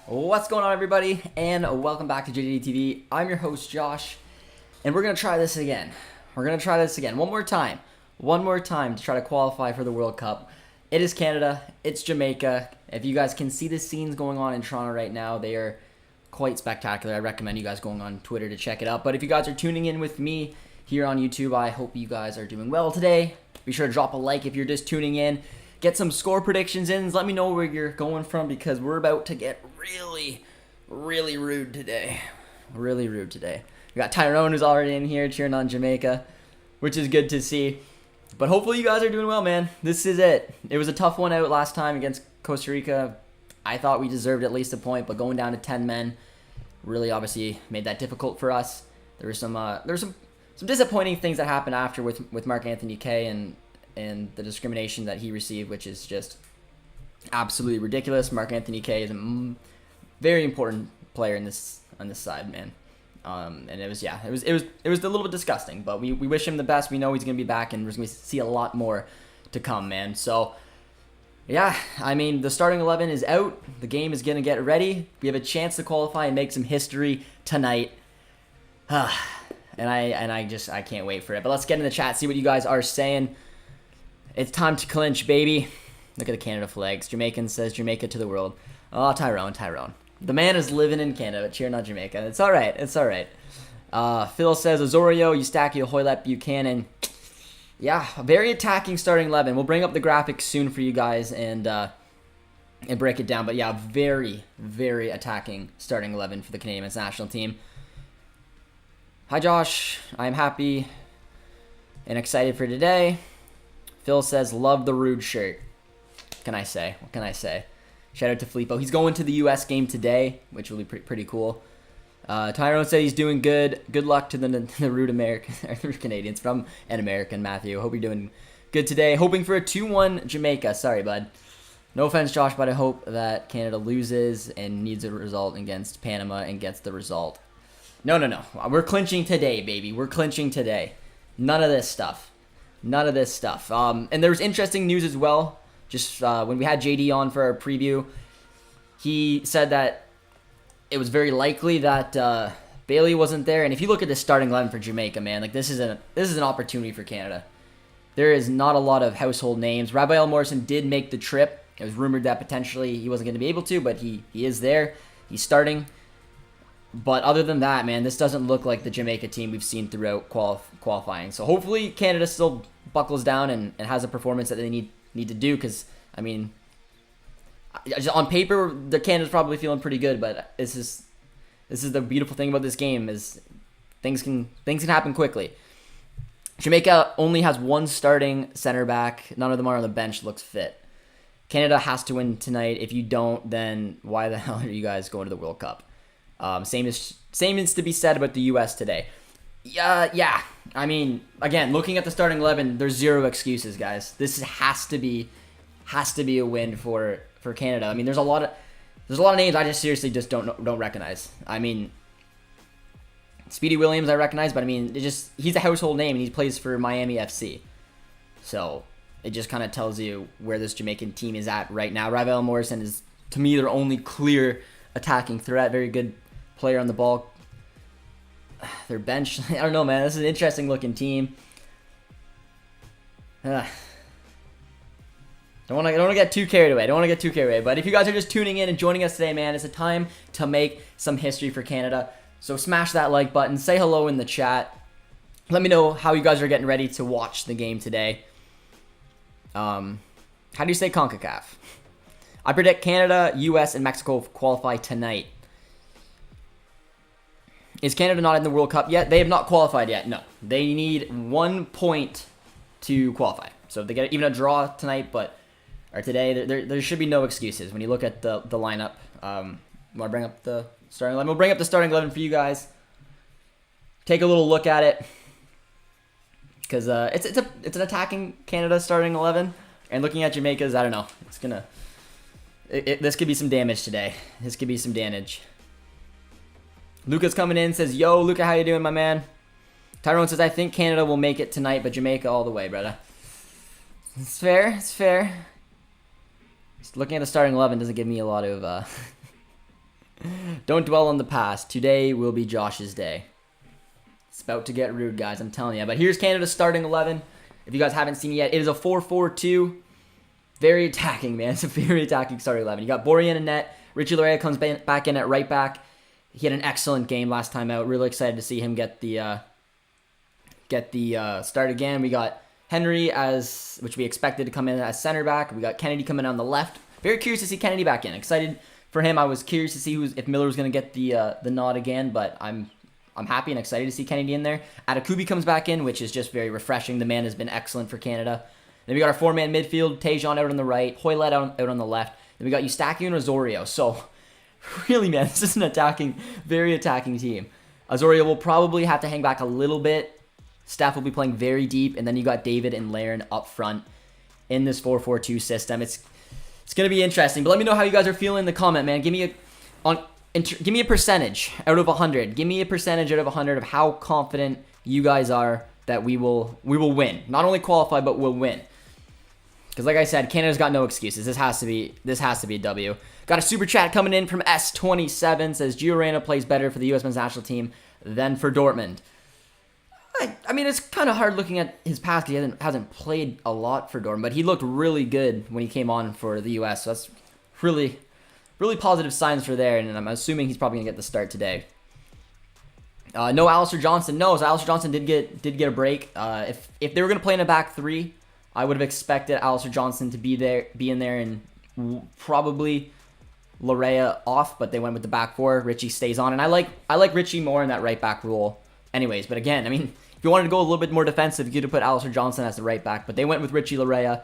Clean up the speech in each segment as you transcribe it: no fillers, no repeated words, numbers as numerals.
What's going on, everybody, and welcome back to JJD TV. I'm your host, Josh, and we're going to try this again. One more time to try to qualify for the World Cup. It is Canada. It's Jamaica. If you guys can see the scenes going on in Toronto right now, they are quite spectacular. I recommend you guys going on Twitter to check it out. But if you guys are tuning in with me here on YouTube, I hope you guys are doing well today. Be sure to drop a like if you're just tuning in. Get some score predictions in. Let me know where you're going from because we're about to get really rude today. We got Tyrone who's already in here cheering on Jamaica, which is good to see. But hopefully you guys are doing well, man. This is it. It was a tough one out last time against Costa Rica. I thought we deserved at least a point, but going down to 10 men really obviously made that difficult for us. There were some disappointing things that happened after with Mark Anthony Kay and the discrimination that he received, which is just absolutely ridiculous. Mark Anthony Kay is a very important player on this side, man. And it was a little bit disgusting, but we wish him the best. We know he's gonna be back, and we're gonna see a lot more to come, man. So yeah, I mean, the starting 11 is out. The game is gonna get ready. We have a chance to qualify and make some history tonight. And I can't wait for it. But let's get in the chat, see what you guys are saying. It's time to clinch, baby. Look at the Canada flags. Jamaican says Jamaica to the world. Oh, Tyrone. The man is living in Canada, cheering on Jamaica. It's all right. Phil says Osorio, Eustaquio, Hoylett, Buchanan. Yeah, very attacking starting 11. We'll bring up the graphics soon for you guys and break it down. But yeah, very attacking starting 11 for the Canadian men's national team. Hi, Josh. I'm happy and excited for today. Phil says, love the rude shirt. What can I say? Shout out to Filippo. He's going to the U.S. game today, which will be pretty cool. Tyrone said he's doing good. Good luck to the rude rude Canadians from an American, Matthew. Hope you're doing good today. Hoping for a 2-1 Jamaica. Sorry, bud. No offense, Josh, but I hope that Canada loses and needs a result against Panama and gets the result. No. We're clinching today, baby. We're clinching today. None of this stuff. And there was interesting news as well. Just when we had JD on for our preview, he said that it was very likely that Bailey wasn't there. And if you look at the starting 11 for Jamaica, man, like this is an opportunity for Canada. There is not a lot of household names. Rafael Morrison did make the trip. It was rumored that potentially he wasn't going to be able to, but he is there. He's starting. But other than that, man, this doesn't look like the Jamaica team we've seen throughout qualifying. So hopefully Canada still buckles down and has a performance that they need to do. Because, I mean, on paper, the Canada's probably feeling pretty good. But this is the beautiful thing about this game is things can happen quickly. Jamaica only has one starting center back. None of them are on the bench. Looks fit. Canada has to win tonight. If you don't, then why the hell are you guys going to the World Cup? Same is to be said about the U.S. today. Yeah. I mean, again, looking at the starting 11, there's zero excuses, guys. This has to be a win for Canada. I mean, there's a lot of names I just seriously just don't recognize. I mean, Speedy Williams I recognize, but I mean, he's a household name and he plays for Miami FC. So it just kind of tells you where this Jamaican team is at right now. Rafael Morrison is, to me, their only clear attacking threat. Very good player on the ball. Their bench, I don't know, man. This is an interesting looking team. Don't want to get too carried away. But if you guys are just tuning in and joining us today, man, it's a time to make some history for Canada. So smash that like button. Say hello in the chat. Let me know how you guys are getting ready to watch the game today. How do you say CONCACAF? I predict Canada, U.S., and Mexico qualify tonight. Is Canada not in the World Cup yet? They have not qualified yet. No. They need 1 point to qualify. So if they get even a draw tonight, or today, there should be no excuses. When you look at the lineup, want to bring up the starting 11? We'll bring up the starting 11 for you guys. Take a little look at it. Because it's an attacking Canada starting 11. And looking at Jamaica's, I don't know. This could be some damage today. Luca's coming in, says, yo, Luca, how you doing, my man? Tyrone says, I think Canada will make it tonight, but Jamaica all the way, brother. It's fair. Just looking at the starting 11 doesn't give me a lot of Don't dwell on the past. Today will be Josh's day. It's about to get rude, guys. I'm telling you. But here's Canada's starting 11. If you guys haven't seen it yet, it is a 4-4-2. Very attacking, man. It's a very attacking starting 11. You got Borjan in net. Richie Laryea comes back in at right back. He had an excellent game last time out. Really excited to see him get the start again. We got Henry, which we expected to come in as center back. We got Kennedy coming on the left. Very curious to see Kennedy back in. Excited for him. I was curious to see if Miller was going to get the nod again, but I'm happy and excited to see Kennedy in there. Atakubi comes back in, which is just very refreshing. The man has been excellent for Canada. Then we got our four-man midfield, Tejan out on the right, Hoylett out on the left. Then we got Eustachio and Osorio. So, really, man, this is an very attacking team. Osorio will probably have to hang back a little bit. Steph will be playing very deep, and then you got David and Laren up front in this 4-4-2 system. It's going to be interesting, but let me know how you guys are feeling in the comment, man. Give me a percentage out of 100. Give me a percentage out of 100 of how confident you guys are that we will win. Not only qualify, but we'll win. Because like I said, Canada's got no excuses. This has to be a W. Got a super chat coming in from S27. Says Gio Reyna plays better for the U.S. men's national team than for Dortmund. I mean, it's kind of hard looking at his past because he hasn't played a lot for Dortmund, but he looked really good when he came on for the U.S., so that's really, really positive signs for there, and I'm assuming he's probably going to get the start today. No Alistair Johnson. No, so Alistair Johnson did get a break. If they were going to play in a back three, I would have expected Alistair Johnson to be in there, and probably Laryea off, but they went with the back four. Richie stays on, and I like Richie more in that right back role anyways, but again, I mean, if you wanted to go a little bit more defensive, you could have put Alistair Johnson as the right back, but they went with Richie Laryea.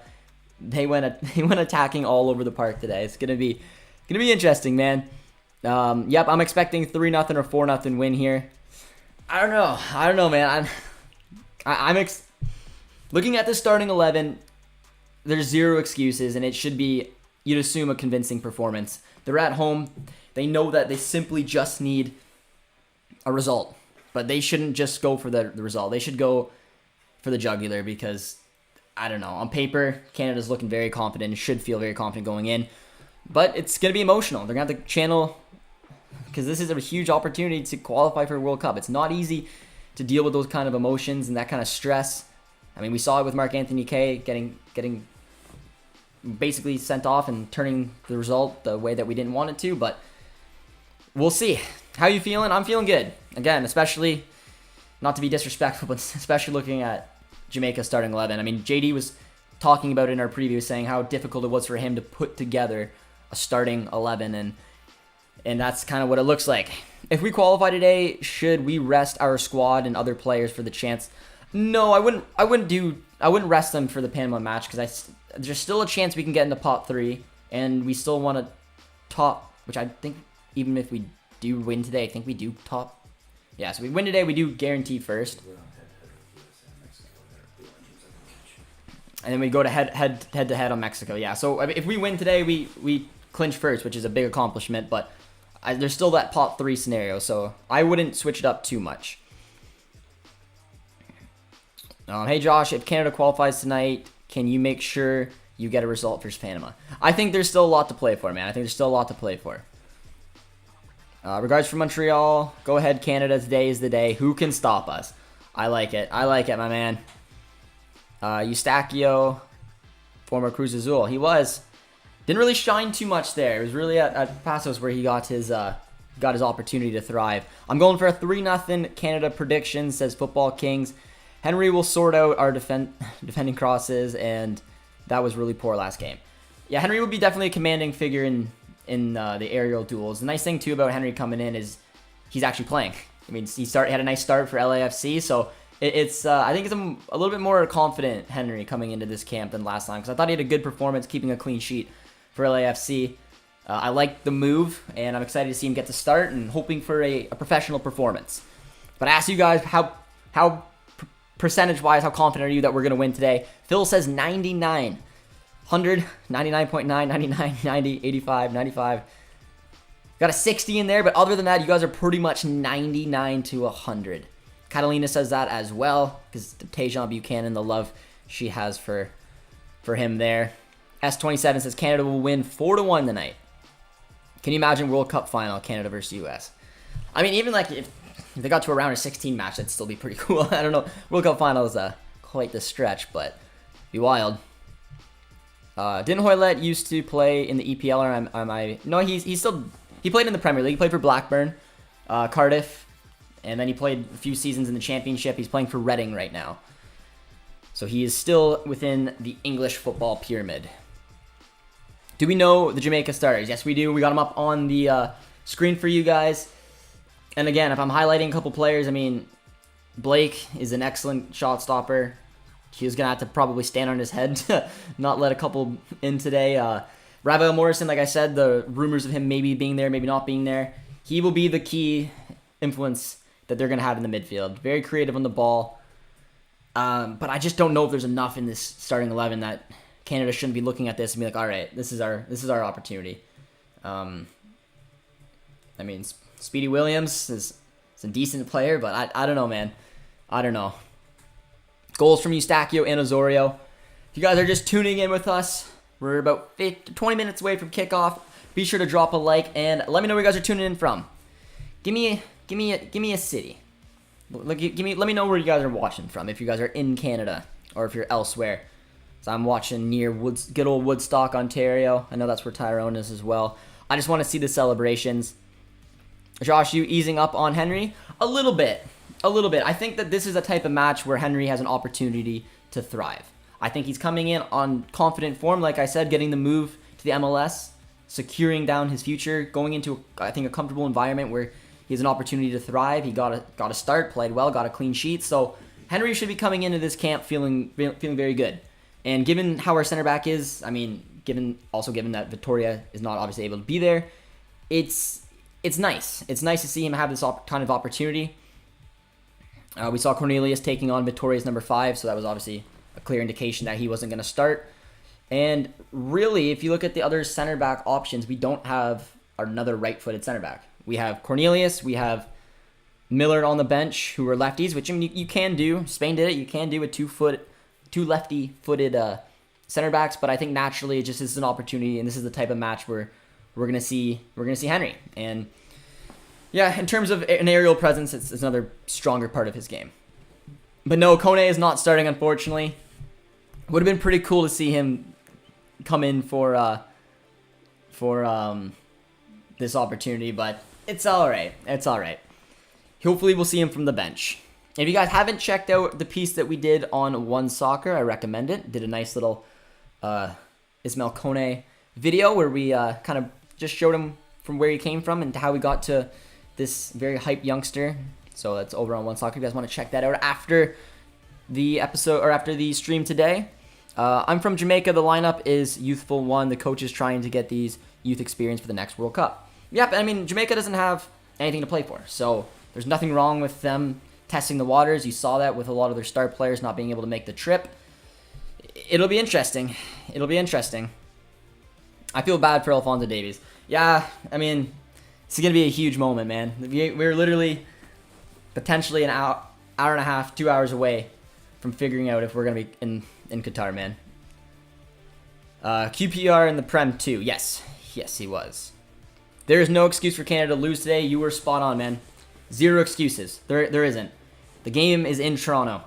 They went attacking all over the park today. It's gonna be interesting, man. Yep, I'm expecting 3-0 or 4-0 win here. I don't know, man. I'm looking at the starting 11. There's zero excuses, and it should be, you'd assume, a convincing performance. They're at home. They know that they simply just need a result. But they shouldn't just go for the result. They should go for the jugular because, I don't know, on paper, Canada's looking very confident and should feel very confident going in. But it's going to be emotional. They're going to have to channel, because this is a huge opportunity to qualify for a World Cup. It's not easy to deal with those kind of emotions and that kind of stress. I mean, we saw it with Marc-Anthony Kaye getting basically sent off and turning the result the way that we didn't want it to, but we'll see. How you feeling? I'm feeling good. Again, especially, not to be disrespectful, but especially looking at Jamaica starting 11. I mean, JD was talking about it in our preview, saying how difficult it was for him to put together a starting 11, and that's kind of what it looks like. If we qualify today, should we rest our squad and other players for the chance? No, I wouldn't rest them for the Panama match, because there's still a chance we can get into pot 3, and we still want to top, which I think even if we do win today, I think we do top. Yeah, so we win today, we do guarantee first. And then we go to head to head on Mexico. Yeah, so if we win today, we clinch first, which is a big accomplishment, but there's still that pot 3 scenario, so I wouldn't switch it up too much. Hey Josh, if Canada qualifies tonight, can you make sure you get a result versus Panama? I think there's still a lot to play for, man. I think there's still a lot to play for. Regards from Montreal. Go ahead, Canada. Today is the day. Who can stop us? I like it. I like it, my man. Eustachio, former Cruz Azul. He didn't really shine too much there. It was really at Pasos where he got his opportunity to thrive. I'm going for a 3-0 Canada prediction, says Football Kings. Henry will sort out our defending crosses, and that was really poor last game. Yeah, Henry will be definitely a commanding figure in the aerial duels. The nice thing too about Henry coming in is he's actually playing. I mean, he had a nice start for LAFC, so I think it's a little bit more confident Henry coming into this camp than last time, because I thought he had a good performance keeping a clean sheet for LAFC. I like the move, and I'm excited to see him get to start and hoping for a professional performance. But I asked you guys how percentage-wise, how confident are you that we're going to win today? Phil says 99. 100, 99.9, 99, 90, 85, 95. Got a 60 in there, but other than that, you guys are pretty much 99 to 100. Catalina says that as well, because Tejan Buchanan, the love she has for him there. S27 says Canada will win 4-1 tonight. Can you imagine World Cup final, Canada versus US? I mean, even like if they got to a round of 16 match, that'd still be pretty cool. I don't know. World Cup final is quite the stretch, but be wild. Didn't Hoylett used to play in the EPL, or am I? No, he played in the Premier League. He played for Blackburn, Cardiff, and then he played a few seasons in the Championship. He's playing for Reading right now. So he is still within the English football pyramid. Do we know the Jamaica starters? Yes, we do. We got them up on the screen for you guys. And again, if I'm highlighting a couple players, I mean, Blake is an excellent shot stopper. He was going to have to probably stand on his head to not let a couple in today. Rafael Morrison, like I said, the rumors of him maybe being there, maybe not being there. He will be the key influence that they're going to have in the midfield. Very creative on the ball. But I just don't know if there's enough in this starting 11 that Canada shouldn't be looking at this and be like, all right, this is our opportunity. I mean, Speedy Williams is a decent player, but I don't know, man. I don't know. Goals from Eustachio and Osorio. If you guys are just tuning in with us, we're about 20 minutes away from kickoff. Be sure to drop a like and let me know where you guys are tuning in from. Give me a city. Let me know where you guys are watching from. If you guys are in Canada or if you're elsewhere. So I'm watching near good old Woodstock, Ontario. I know that's where Tyrone is as well. I just want to see the celebrations. Josh, you easing up on Henry? A little bit. I think that this is a type of match where Henry has an opportunity to thrive. I think he's coming in on confident form, like I said, getting the move to the MLS, securing down his future, going into, I think, a comfortable environment where he has an opportunity to thrive. He got a start, played well, got a clean sheet. So Henry should be coming into this camp feeling very good. And given how our center back is, I mean, given that Victoria is not obviously able to be there, it's nice. It's nice to see him have this kind of opportunity. We saw Cornelius taking on Victoria's number 5, so that was obviously a clear indication that he wasn't going to start. And really, if you look at the other center back options, we don't have another right-footed center back. We have Cornelius, we have Millard on the bench, who are lefties, which I mean, you can do. Spain did it. You can do with two lefty-footed center backs, but I think naturally it just is an opportunity, and this is the type of match where we're gonna see Henry. And yeah, in terms of an aerial presence, it's another stronger part of his game. But no, Kone is not starting, unfortunately. Would have been pretty cool to see him come in for this opportunity, but it's all right. It's all right. Hopefully, we'll see him from the bench. If you guys haven't checked out the piece that we did on One Soccer, I recommend it. Did a nice little Ismail Kone video where we kind of just showed him from where he came from and how we got to this very hype youngster. So that's over on One Soccer. If you guys want to check that out after the episode or after the stream today. I'm from Jamaica. The lineup is Youthful 1. The coach is trying to get these youth experience for the next World Cup. Yep, I mean, Jamaica doesn't have anything to play for. So there's nothing wrong with them testing the waters. You saw that with a lot of their star players not being able to make the trip. It'll be interesting. I feel bad for Alphonso Davies. Yeah, I mean, it's going to be a huge moment, man. We're literally potentially an hour and a half, 2 hours away from figuring out if we're going to be in Qatar, man. QPR in the Prem too. Yes, he was. There is no excuse for Canada to lose today. You were spot on, man. Zero excuses. There isn't. The game is in Toronto.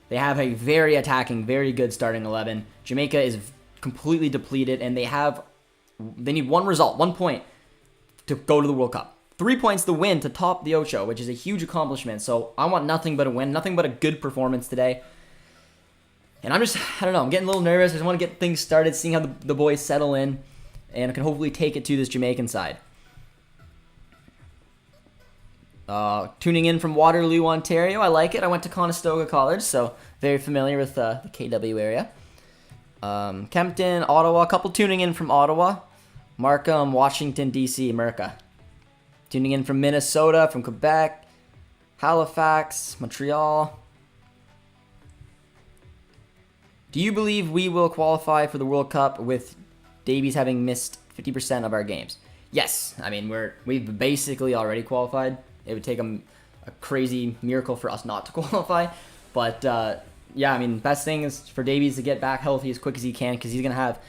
They have a very attacking, very good starting 11. Jamaica is completely depleted, and they need one result, 1 point to go to the World Cup. 3 points to win to top the Ocho, which is a huge accomplishment. So I want nothing but a win, nothing but a good performance today. And I don't know, I'm getting a little nervous. I just want to get things started, seeing how the boys settle in, and I can hopefully take it to this Jamaican side. Tuning in from Waterloo, Ontario. I like it. I went to Conestoga College, so very familiar with the KW area. Kempton, Ottawa. A couple tuning in from Ottawa. Markham, Washington, D.C., America. Tuning in from Minnesota, from Quebec, Halifax, Montreal. Do you believe we will qualify for the World Cup with Davies having missed 50% of our games? Yes. I mean, we've basically already qualified. It would take a crazy miracle for us not to qualify. But, yeah, I mean, best thing is for Davies to get back healthy as quick as he can, because he's going to have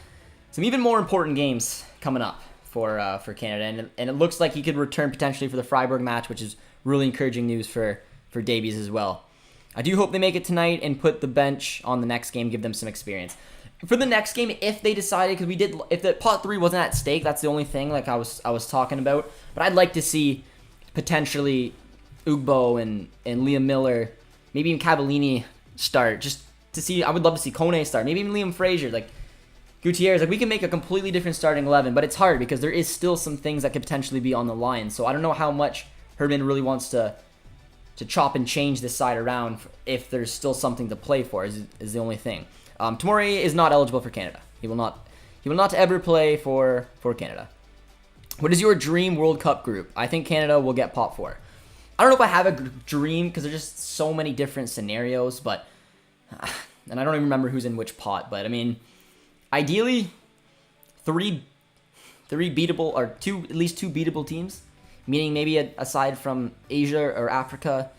some even more important games coming up. for Canada, and it looks like he could return potentially for the Freiburg match, which is really encouraging news for Davies as well. I do hope they make it tonight and put the bench on the next game, give them some experience. For the next game, if they decided, because if the pot 3 wasn't at stake, that's the only thing like I was talking about. But I'd like to see potentially Ugbo and Liam Miller, maybe even Cavallini start, just to see. I would love to see Kone start, maybe even Liam Fraser, like Gutierrez. Like, we can make a completely different starting 11, but it's hard because there is still some things that could potentially be on the line. So I don't know how much Herman really wants to chop and change this side around if there's still something to play for is the only thing. Tomori is not eligible for Canada. He will not ever play for Canada. What is your dream World Cup group? I think Canada will get pot 4. I don't know if I have a dream because there's just so many different scenarios, but and I don't even remember who's in which pot, but I mean, ideally, three beatable, or at least two beatable teams, meaning maybe aside from Asia or Africa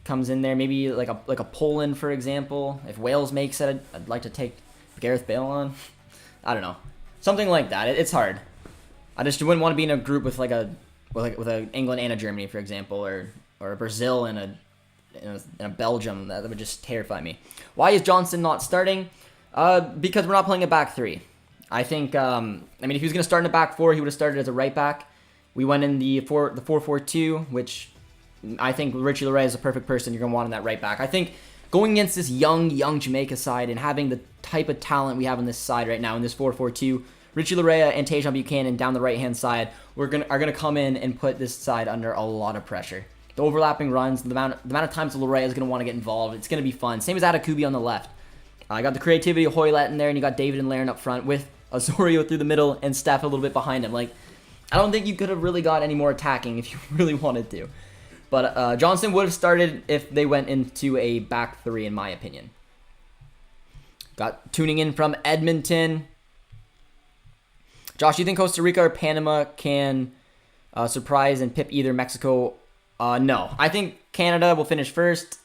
comes in there, maybe like a Poland, for example. If Wales makes it, I'd like to take Gareth Bale on. I don't know, something like that. It's hard. I just wouldn't want to be in a group with a England and a Germany, for example, or a Brazil and a Belgium. That would just terrify me. Why is Johnson not starting? Because we're not playing a back 3. I think. I mean, if he was going to start in a back 4, he would have started as a right back. We went in the 4-4-2, which I think Richie Laryea is the perfect person you're going to want in that right back. I think going against this young Jamaica side and having the type of talent we have on this side right now in this 4-4-2, Richie Laryea and Tajon Buchanan down the right-hand side are gonna come in and put this side under a lot of pressure. The overlapping runs, the amount of times Laryea is going to want to get involved, it's going to be fun. Same as Atakubi on the left. I got the creativity of Hoylett in there, and you got David and Lairn up front with Osorio through the middle and Steph a little bit behind him. Like, I don't think you could have really got any more attacking if you really wanted to. But Johnson would have started if they went into a back 3, in my opinion. Got tuning in from Edmonton. Josh, do you think Costa Rica or Panama can surprise and pip either Mexico? No. I think Canada will finish first.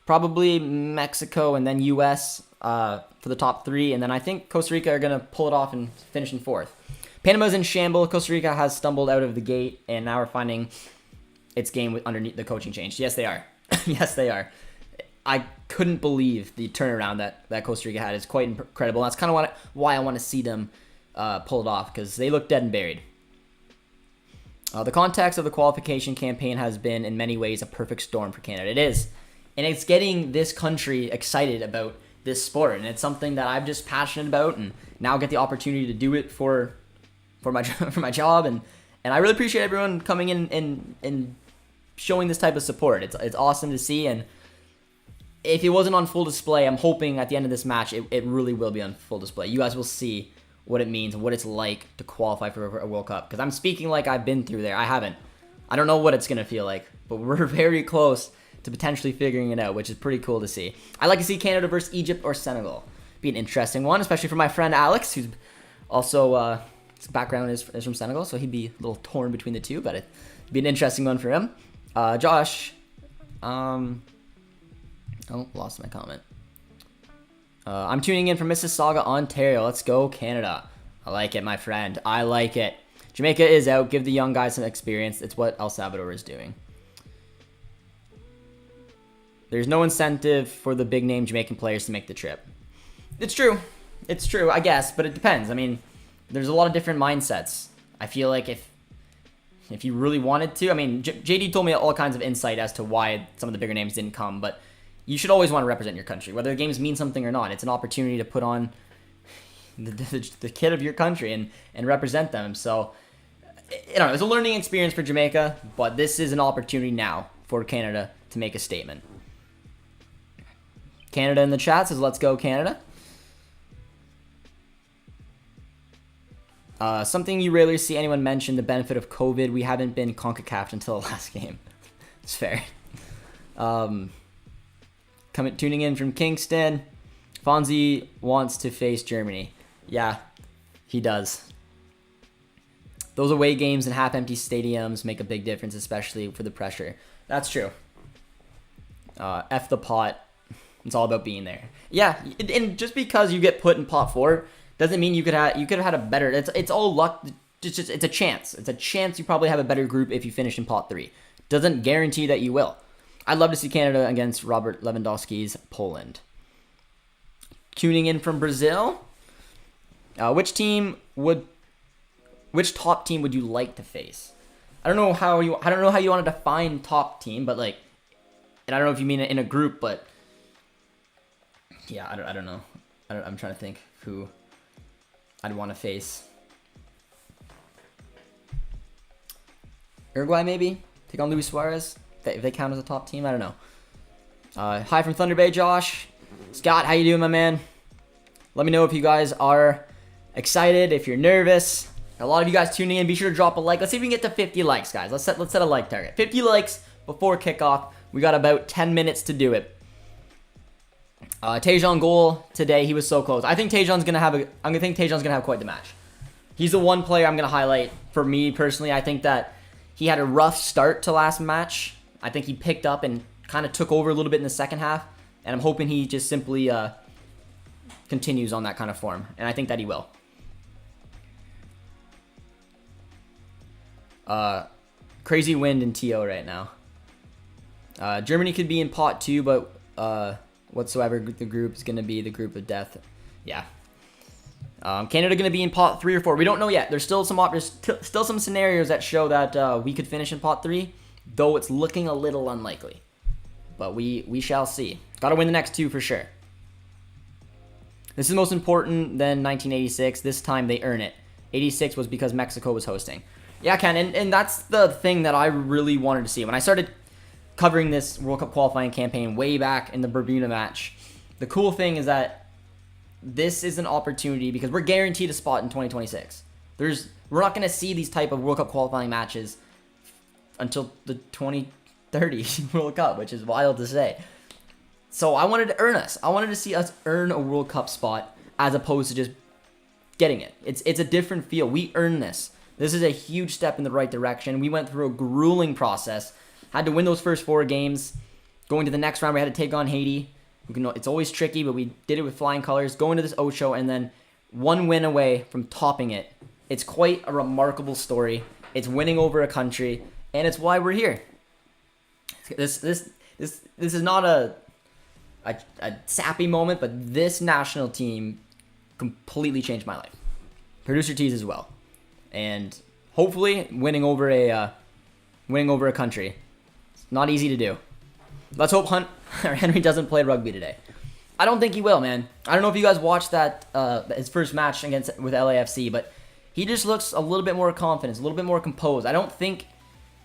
Probably Mexico and then U.S. For the top 3. And then I think Costa Rica are going to pull it off and finish in 4th. Panama's in shambles. Costa Rica has stumbled out of the gate, and now we're finding its game underneath the coaching change. Yes, they are. Yes, they are. I couldn't believe the turnaround that Costa Rica had. It's quite incredible. That's kind of why I want to see them pull it off, because they look dead and buried. The context of the qualification campaign has been, in many ways, a perfect storm for Canada. It is. And it's getting this country excited about this sport. And it's something that I'm just passionate about, and now get the opportunity to do it for my job. And I really appreciate everyone coming in and showing this type of support. It's awesome to see. And if it wasn't on full display, I'm hoping at the end of this match, it really will be on full display. You guys will see what it means and what it's like to qualify for a World Cup. Because I'm speaking like I've been through there. I haven't. I don't know what it's going to feel like, but we're very close to potentially figuring it out, which is pretty cool to see. I'd like to see Canada versus Egypt or Senegal. Be an interesting one, especially for my friend Alex, who's also, his background is from Senegal, so he'd be a little torn between the two, but it'd be an interesting one for him. Josh, lost my comment. I'm tuning in from Mississauga, Ontario. Let's go, Canada. I like it, my friend. I like it. Jamaica is out. Give the young guys some experience. It's what El Salvador is doing. There's no incentive for the big-name Jamaican players to make the trip. It's true. It's true, I guess, but it depends. I mean, there's a lot of different mindsets. I feel like if you really wanted to, I mean, JD told me all kinds of insight as to why some of the bigger names didn't come, but you should always want to represent your country, whether the games mean something or not. It's an opportunity to put on the kid of your country and represent them. So, it's a learning experience for Jamaica, but this is an opportunity now for Canada to make a statement. Canada in the chat says, let's go, Canada. Something you rarely see anyone mention, the benefit of COVID. We haven't been CONCACAF until the last game. It's fair. Tuning in from Kingston. Fonzie wants to face Germany. Yeah, he does. Those away games in half-empty stadiums make a big difference, especially for the pressure. That's true. F the pot. It's all about being there. Yeah, and just because you get put in pot 4 doesn't mean you could have had a better. It's all luck it's a chance. It's a chance you probably have a better group if you finish in pot 3. Doesn't guarantee that you will. I'd love to see Canada against Robert Lewandowski's Poland. Tuning in from Brazil. Which top team would you like to face? I don't know how you want to define top team, but like, and I don't know if you mean it in a group, but yeah, I don't know. I'm trying to think who I'd want to face. Uruguay maybe take on Luis Suarez if they count as a top team. I don't know. Hi from Thunder Bay, Josh. Scott, how you doing, my man? Let me know if you guys are excited, if you're nervous. A lot of you guys tuning in, be sure to drop a like. Let's see if we can get to 50 likes, guys. Let's set a like target. 50 likes before kickoff. We got about 10 minutes to do it. Tajon goal today. He was so close. I think Tajon's gonna have quite the match. He's the one player I'm gonna highlight for me personally. I think that he had a rough start to last match. I think he picked up and kind of took over a little bit in the second half, and I'm hoping he just simply continues on that kind of form, and I think that he will. Crazy wind in TO right now. Germany could be in pot 2, but whatsoever the group is going to be the group of death. Yeah. Canada going to be in pot 3 or 4. We don't know yet. There's still still some scenarios that show that we could finish in pot 3, though it's looking a little unlikely. But we shall see. Got to win the next 2 for sure. This is most important than 1986. This time they earn it. 86 was because Mexico was hosting. Yeah, Ken, and that's the thing that I really wanted to see. When I started covering this World Cup qualifying campaign way back in the Bermuda match, the cool thing is that this is an opportunity because we're guaranteed a spot in 2026. We're not going to see these type of World Cup qualifying matches until the 2030 World Cup, which is wild to say. So I wanted to earn us. I wanted to see us earn a World Cup spot as opposed to just getting it. It's a different feel. We earn this. This is a huge step in the right direction. We went through a grueling process. Had to win those first 4 games. Going to the next round, we had to take on Haiti. It's always tricky, but we did it with flying colors. Going to this Ocho, and then 1 win away from topping it. It's quite a remarkable story. It's winning over a country, and it's why we're here. This is not a sappy moment, but this national team completely changed my life. Producer T's as well, and hopefully winning over a country. It's not easy to do. Let's hope Henry doesn't play rugby today. I don't think he will, man. I don't know if you guys watched that his first match with LAFC, but he just looks a little bit more confident, a little bit more composed. I don't think,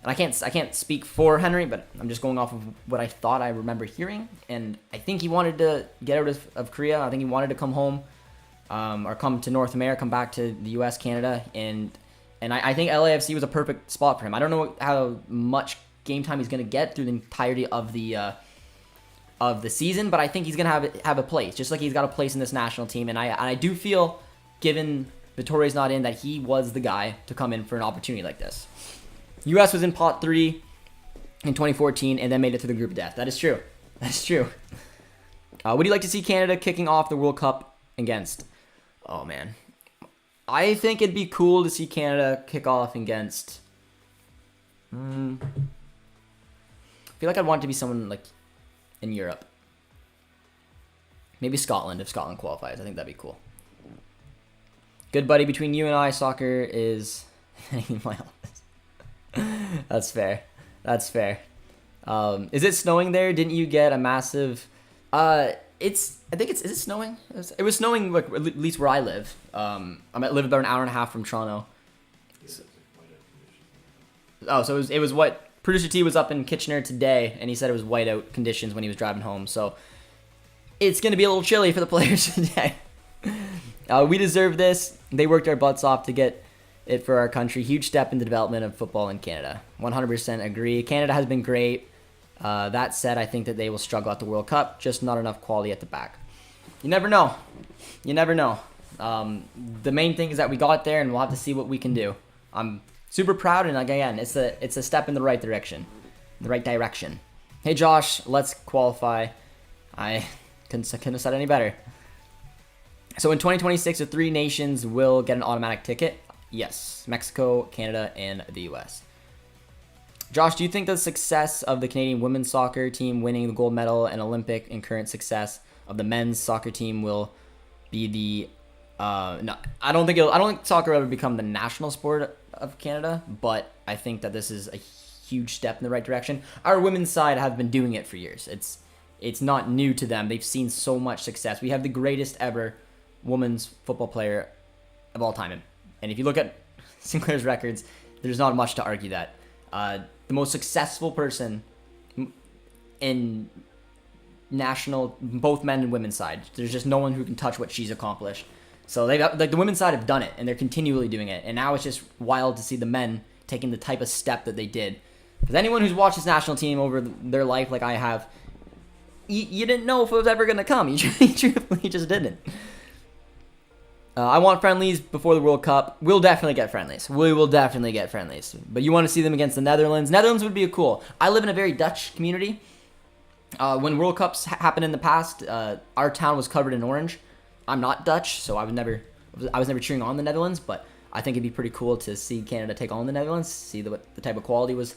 and I can't speak for Henry, but I'm just going off of what I thought I remember hearing, and I think he wanted to get out of Korea. I think he wanted to come home, or come to North America, come back to the U.S., Canada, and I think LAFC was a perfect spot for him. I don't know how much game time he's going to get through the entirety of the season, but I think he's going to have a place, just like he's got a place in this national team. And I do feel, given Vittoria's not in, that he was the guy to come in for an opportunity like this. U.S. was in pot 3 in 2014 and then made it through the group of death. That is true. That's true. Would you like to see Canada kicking off the World Cup against? Oh, man. I think it'd be cool to see Canada kick off against... I feel like I'd want it to be someone like in Europe. Maybe Scotland, if Scotland qualifies. I think that'd be cool. Good buddy, between you and I, soccer is... That's fair. That's fair. Is it snowing there? Didn't you get a massive... Is it snowing? It was snowing, like, at least where I live. I live about an hour and a half from Toronto. Oh, so it was what... Producer T was up in Kitchener today, and he said it was whiteout conditions when he was driving home. So it's going to be a little chilly for the players today. We deserve this. They worked our butts off to get it for our country. Huge step in the development of football in Canada. 100% agree. Canada has been great. That said, I think that they will struggle at the World Cup. Just not enough quality at the back. You never know. You never know. The main thing is that we got there, and we'll have to see what we can do. I'm super proud, and again, it's a step in the right direction. Hey Josh, let's qualify. I couldn't have said any better. So in 2026, the 3 nations will get an automatic ticket. Yes, Mexico, Canada, and the U.S. Josh, do you think the success of the Canadian women's soccer team winning the gold medal and Olympic and current success of the men's soccer team will be the no, I don't think soccer will ever become the national sport of Canada, but I think that this is a huge step in the right direction. Our women's side have been doing it for years. It's not new to them. They've seen so much success. We have the greatest ever women's football player of all time. And if you look at Sinclair's records, there's not much to argue that. The most successful person in national, both men and women's side. There's just no one who can touch what she's accomplished. So the women's side have done it, and they're continually doing it. And now it's just wild to see the men taking the type of step that they did. Because anyone who's watched this national team over their life, like I have, you didn't know if it was ever going to come. You truly just didn't. I want friendlies before the World Cup. We'll definitely get friendlies. We will definitely get friendlies. But you want to see them against the Netherlands. Netherlands would be cool. I live in a very Dutch community. When World Cups happened in the past, our town was covered in orange. I'm not Dutch, so I was never cheering on the Netherlands, but I think it'd be pretty cool to see Canada take on the Netherlands, see what the type of quality was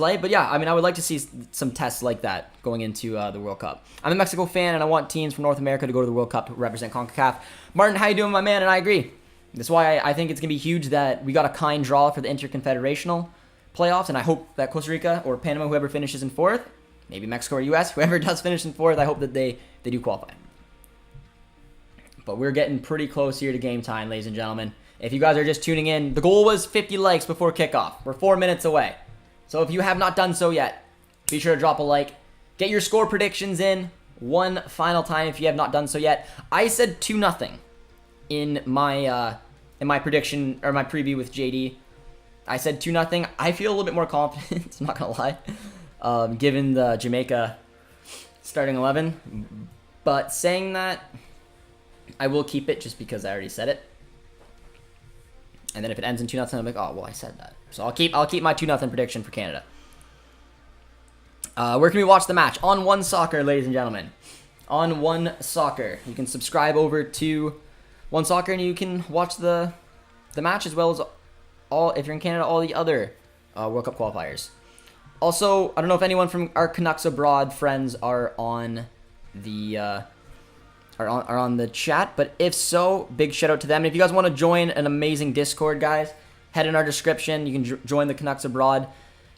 like. But yeah, I mean, I would like to see some tests like that going into the World Cup. I'm a Mexico fan, and I want teams from North America to go to the World Cup to represent CONCACAF. Martin, how you doing, my man? And I agree. That's why I think it's going to be huge that we got a kind draw for the Interconfederational playoffs, and I hope that Costa Rica or Panama, whoever finishes in fourth, maybe Mexico or U.S., whoever does finish in fourth, I hope that they do qualify. But we're getting pretty close here to game time, ladies and gentlemen. If you guys are just tuning in, the goal was 50 likes before kickoff. We're 4 minutes away. So if you have not done so yet, be sure to drop a like. Get your score predictions in one final time if you have not done so yet. I said 2-0 in my prediction or my preview with JD. I said 2-0. I feel a little bit more confident, I'm not going to lie, given the Jamaica starting 11. But saying that, I will keep it just because I already said it. And then if it ends in 2-0, I'm like, oh, well, I said that. So I'll keep my 2-0 prediction for Canada. Where can we watch the match? On One Soccer, ladies and gentlemen. On One Soccer. You can subscribe over to One Soccer and you can watch the match as well as if you're in Canada, all the other World Cup qualifiers. Also, I don't know if anyone from our Canucks Abroad friends are on the on the chat, but if so, big shout out to them. And if you guys want to join an amazing Discord, guys, head in our description. You can join the Canucks Abroad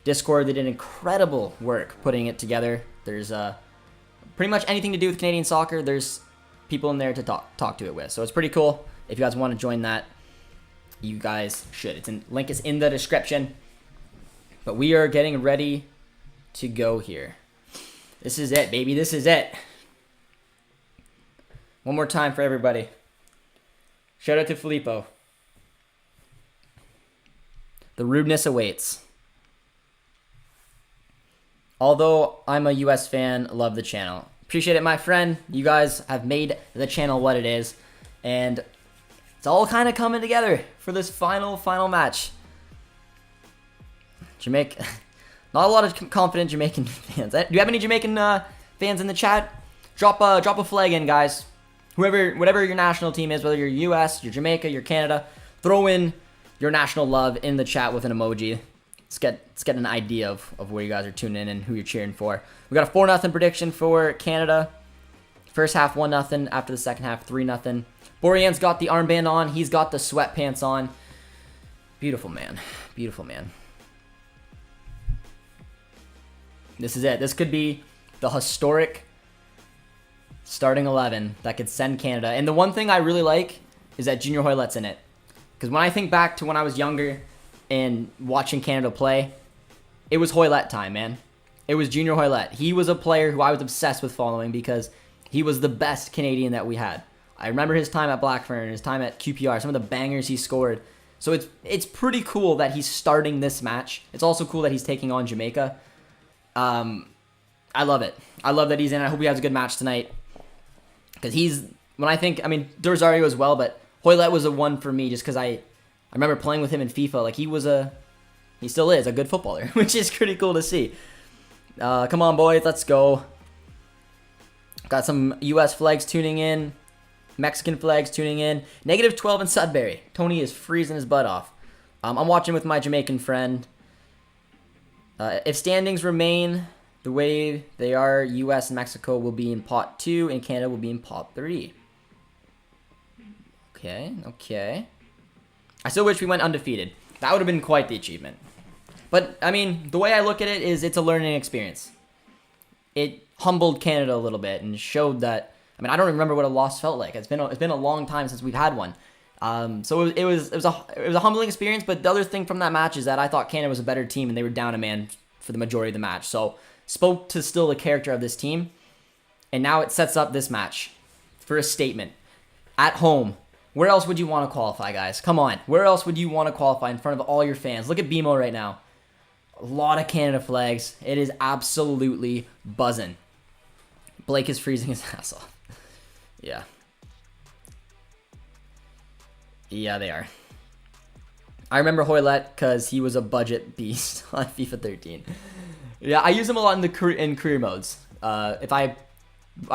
Discord. They did incredible work putting it together. There's pretty much anything to do with Canadian soccer. There's people in there to talk to it with. So it's pretty cool. If you guys want to join that, you guys should. Link is in the description. But we are getting ready to go here. This is it, baby. This is it. One more time for everybody. Shout out to Filippo. The rudeness awaits. Although I'm a US fan, love the channel. Appreciate it, my friend. You guys have made the channel what it is. And it's all kind of coming together for this final match. Jamaica. Not a lot of confident Jamaican fans. Do you have any Jamaican fans in the chat? Drop a flag in, guys. Whatever your national team is, whether you're US, you're Jamaica, you're Canada, throw in your national love in the chat with an emoji. Let's get an idea of where you guys are tuning in and who you're cheering for. We got a 4-0 prediction for Canada. First half 1-0. After the second half 3-0. Borian's got the armband on. He's got the sweatpants on. Beautiful man. Beautiful man. This is it. This could be the historic starting 11 that could send Canada. And the one thing I really like is that Junior Hoylett's in it. Because when I think back to when I was younger and watching Canada play, it was Hoylett time, man. It was Junior Hoylett. He was a player who I was obsessed with following because he was the best Canadian that we had. I remember his time at Blackburn, his time at QPR, some of the bangers he scored. So it's pretty cool that he's starting this match. It's also cool that he's taking on Jamaica. I love it. I love that he's in. I hope he has a good match tonight. Because Durzario as well, but Hoylett was a one for me just because I remember playing with him in FIFA. Like, he still is a good footballer, which is pretty cool to see. Come on, boys, let's go. Got some U.S. flags tuning in. Mexican flags tuning in. -12 in Sudbury. Tony is freezing his butt off. I'm watching with my Jamaican friend. If standings remain the way they are, U.S. and Mexico will be in pot 2 and Canada will be in pot 3. Okay. I still wish we went undefeated. That would have been quite the achievement. But, I mean, the way I look at it is it's a learning experience. It humbled Canada a little bit and showed that, I mean, I don't remember what a loss felt like. It's been a long time since we've had one. So it was a humbling experience, but the other thing from that match is that I thought Canada was a better team and they were down a man for the majority of the match. So spoke to still the character of this team. And now it sets up this match for a statement. At home. Where else would you want to qualify, guys? Come on. Where else would you want to qualify in front of all your fans? Look at BMO right now. A lot of Canada flags. It is absolutely buzzing. Blake is freezing his ass off. Yeah. Yeah, they are. I remember Hoylett because he was a budget beast on FIFA 13. Yeah, I use him a lot in career modes. I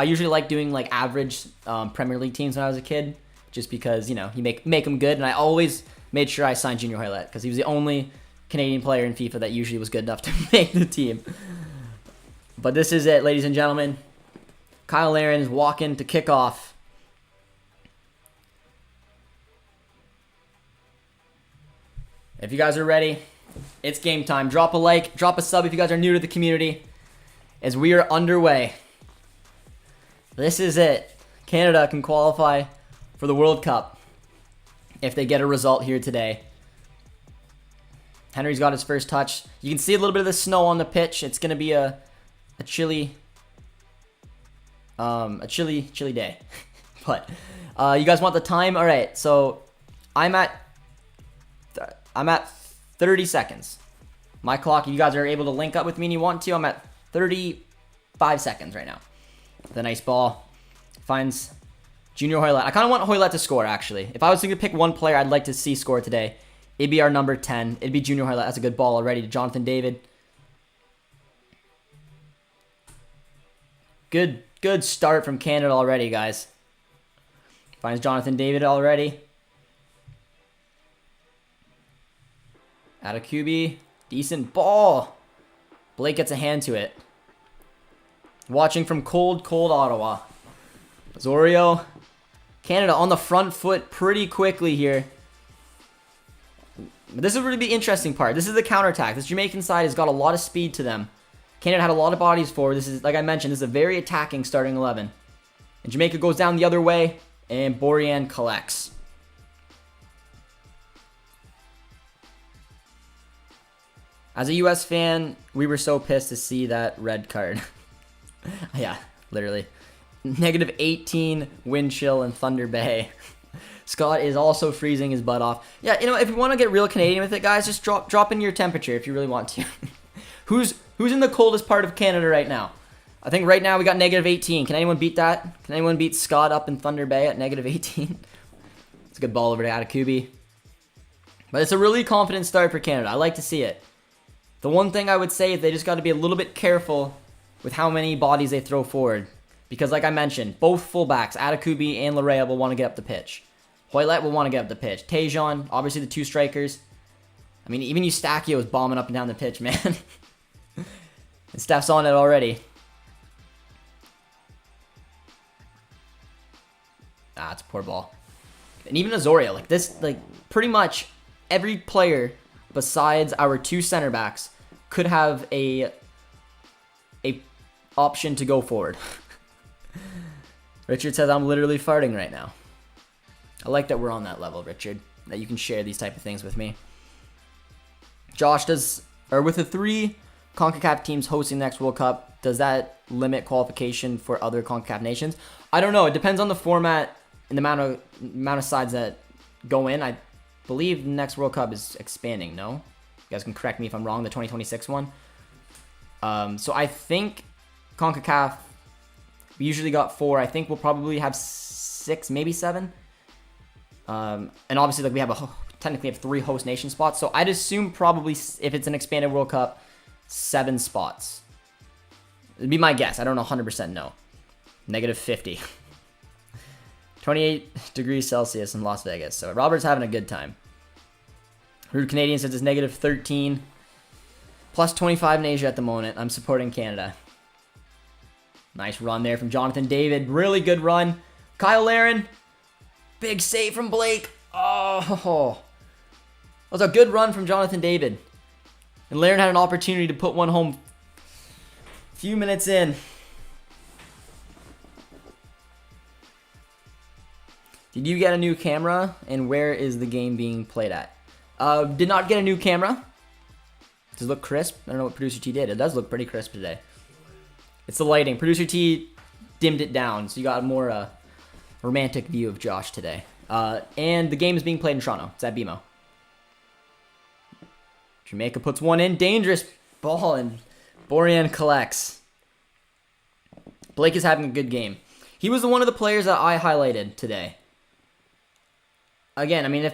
usually like doing like average Premier League teams when I was a kid, just because you make them good. And I always made sure I signed Junior Hoylett because he was the only Canadian player in FIFA that usually was good enough to make the team. But this is it, ladies and gentlemen. Kyle Laren's walking to kickoff. If you guys are ready, it's game time. Drop a like, drop a sub if you guys are new to the community, as we are underway. This is it. Canada can qualify for the World Cup if they get a result here today. Henry's got his first touch. You can see a little bit of the snow on the pitch. It's going to be a chilly day. But you guys want the time? All right. So I'm at 30 seconds. My clock, you guys are able to link up with me and you want to. I'm at 35 seconds right now. The nice ball finds Junior Hoylett. I kind of want Hoylett to score, actually. If I was to pick one player I'd like to see score today, it'd be our number 10. It'd be Junior Hoylett. That's a good ball already to Jonathan David. Good start from Canada already, guys. Finds Jonathan David already. Atakubi. Decent ball. Blake gets a hand to it. Watching from cold Ottawa. Zorio. Canada on the front foot pretty quickly here. But this is really the interesting part. This is the counterattack. This Jamaican side has got a lot of speed to them. Canada had a lot of bodies forward. This is, like I mentioned, this is a very attacking starting 11. And Jamaica goes down the other way, and Borjan collects. As a U.S. fan, we were so pissed to see that red card. Yeah, literally. -18 wind chill in Thunder Bay. Scott is also freezing his butt off. Yeah, if you want to get real Canadian with it, guys, just drop in your temperature if you really want to. Who's in the coldest part of Canada right now? I think right now we got -18. Can anyone beat that? Can anyone beat Scott up in Thunder Bay at -18? It's a good ball over to Atakubi. But it's a really confident start for Canada. I like to see it. The one thing I would say is they just got to be a little bit careful with how many bodies they throw forward. Because like I mentioned, both fullbacks, Atakubi and Larea, will want to get up the pitch. Hoylett will want to get up the pitch. Tejan, obviously the two strikers. I mean, even Eustachio is bombing up and down the pitch, man. And Steph's on it already. Ah, it's a poor ball. And even Azorio, pretty much every player besides our two center backs could have a option to go forward. Richard says, I'm literally farting right now. I like that we're on that level, Richard, that you can share these type of things with me. Josh, with the 3 CONCACAF teams hosting the next World Cup, does that limit qualification for other CONCACAF nations? I don't know. It depends on the format and the amount of sides that go in. I believe the next World Cup is expanding, no? You guys can correct me if I'm wrong, the 2026 one. So I think CONCACAF, we usually got 4. I think we'll probably have 6, maybe 7. And obviously, we technically have 3 host nation spots. So I'd assume probably, if it's an expanded World Cup, 7 spots. It'd be my guess. I don't know 100% no. -50. 28 degrees Celsius in Las Vegas. So Robert's having a good time. Rude Canadian says it's negative 13. Plus 25 in Asia at the moment. I'm supporting Canada. Nice run there from Jonathan David. Really good run. Kyle Larin. Big save from Blake. Oh. That was a good run from Jonathan David. And Larin had an opportunity to put one home a few minutes in. Did you get a new camera? And where is the game being played at? Did not get a new camera. Does it look crisp? I don't know what Producer T did. It does look pretty crisp today. It's the lighting. Producer T dimmed it down, so you got a more romantic view of Josh today. And the game is being played in Toronto. It's at BMO. Jamaica puts one in. Dangerous ball, and Borian collects. Blake is having a good game. He was one of the players that I highlighted today. Again, I mean,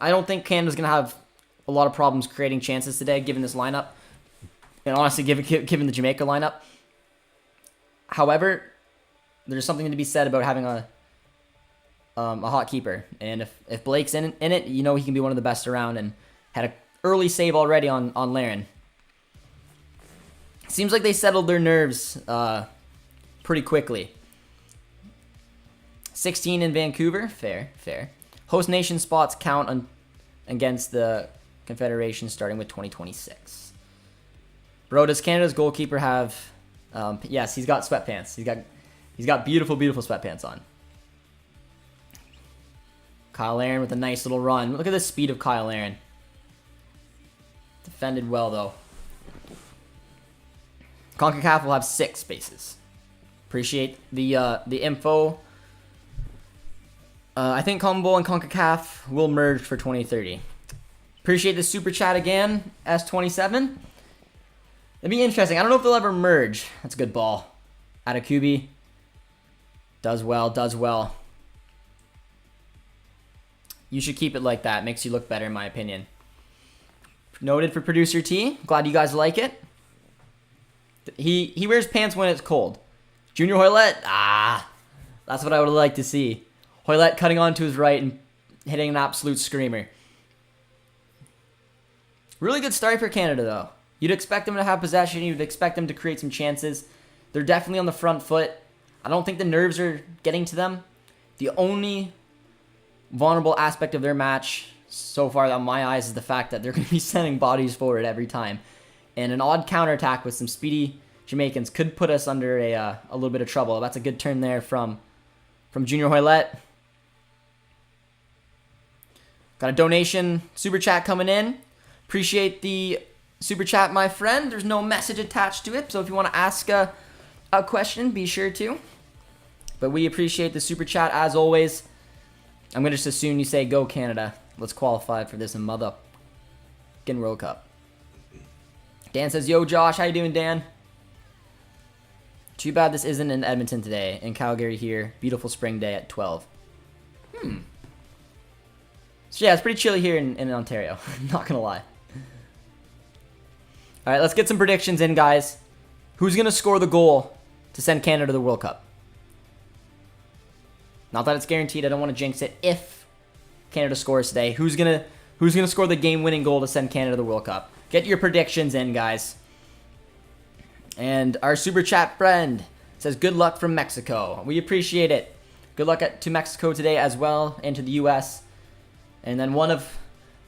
I don't think Canada's going to have a lot of problems creating chances today, given this lineup. And honestly, given the Jamaica lineup. However, there's something to be said about having a hot keeper. And if Blake's in it, you know he can be one of the best around, and had an early save already on Larin. Seems like they settled their nerves pretty quickly. 16 in Vancouver. Fair. Host nation spots count against the Confederation starting with 2026. Bro, does Canada's goalkeeper have... yes, he's got sweatpants. He's got beautiful sweatpants on. Kyle Larin with a nice little run. Look at the speed of Kyle Larin. Defended well, though. CONCACAF will have 6 spaces. Appreciate the info. I think CONMEBOL and CONCACAF will merge for 2030. Appreciate the super chat again, S27. It'd be interesting. I don't know if they'll ever merge. That's a good ball. Atakubi. Does well. You should keep it like that. Makes you look better, in my opinion. Noted for Producer T. Glad you guys like it. He wears pants when it's cold. Junior Hoylett. That's what I would like to see. Hoylett cutting on to his right and hitting an absolute screamer. Really good start for Canada, though. You'd expect them to have possession. You'd expect them to create some chances. They're definitely on the front foot. I don't think the nerves are getting to them. The only vulnerable aspect of their match so far, on my eyes, is the fact that they're going to be sending bodies forward every time. And an odd counterattack with some speedy Jamaicans could put us under a little bit of trouble. That's a good turn there from Junior Hoylett. Got a donation super chat coming in. Appreciate the super chat, my friend. There's no message attached to it, so if you want to ask a question, be sure to. But we appreciate the super chat as always. I'm going to just assume you say, go Canada. Let's qualify for this motherfucking World Cup. Dan says, yo, Josh. How you doing, Dan? Too bad this isn't in Edmonton today. In Calgary here. Beautiful spring day at 12. So yeah, it's pretty chilly here in Ontario. Not going to lie. All right, let's get some predictions in, guys. Who's going to score the goal to send Canada to the World Cup? Not that it's guaranteed. I don't want to jinx it. If Canada scores today, who's gonna score the game-winning goal to send Canada to the World Cup? Get your predictions in, guys. And our super chat friend says, good luck from Mexico. We appreciate it. Good luck to Mexico today as well, and to the U.S. And then one of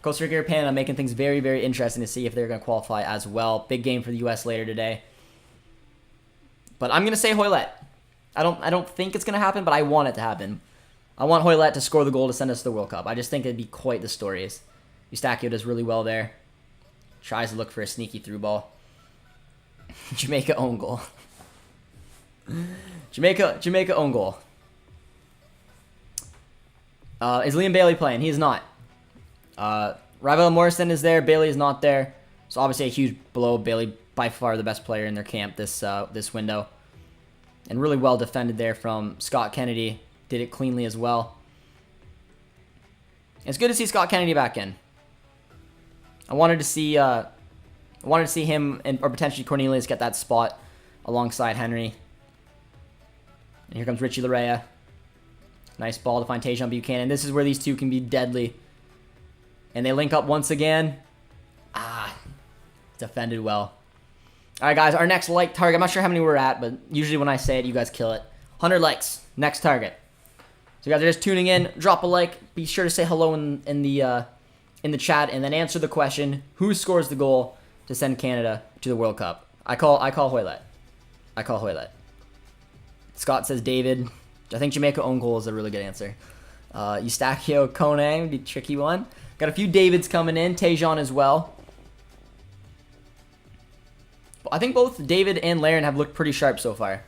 Costa Rica or Panama, making things very, very interesting to see if they're going to qualify as well. Big game for the U.S. later today. But I'm going to say Hoylett. I don't think it's going to happen, but I want it to happen. I want Hoylett to score the goal to send us to the World Cup. I just think it'd be quite the story. Eustachio does really well there. Tries to look for a sneaky through ball. Jamaica own goal. Jamaica own goal. Is Liam Bailey playing? He is not. Ravel Morrison is there. Bailey is not there. So obviously a huge blow. Bailey by far the best player in their camp this window. And really well defended there from Scott Kennedy. Did it cleanly as well. It's good to see Scott Kennedy back in. I wanted to see him or potentially Cornelius get that spot alongside Henry. And here comes Richie Larea. Nice ball to find Tajon Buchanan. This is where these two can be deadly. And they link up once again. Defended well. All right, guys, our next like target. I'm not sure how many we're at, but usually when I say it, you guys kill it. 100 likes. Next target. So you guys are just tuning in. Drop a like. Be sure to say hello in the chat, and then answer the question: who scores the goal to send Canada to the World Cup? I call Hoylett. I call Hoylett. Scott says David. I think Jamaica own goal is a really good answer. Eustachio Kone would be a tricky one. Got a few Davids coming in. Tajon as well. I think both David and Laren have looked pretty sharp so far.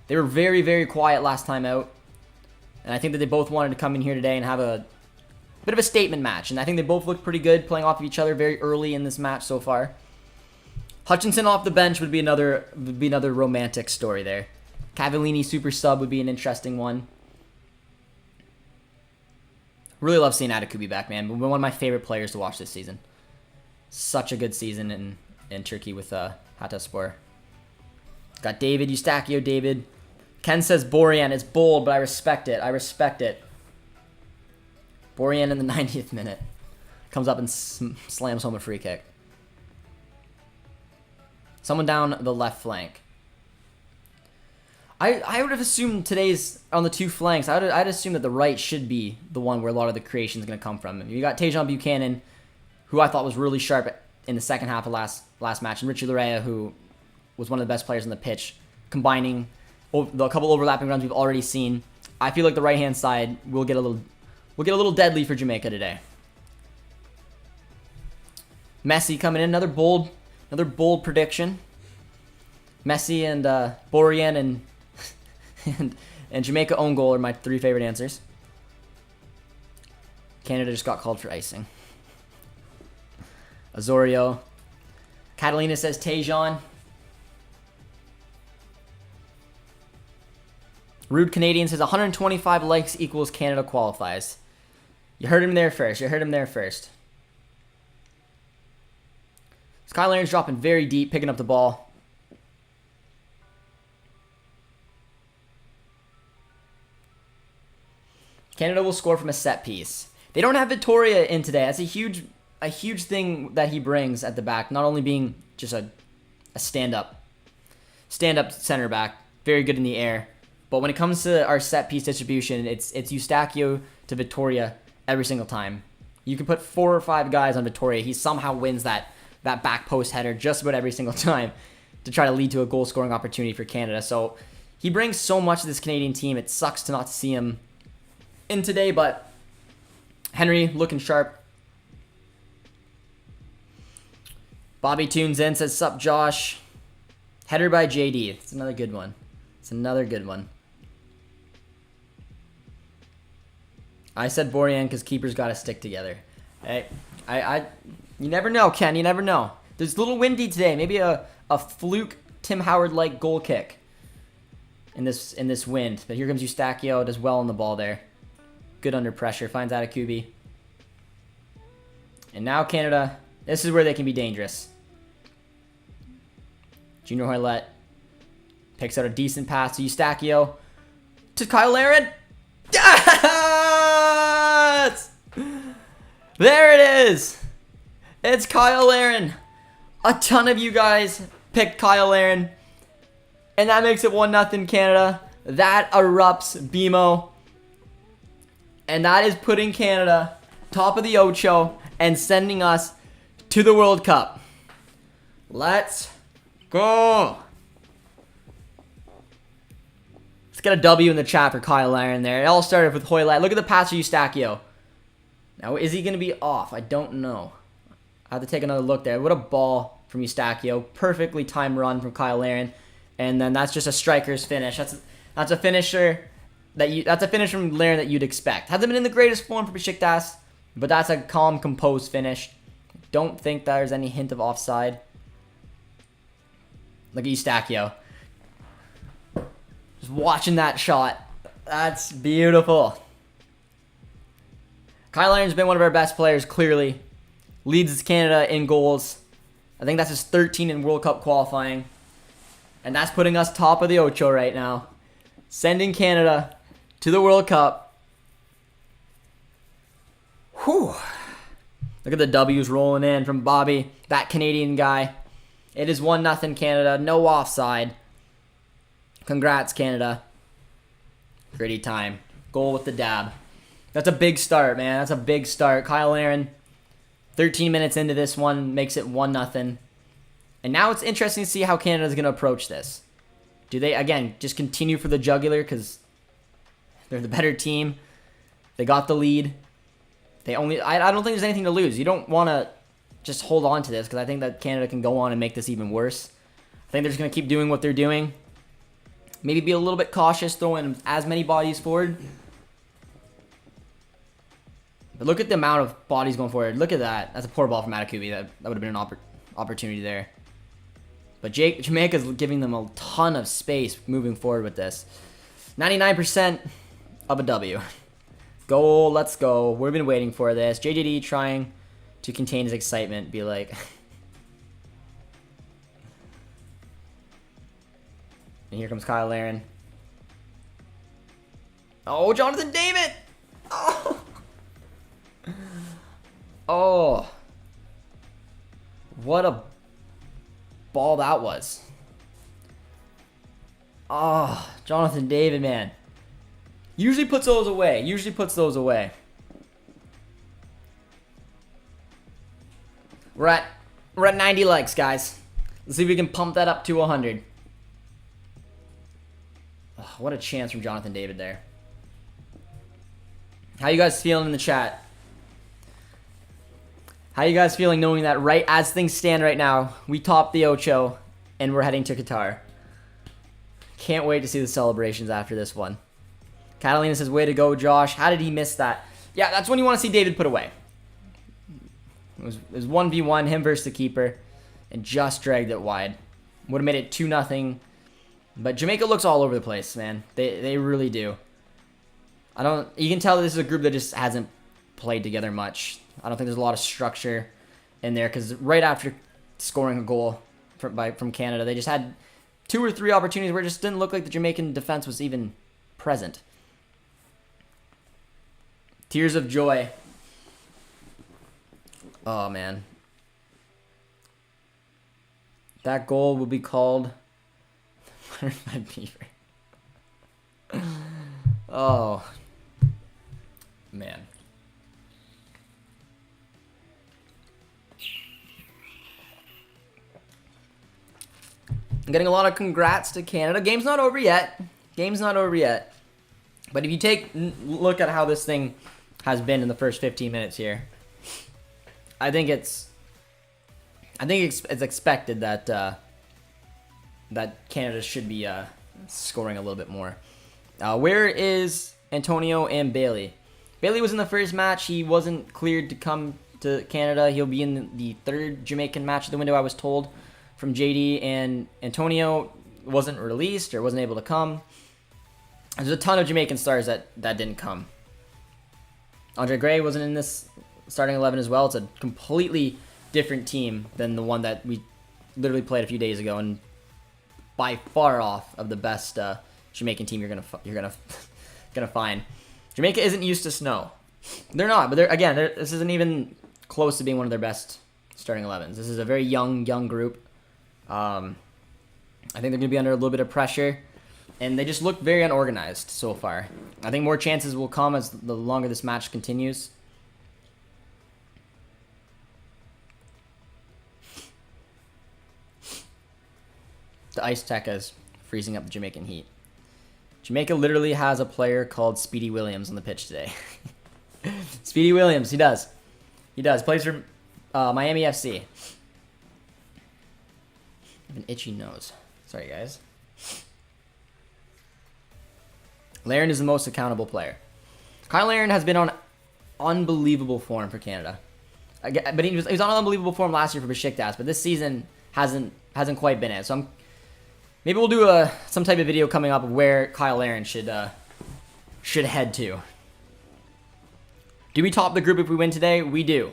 They were very, very quiet last time out. And I think that they both wanted to come in here today and have a bit of a statement match. And I think they both looked pretty good playing off of each other very early in this match so far. Hutchinson off the bench would be another romantic story there. Cavallini super sub would be an interesting one. Really love seeing Adekubi back, man. One of my favorite players to watch this season. Such a good season in Turkey with Hatayspor. Got David, Eustachio, David. Ken says Borjan. It's bold, but I respect it. I respect it. Borjan in the 90th minute. Comes up and slams home a free kick. Someone down the left flank. I would have assumed today's on the two flanks. I'd assume that the right should be the one where a lot of the creation is going to come from. You got Tajon Buchanan, who I thought was really sharp in the second half of last match, and Richie Larea, who was one of the best players on the pitch, combining the couple overlapping runs we've already seen. I feel like the right hand side will get a little deadly for Jamaica today. Messi coming in, another bold prediction. Messi and Borjan and Jamaica own goal are my three favorite answers. Canada just got called for icing. Azorio. Catalina says Tajon. Rude Canadian says 125 likes equals Canada qualifies. You heard him there first. Skylarion's dropping very deep, picking up the ball. Canada will score from a set piece. They don't have Vittoria in today. That's a huge thing that he brings at the back. Not only being just a stand-up center back, very good in the air. But when it comes to our set piece distribution, it's Eustachio to Vittoria every single time. You can put 4 or 5 guys on Vittoria. He somehow wins that back post header just about every single time to try to lead to a goal scoring opportunity for Canada. So he brings so much to this Canadian team. It sucks to not see him in today, but Henry looking sharp. Bobby tunes in, says, "Sup, Josh." Header by JD. It's another good one. I said Borjan because keepers got to stick together. Hey, you never know, Ken. You never know. There's a little windy today. Maybe a fluke Tim Howard-like goal kick in this wind. But here comes Eustachio. Does well on the ball there. Good under pressure. Finds Adekubi. And now Canada. This is where they can be dangerous. Junior Hoylett picks out a decent pass to Eustachio. To Kyle Laren. Yes! There it is. It's Kyle Laren. A ton of you guys picked Kyle Laren. And that makes it 1-0 Canada. That erupts BMO. And that is putting Canada top of the Ocho and sending us to the World Cup. Let's go. Let's get a W in the chat for Kyle Laren there. It all started with Hoylett. Look at the pass to Eustachio. Now, is he going to be off? I don't know. I have to take another look there. What a ball from Eustachio. Perfectly timed run from Kyle Laren. And then that's just a striker's finish. That's a finisher that's a finish from Laren that you'd expect. Hasn't been in the greatest form for Besiktas, but that's a calm, composed finish. Don't think there's any hint of offside. Look at Eustachio. Just watching that shot. That's beautiful. Kyle Laren's been one of our best players, clearly. Leads Canada in goals. I think that's his 13 in World Cup qualifying. And that's putting us top of the Ocho right now. Sending Canada to the World Cup. Whew. Look at the W's rolling in from Bobby, that Canadian guy. It is 1-0 Canada. No offside. Congrats, Canada. Gritty time. Goal with the dab. That's a big start, man. That's a big start. Kyle Aaron, 13 minutes into this one, makes it 1-0. And now it's interesting to see how Canada's going to approach this. Do they, again, just continue for the jugular because they're the better team? They got the lead. I don't think there's anything to lose. You don't want to just hold on to this because I think that Canada can go on and make this even worse. I think they're just going to keep doing what they're doing. Maybe be a little bit cautious, throwing as many bodies forward. But look at the amount of bodies going forward. Look at that. That's a poor ball from Atakubi. That would have been an opportunity there. But Jamaica's giving them a ton of space moving forward with this. 99% of a W. Goal, let's go. We've been waiting for this. JJD trying to contain his excitement. Be like... And here comes Kyle Aaron. Oh, Jonathan David! Oh! Oh. What a ball that was. Oh, Jonathan David, man. Usually puts those away. We're at 90 likes, guys. Let's see if we can pump that up to 100. Oh, what a chance from Jonathan David there. How you guys feeling in the chat? How you guys feeling knowing that right as things stand right now, we topped the Ocho and we're heading to Qatar? Can't wait to see the celebrations after this one. Catalina says, way to go, Josh. How did he miss that? Yeah, that's when you want to see David put away. It was 1v1, him versus the keeper, and just dragged it wide. Would have made it 2-0. But Jamaica looks all over the place, man. They really do. You can tell that this is a group that just hasn't played together much. I don't think there's a lot of structure in there because right after scoring a goal from Canada, they just had 2 or 3 opportunities where it just didn't look like the Jamaican defense was even present. Tears of joy. Oh, man. That goal will be called Butterfly Beaver. Oh, man. I'm getting a lot of congrats to Canada. Game's not over yet. But if you take a look at how this thing has been in the first 15 minutes here, I think it's expected that that Canada should be scoring a little bit more. Where is Antonio and Bailey? Bailey was in the first match. He wasn't cleared to come to Canada. He'll be in the 3rd Jamaican match of the window, I was told, from JD. And Antonio wasn't released or wasn't able to come. There's a ton of Jamaican stars that didn't come. Andre Gray wasn't in this starting 11 as well. It's a completely different team than the one that we literally played a few days ago, and by far off of the best Jamaican team you're gonna find. Jamaica isn't used to snow. They're not, but this isn't even close to being one of their best starting 11s. This is a very young group. I think they're gonna be under a little bit of pressure, and they just look very unorganized so far. I think more chances will come as the longer this match continues. The Ice Tech is freezing up the Jamaican heat. Jamaica literally has a player called Speedy Williams on the pitch today. Speedy Williams, he does. Plays for Miami FC. I have an itchy nose. Sorry, guys. Laren is the most accountable player. Kyle Laren has been on unbelievable form for Canada. But he was on unbelievable form last year for Besiktas, but this season hasn't quite been it. So maybe we'll do some type of video coming up of where Kyle Aaron should head to. Do we top the group if we win today? We do.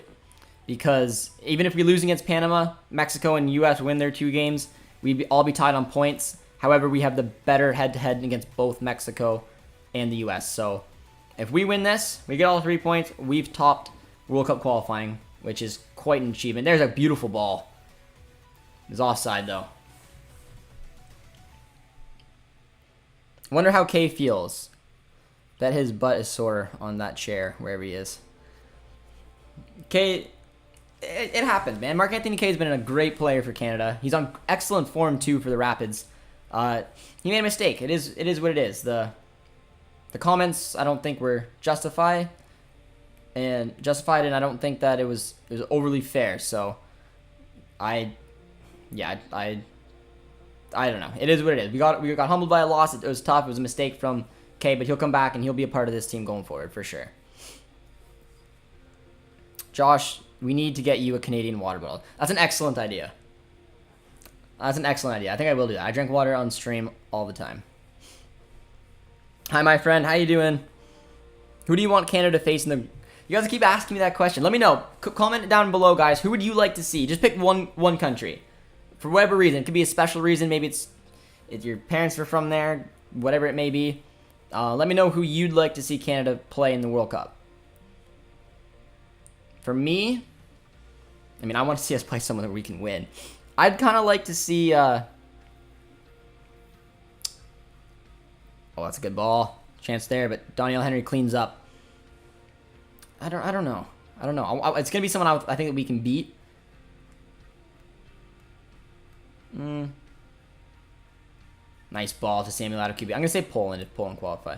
Because even if we lose against Panama, Mexico and U.S. win their 2 games, we'd all be tied on points. However, we have the better head-to-head against both Mexico and the U.S. So if we win this, we get all 3 points. We've topped World Cup qualifying, which is quite an achievement. There's a beautiful ball. It's offside, though. I wonder how Kay feels. Bet his butt is sore on that chair, wherever he is. Kay, it happened, man. Mark-Anthony Kay's been a great player for Canada. He's on excellent form, too, for the Rapids. He made a mistake. It is what it is. The comments, I don't think, were justified, and I don't think that it was overly fair. So, I don't know. It is what it is. We got humbled by a loss. It was tough. It was a mistake from Kay, but he'll come back and he'll be a part of this team going forward for sure. Josh, we need to get you a Canadian water bottle. That's an excellent idea. I think I will do that. I drink water on stream all the time. Hi, my friend. How you doing? Who do you want Canada to face in the... You guys keep asking me that question. Let me know. Comment down below, guys. Who would you like to see? Just pick one country. For whatever reason. It could be a special reason. Maybe it's your parents are from there. Whatever it may be. Let me know who you'd like to see Canada play in the World Cup. For me, I mean, I want to see us play someone that we can win. I'd kind of like to see... Oh, that's a good ball. Chance there, but Danielle Henry cleans up. I don't know. It's going to be someone I think that we can beat. Nice ball to Samuel Adekubi. I'm going to say Poland if Poland qualify.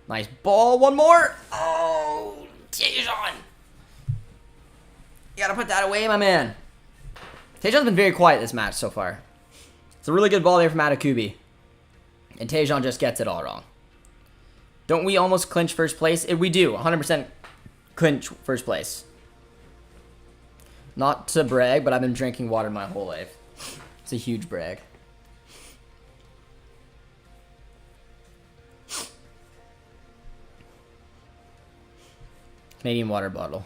Nice ball. One more. Oh, Tejan. You got to put that away, my man. Tejan's been very quiet this match so far. It's a really good ball there from Adekubi. And Tejan just gets it all wrong. Don't we almost clinch first place? We do. 100% clinch first place. Not to brag, but I've been drinking water my whole life. It's a huge brag. Canadian water bottle.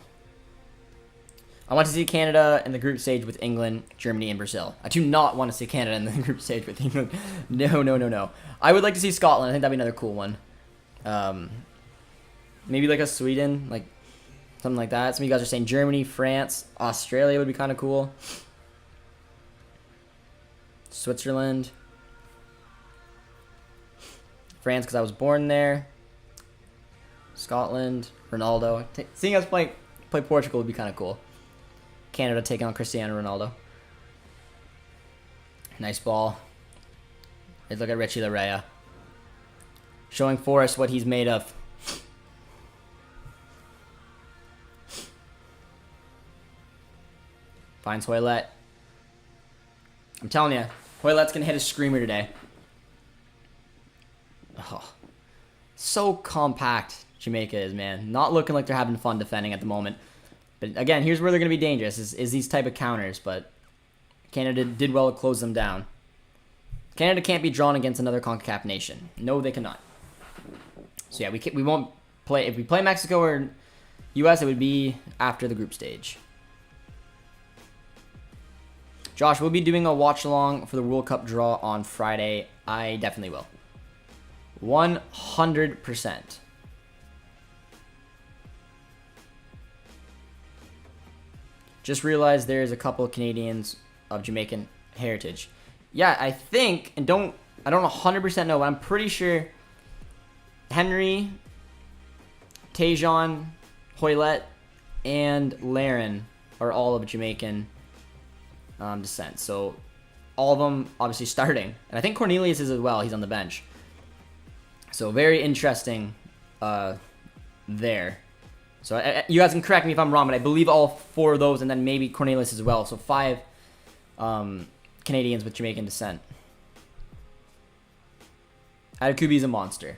I want to see Canada in the group stage with England, Germany, and Brazil. I do not want to see Canada in the group stage with England. No. I would like to see Scotland. I think that'd be another cool one. Maybe like a Sweden, like something like that. Some of you guys are saying Germany, France, Australia would be kind of cool. Switzerland. France, because I was born there. Scotland, Ronaldo. Seeing us play Portugal would be kind of cool. Canada taking on Cristiano Ronaldo. Nice ball. Let's look at Richie Larea. Showing Forrest what he's made of. Finds Hoylett. I'm telling you, Hoylett's going to hit a screamer today. Oh, so compact Jamaica is, man. Not looking like they're having fun defending at the moment. But again, here's where they're going to be dangerous, is these type of counters. But Canada did well to close them down. Canada can't be drawn against another CONCACAF nation. No, they cannot. So yeah, we won't play. If we play Mexico or US, it would be after the group stage. Josh, we'll be doing a watch-along for the World Cup draw on Friday. I definitely will. 100%. Just realized there's a couple of Canadians of Jamaican heritage. Yeah, I think, and I don't 100% know, but I'm pretty sure Henry, Tejan, Hoylett, and Laren are all of Jamaican descent. So all of them obviously starting. And I think Cornelius is as well. He's on the bench. So very interesting there. So you guys can correct me if I'm wrong, but I believe all 4 of those, and then maybe Cornelius as well. So 5 Canadians with Jamaican descent. Adekubi is a monster.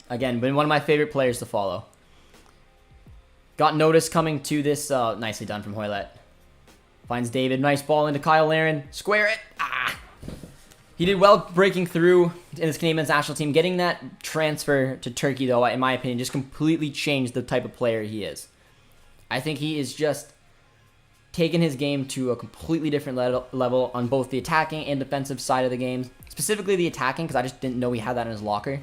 Again, been one of my favorite players to follow. Got notice coming to this. Nicely done from Hoylett. Finds David. Nice ball into Kyle Laren. Square it. He did well breaking through in this Canadian national team. Getting that transfer to Turkey, though, in my opinion, just completely changed the type of player he is. I think he is just taking his game to a completely different level on both the attacking and defensive side of the game. Specifically the attacking, because I just didn't know he had that in his locker.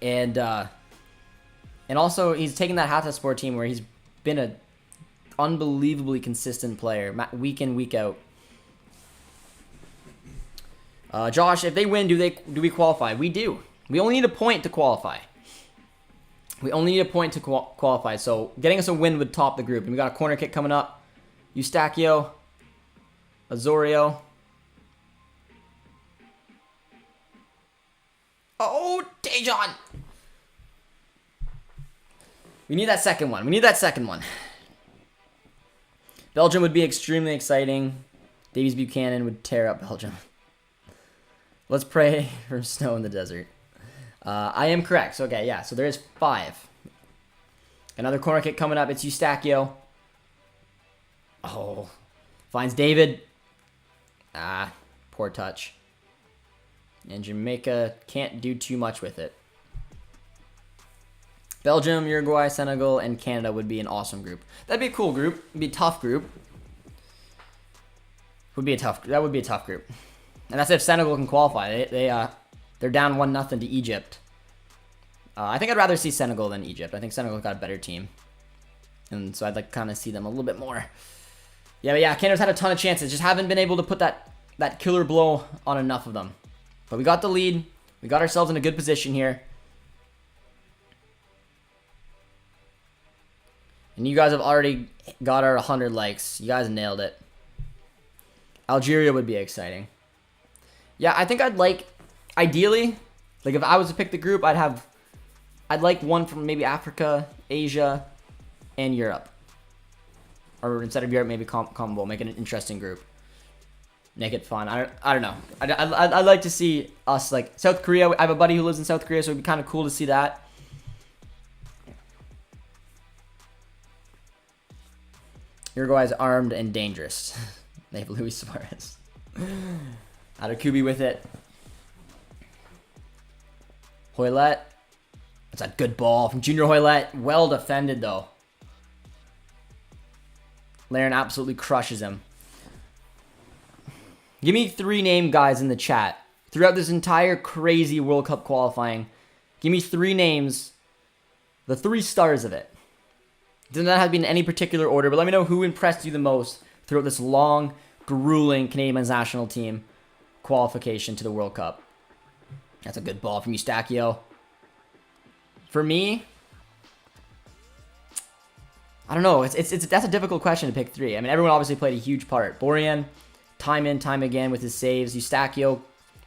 And And also, he's taking that Hatha Sport team where he's been a unbelievably consistent player, week in, week out. Josh, if they win, do we qualify? We do. We only need a point to qualify. We only need a point to qualify. So getting us a win would top the group. And we got a corner kick coming up. Eustachio, Azorio. Oh, Tejon! We need that second one. We need that second one. Belgium would be extremely exciting. Davies Buchanan would tear up Belgium. Let's pray for snow in the desert. I am correct. So, okay, yeah. So there is 5. Another corner kick coming up. It's Eustachio. Oh. Finds David. Ah, poor touch. And Jamaica can't do too much with it. Belgium, Uruguay, Senegal, and Canada would be an awesome group. That'd be a cool group. It'd be a tough group. That would be a tough group. And that's if Senegal can qualify. They're down 1-0 to Egypt. I think I'd rather see Senegal than Egypt. I think Senegal's got a better team. And so I'd like kind of see them a little bit more. Yeah, but yeah, Canada's had a ton of chances. Just haven't been able to put that killer blow on enough of them. But we got the lead. We got ourselves in a good position here. And you guys have already got our 100 likes. You guys nailed it. Algeria would be exciting. Yeah, I think I'd like, ideally, like if I was to pick the group, I'd like one from maybe Africa, Asia, and Europe. Or instead of Europe, maybe combo. Make it an interesting group. Make it fun. I don't know. I'd like to see us, like, South Korea. I have a buddy who lives in South Korea, so it'd be kind of cool to see that. Uruguay's armed and dangerous. They have Luis Suarez. Adakubi with it. Hoylett. That's a good ball from Junior Hoylett. Well defended, though. Laren absolutely crushes him. Give me 3 name guys in the chat. Throughout this entire crazy World Cup qualifying, give me 3 names. The 3 stars of it. Does not have to be in any particular order, but let me know who impressed you the most throughout this long, grueling Canadian men's national team qualification to the World Cup. That's a good ball from Eustachio. For me, I don't know. That's a difficult question to pick 3. I mean, everyone obviously played a huge part. Borjan, time in, time again with his saves. Eustachio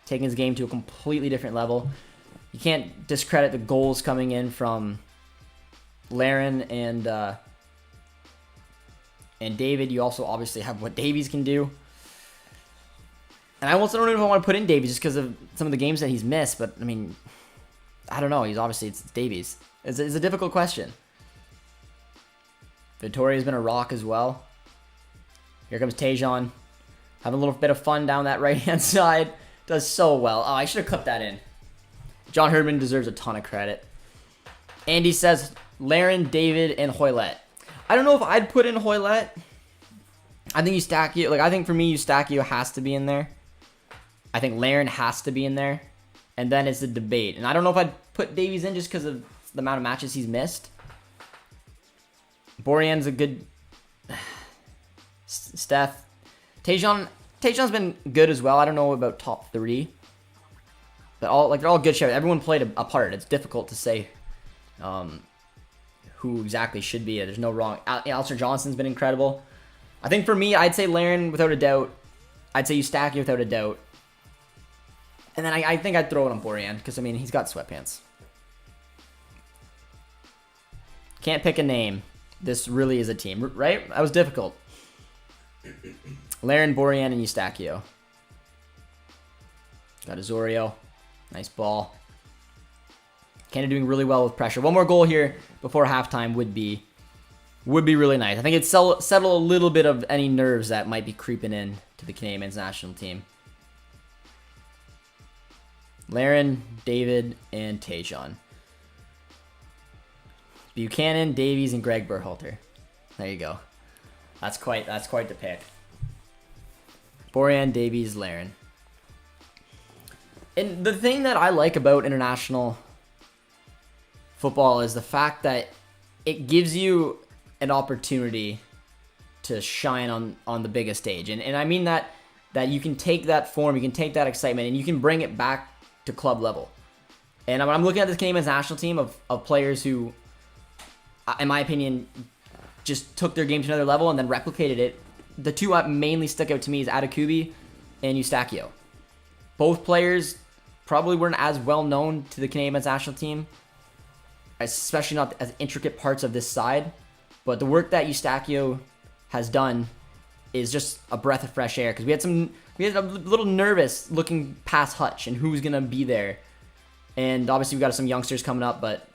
taking his game to a completely different level. You can't discredit the goals coming in from Laren and David. You also obviously have what Davies can do. And I also don't know if I want to put in Davies just because of some of the games that he's missed. But, I mean, I don't know. It's Davies. It's a difficult question. Vittoria's been a rock as well. Here comes Tejon. Having a little bit of fun down that right-hand side. Does so well. Oh, I should have clipped that in. John Herdman deserves a ton of credit. Andy says Laren, David, and Hoylett. I don't know if I'd put in Hoylett. I think Eustachio, I think for me, Eustachio has to be in there. I think Laren has to be in there. And then it's a debate. And I don't know if I'd put Davies in just because of the amount of matches he's missed. Borjan's a good... Steph. Tejon's been good as well. I don't know about top 3. But they're all good shares. Everyone played a part. It's difficult to say who exactly should be. There's no wrong. Alistair Johnson's been incredible. I think for me, I'd say Laren without a doubt. I'd say Eustachio without a doubt. And then I think I'd throw it on Borjan because, I mean, he's got sweatpants. Can't pick a name. This really is a team, right? That was difficult. Laren, Borjan, and Eustachio. Got Azorio. Nice ball. Canada doing really well with pressure. One more goal here before halftime would be really nice. I think it'd settle a little bit of any nerves that might be creeping in to the Canadian men's national team. Laren, David, and Tejon. Buchanan, Davies, and Greg Berhalter. There you go. That's quite the pick. Borjan, Davies, Laren. And the thing that I like about international football is the fact that it gives you an opportunity to shine on the biggest stage. And I mean that you can take that form, you can take that excitement, and you can bring it back to club level. And I'm looking at this Canadian national team of players who, in my opinion, just took their game to another level and then replicated it. The two that mainly stuck out to me is Adekubi and Eustáquio. Both players probably weren't as well known to the Canadian national team, especially not as intricate parts of this side. But the work that Eustáquio has done is just a breath of fresh air, because we had a little nervous looking past Hutch and who's gonna be there. And obviously we got some youngsters coming up, but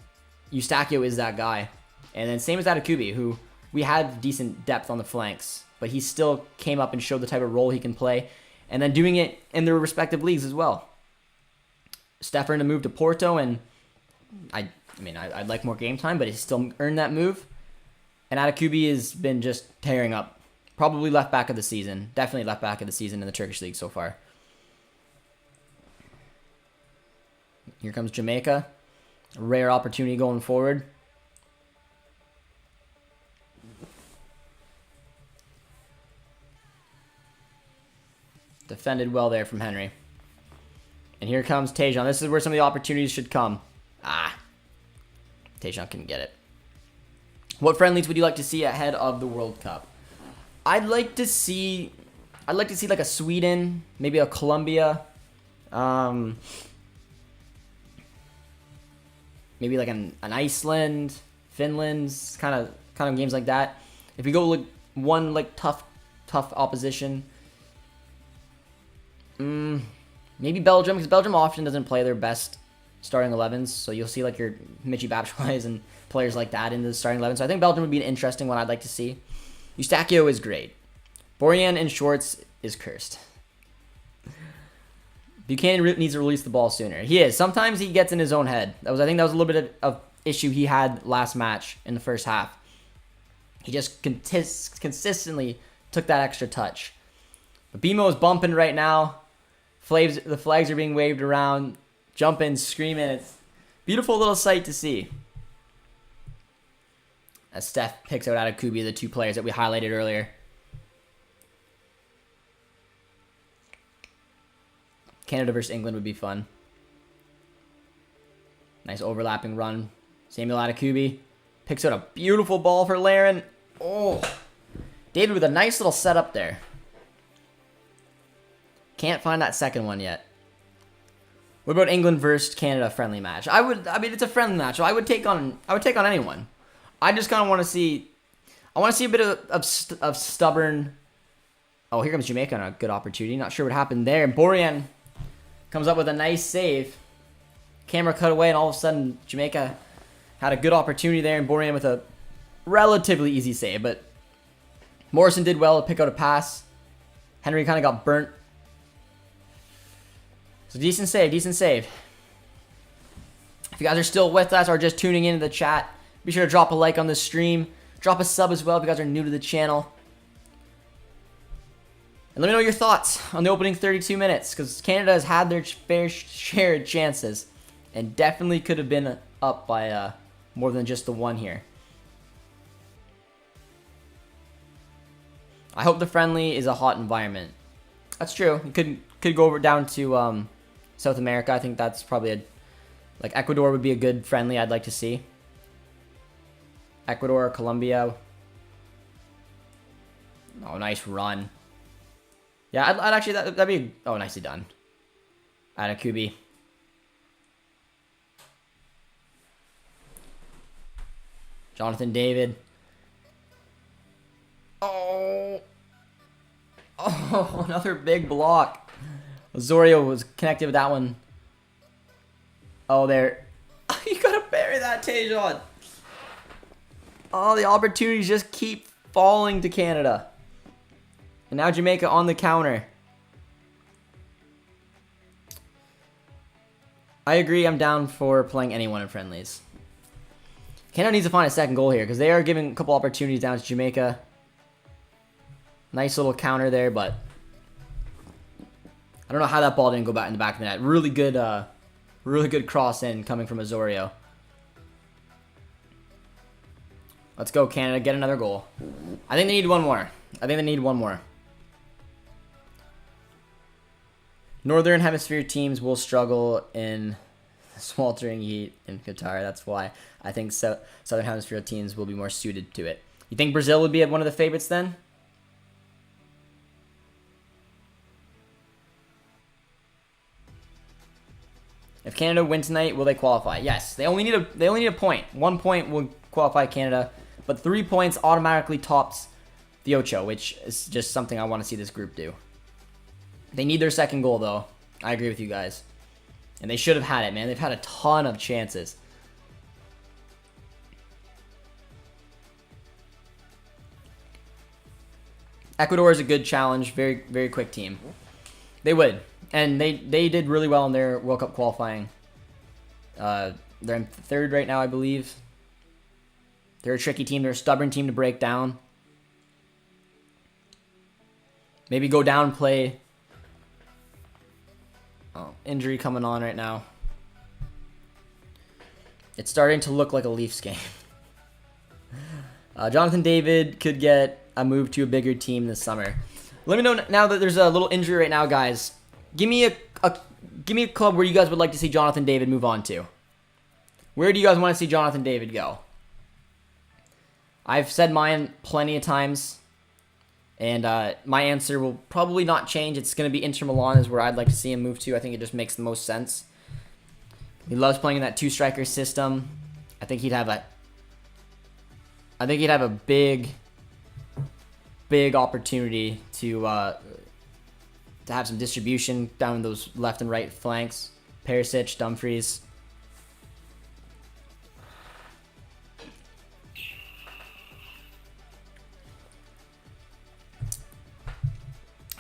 Eustáquio is that guy. And then same as Adekubi, who we had decent depth on the flanks, but he still came up and showed the type of role he can play, and then doing it in their respective leagues as well. Steph earned a move to Porto, and I'd like more game time, but he still earned that move. And Adekubi has been just tearing up. Probably left back of the season. Definitely left back of the season in the Turkish league so far. Here comes Jamaica. A rare opportunity going forward. Defended well there from Henry. And here comes Tajon. This is where some of the opportunities should come. Tajon couldn't get it. What friendlies would you like to see ahead of the World Cup? I'd like to see like a Sweden, maybe a Colombia, maybe like an Iceland, Finland's kind of games like that. If we go like one like tough opposition, maybe Belgium, because Belgium often doesn't play their best starting 11s, so you'll see like your Michy Batshuayis and players like that in the starting 11. So I think Belgium would be an interesting one I'd like to see. Eustáquio is great. Borjan in shorts is cursed. Buchanan needs to release the ball sooner. He is. Sometimes he gets in his own head. I think that was a little bit of issue he had last match in the first half. He just consistently took that extra touch. But BMO is bumping right now. The flags are being waved around. Jumping, screaming. It's a beautiful little sight to see. As Steph picks out Adekubi, the two players that we highlighted earlier. Canada versus England would be fun. Nice overlapping run. Samuel Adekubi picks out a beautiful ball for Laren. Oh, David with a nice little setup there. Can't find that second one yet. What about England versus Canada friendly match? It's a friendly match, so I would take on anyone. I just kind of want to see. I want to see a bit of stubborn. Oh, here comes Jamaica on a good opportunity. Not sure what happened there. Borjan comes up with a nice save. Camera cut away, and all of a sudden Jamaica had a good opportunity there, and Borjan with a relatively easy save. But Morrison did well to pick out a pass. Henry kind of got burnt. So decent save. If you guys are still with us or just tuning into the chat, be sure to drop a like on the stream. Drop a sub as well if you guys are new to the channel. And let me know your thoughts on the opening 32 minutes, because Canada has had their fair share of chances and definitely could have been up by more than just the one here. I hope the friendly is a hot environment. That's true. You could go over down to South America. I think that's probably like Ecuador would be a good friendly I'd like to see. Ecuador, Colombia. Oh, nice run. Yeah, I'd actually, that'd be, oh, nicely done. Adekubi. Jonathan David. Oh, another big block. Osorio was connected with that one. Oh, there. You gotta bury that, Tajon. Oh, the opportunities just keep falling to Canada. And now Jamaica on the counter. I agree, I'm down for playing anyone in friendlies. Canada needs to find a second goal here, because they are giving a couple opportunities down to Jamaica. Nice little counter there, but I don't know how that ball didn't go back in the back of the net. Really good cross in coming from Osorio. Let's go, Canada. Get another goal. I think they need one more. Northern Hemisphere teams will struggle in sweltering heat in Qatar. That's why I think Southern Hemisphere teams will be more suited to it. You think Brazil would be one of the favorites then? If Canada win tonight, will they qualify? Yes. They only need a point. 1 point will qualify Canada, but 3 points automatically tops the Ocho, which is just something I want to see this group do. They need their second goal though. I agree with you guys. And they should have had it, man. They've had a ton of chances. Ecuador is a good challenge. Very, very quick team. They would. And they did really well in their World Cup qualifying. They're in third right now, I believe. They're a tricky team. They're a stubborn team to break down. Maybe go down and play. Oh, injury coming on right now. It's starting to look like a Leafs game. Jonathan David could get a move to a bigger team this summer. Let me know now that there's a little injury right now, guys. Give me a club where you guys would like to see Jonathan David move on to. Where do you guys want to see Jonathan David go? I've said mine plenty of times, and my answer will probably not change. It's going to be Inter Milan is where I'd like to see him move to. I think it just makes the most sense. He loves playing in that two-striker system. I think he'd have a big opportunity to have some distribution down those left and right flanks. Perisic, Dumfries.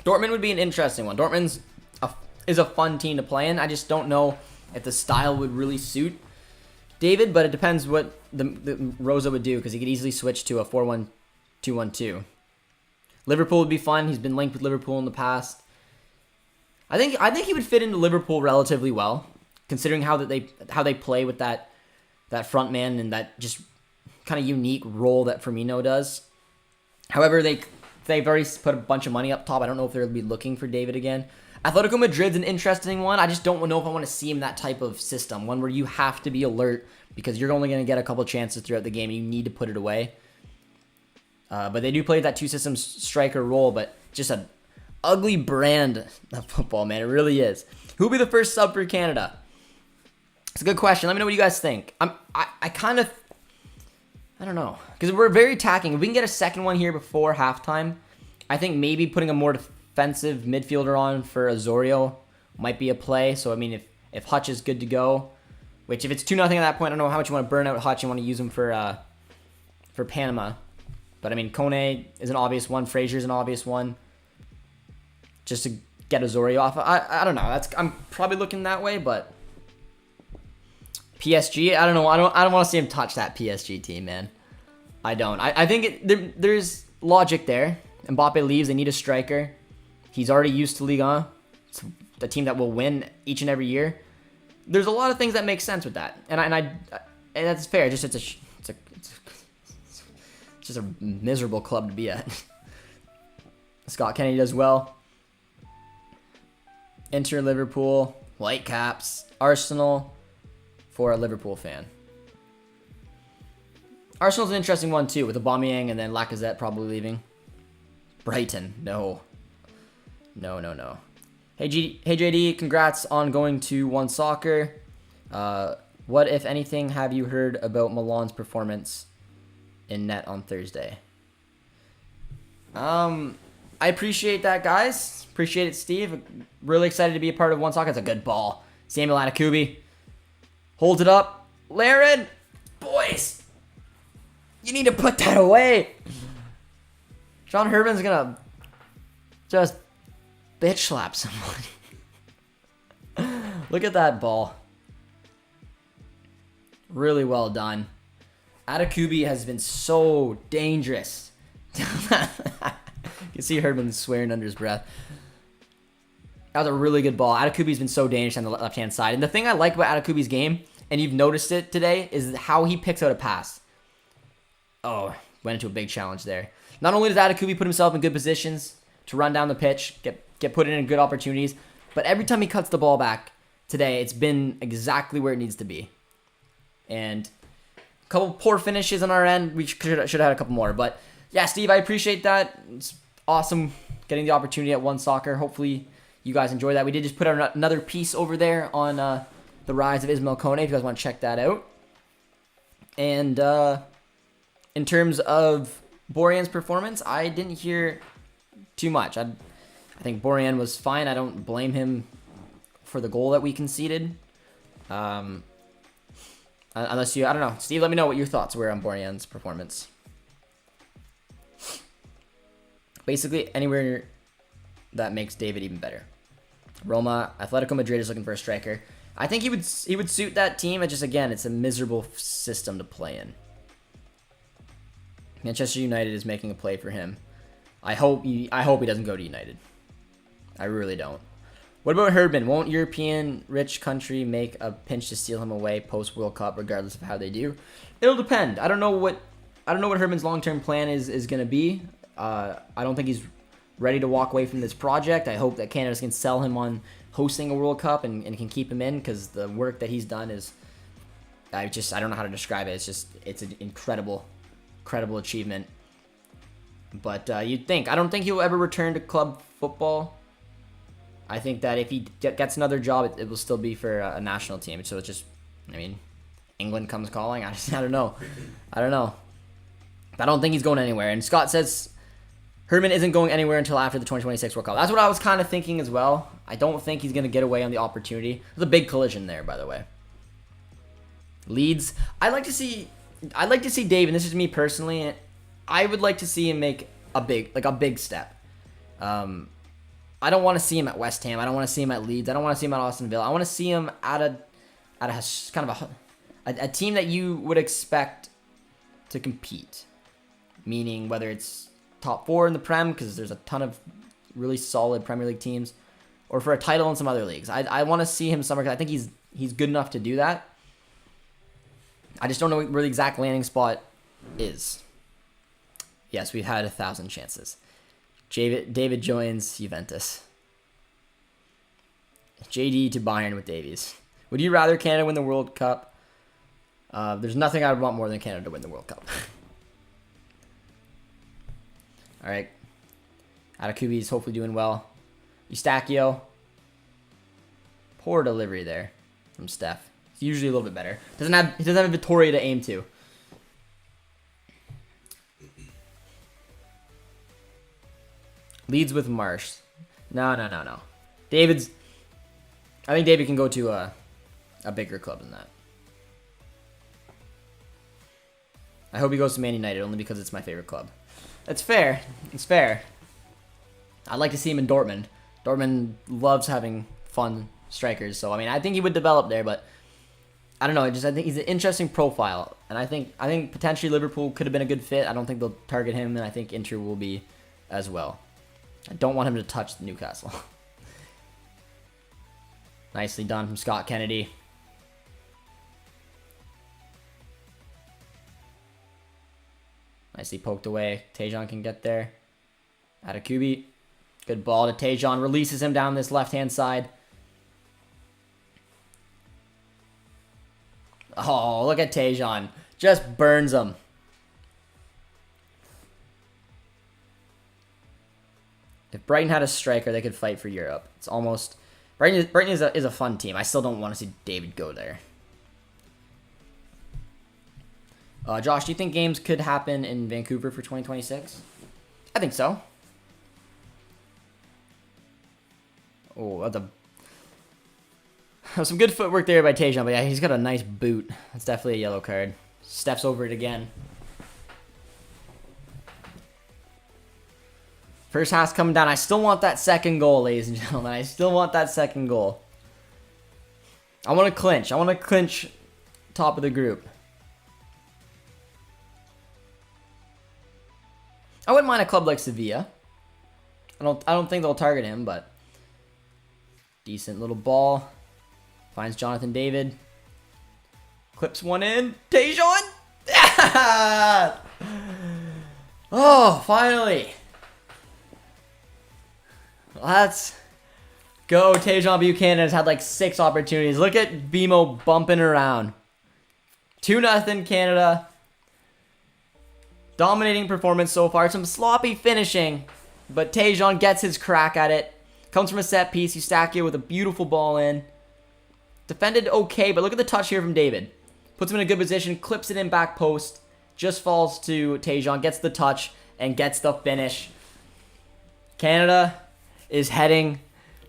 Dortmund would be an interesting one. Dortmund is a fun team to play in. I just don't know if the style would really suit David, but it depends what the Rosa would do because he could easily switch to a 4-1-2-1-2. Liverpool would be fun. He's been linked with Liverpool in the past. I think he would fit into Liverpool relatively well, considering how they play with that front man and that just kind of unique role that Firmino does. However, they've already put a bunch of money up top. I don't know if they'll be looking for David again. Atletico Madrid's an interesting one. I just don't know if I want to see him that type of system, one where you have to be alert because you're only going to get a couple chances throughout the game and you need to put it away. But they do play that two-system striker role, but just an ugly brand of football, man. It really is. Who will be the first sub for Canada? It's a good question. Let me know what you guys think. I don't know. Because we're very attacking. If we can get a second one here before halftime, I think maybe putting a more defensive midfielder on for Osorio might be a play. So, I mean, if Hutch is good to go, which if it's 2-0 at that point, I don't know how much you want to burn out Hutch. You want to use him for Panama. But, I mean, Kone is an obvious one. Frazier's an obvious one. Just to get Osorio off. I don't know. I'm probably looking that way, but PSG, I don't know. I don't want to see him touch that PSG team, man. I don't. I think there's logic there. Mbappe leaves. They need a striker. He's already used to Ligue 1. It's a team that will win each and every year. There's a lot of things that make sense with that, and that's fair. Just it's just a miserable club to be at. Scott Kennedy does well. Inter, Liverpool, Whitecaps, Arsenal for a Liverpool fan. Arsenal's an interesting one too, with Aubameyang and then Lacazette probably leaving. Brighton, no. Hey JD, congrats on going to One Soccer. What, if anything, have you heard about Milan's performance in net on Thursday? I appreciate that, guys. Appreciate it, Steve. Really excited to be a part of One Soccer. It's a good ball. Samuel Anakubi holds it up. Laren, boys, you need to put that away. John Herman's gonna just bitch slap someone. Look at that ball. Really well done. Adakubi has been so dangerous. You can see Herman swearing under his breath. That was a really good ball. Adakubi's been so dangerous on the left-hand side. And the thing I like about Adakubi's game, and you've noticed it today, is how he picks out a pass. Oh, went into a big challenge there. Not only does Atakubi put himself in good positions to run down the pitch, get put in good opportunities, but every time he cuts the ball back today, it's been exactly where it needs to be. And a couple poor finishes on our end. We should have had a couple more. But yeah, Steve, I appreciate that. It's awesome getting the opportunity at One Soccer. Hopefully you guys enjoy that. We did just put out another piece over there on the rise of Ismail Kone, if you guys want to check that out. And in terms of Borjan's performance, I didn't hear too much. I think Borjan was fine. I don't blame him for the goal that we conceded. Unless you, I don't know. Steve, let me know what your thoughts were on Borjan's performance. Basically, anywhere that makes David even better. Roma, Atletico Madrid is looking for a striker. I think he would suit that team. It just, again, it's a miserable system to play in. Manchester United is making a play for him. I hope he doesn't go to United. I really don't. What about Herdman? Won't European-rich country make a pinch to steal him away post-World Cup, regardless of how they do? It'll depend. I don't know what Herdman's long-term plan is going to be. I don't think he's ready to walk away from this project. I hope that Canada can sell him on hosting a World Cup and can keep him in, because the work that he's done is, I don't know how to describe it. It's an incredible achievement. But you'd think. I don't think he'll ever return to club football. I think that if he gets another job, it will still be for a national team. So it's just, I mean, England comes calling. I don't know. I don't think he's going anywhere. And Scott says Herdman isn't going anywhere until after the 2026 World Cup. That's what I was kind of thinking as well. I don't think he's going to get away on the opportunity. There's a big collision there, by the way. Leeds. I'd like to see Dave, and this is me personally. I would like to see him make a big step. I don't want to see him at West Ham. I don't want to see him at Leeds. I don't want to see him at Aston Villa. I want to see him at a kind of a team that you would expect to compete. Meaning whether it's top 4 in the Prem, because there's a ton of really solid Premier League teams, or for a title in some other leagues. I want to see him somewhere, because I think he's good enough to do that. I just don't know where the exact landing spot is. Yes, we've had 1,000 chances. David joins Juventus. JD to Bayern with Davies. Would you rather Canada win the World Cup? There's nothing I would want more than Canada to win the World Cup. All right. Atakubi's hopefully doing well. Eustachio. Poor delivery there from Steph. It's usually a little bit better. He doesn't have a Vittoria to aim to. Leads with Marsh. No. I think David can go to a bigger club than that. I hope he goes to Man United, only because it's my favorite club. That's fair. It's fair. I'd like to see him in Dortmund. Dortmund loves having fun strikers, so I mean, I think he would develop there, but I don't know. I think he's an interesting profile, and I think potentially Liverpool could have been a good fit. I don't think they'll target him, and I think Inter will be as well. I don't want him to touch Newcastle. Nicely done from Scott Kennedy. Nicely poked away. Tejan can get there. Atakubi. Good ball to Tejan. Releases him down this left-hand side. Oh, look at Tejan. Just burns him. If Brighton had a striker, they could fight for Europe. It's almost... Brighton is a fun team. I still don't want to see David go there. Josh, do you think games could happen in Vancouver for 2026? I think so. Oh, that's some good footwork there by Tejan, but yeah, he's got a nice boot. That's definitely a yellow card. Steps over it again. First half's coming down. I still want that second goal, ladies and gentlemen. I still want that second goal. I want to clinch. I want to clinch top of the group. I wouldn't mind a club like Sevilla. I don't think they'll target him, but decent little ball. Finds Jonathan David. Clips one in. Tejan! Oh, finally. Let's go. Tajon Buchanan has had like 6 opportunities. Look at BMO bumping around. 2-0 Canada. Dominating performance so far. Some sloppy finishing, but Tajon gets his crack at it. Comes from a set piece. Eustaquio with a beautiful ball in. Defended okay, but look at the touch here from David. Puts him in a good position, clips it in back post. Just falls to Tajon, gets the touch, and gets the finish. Canada is heading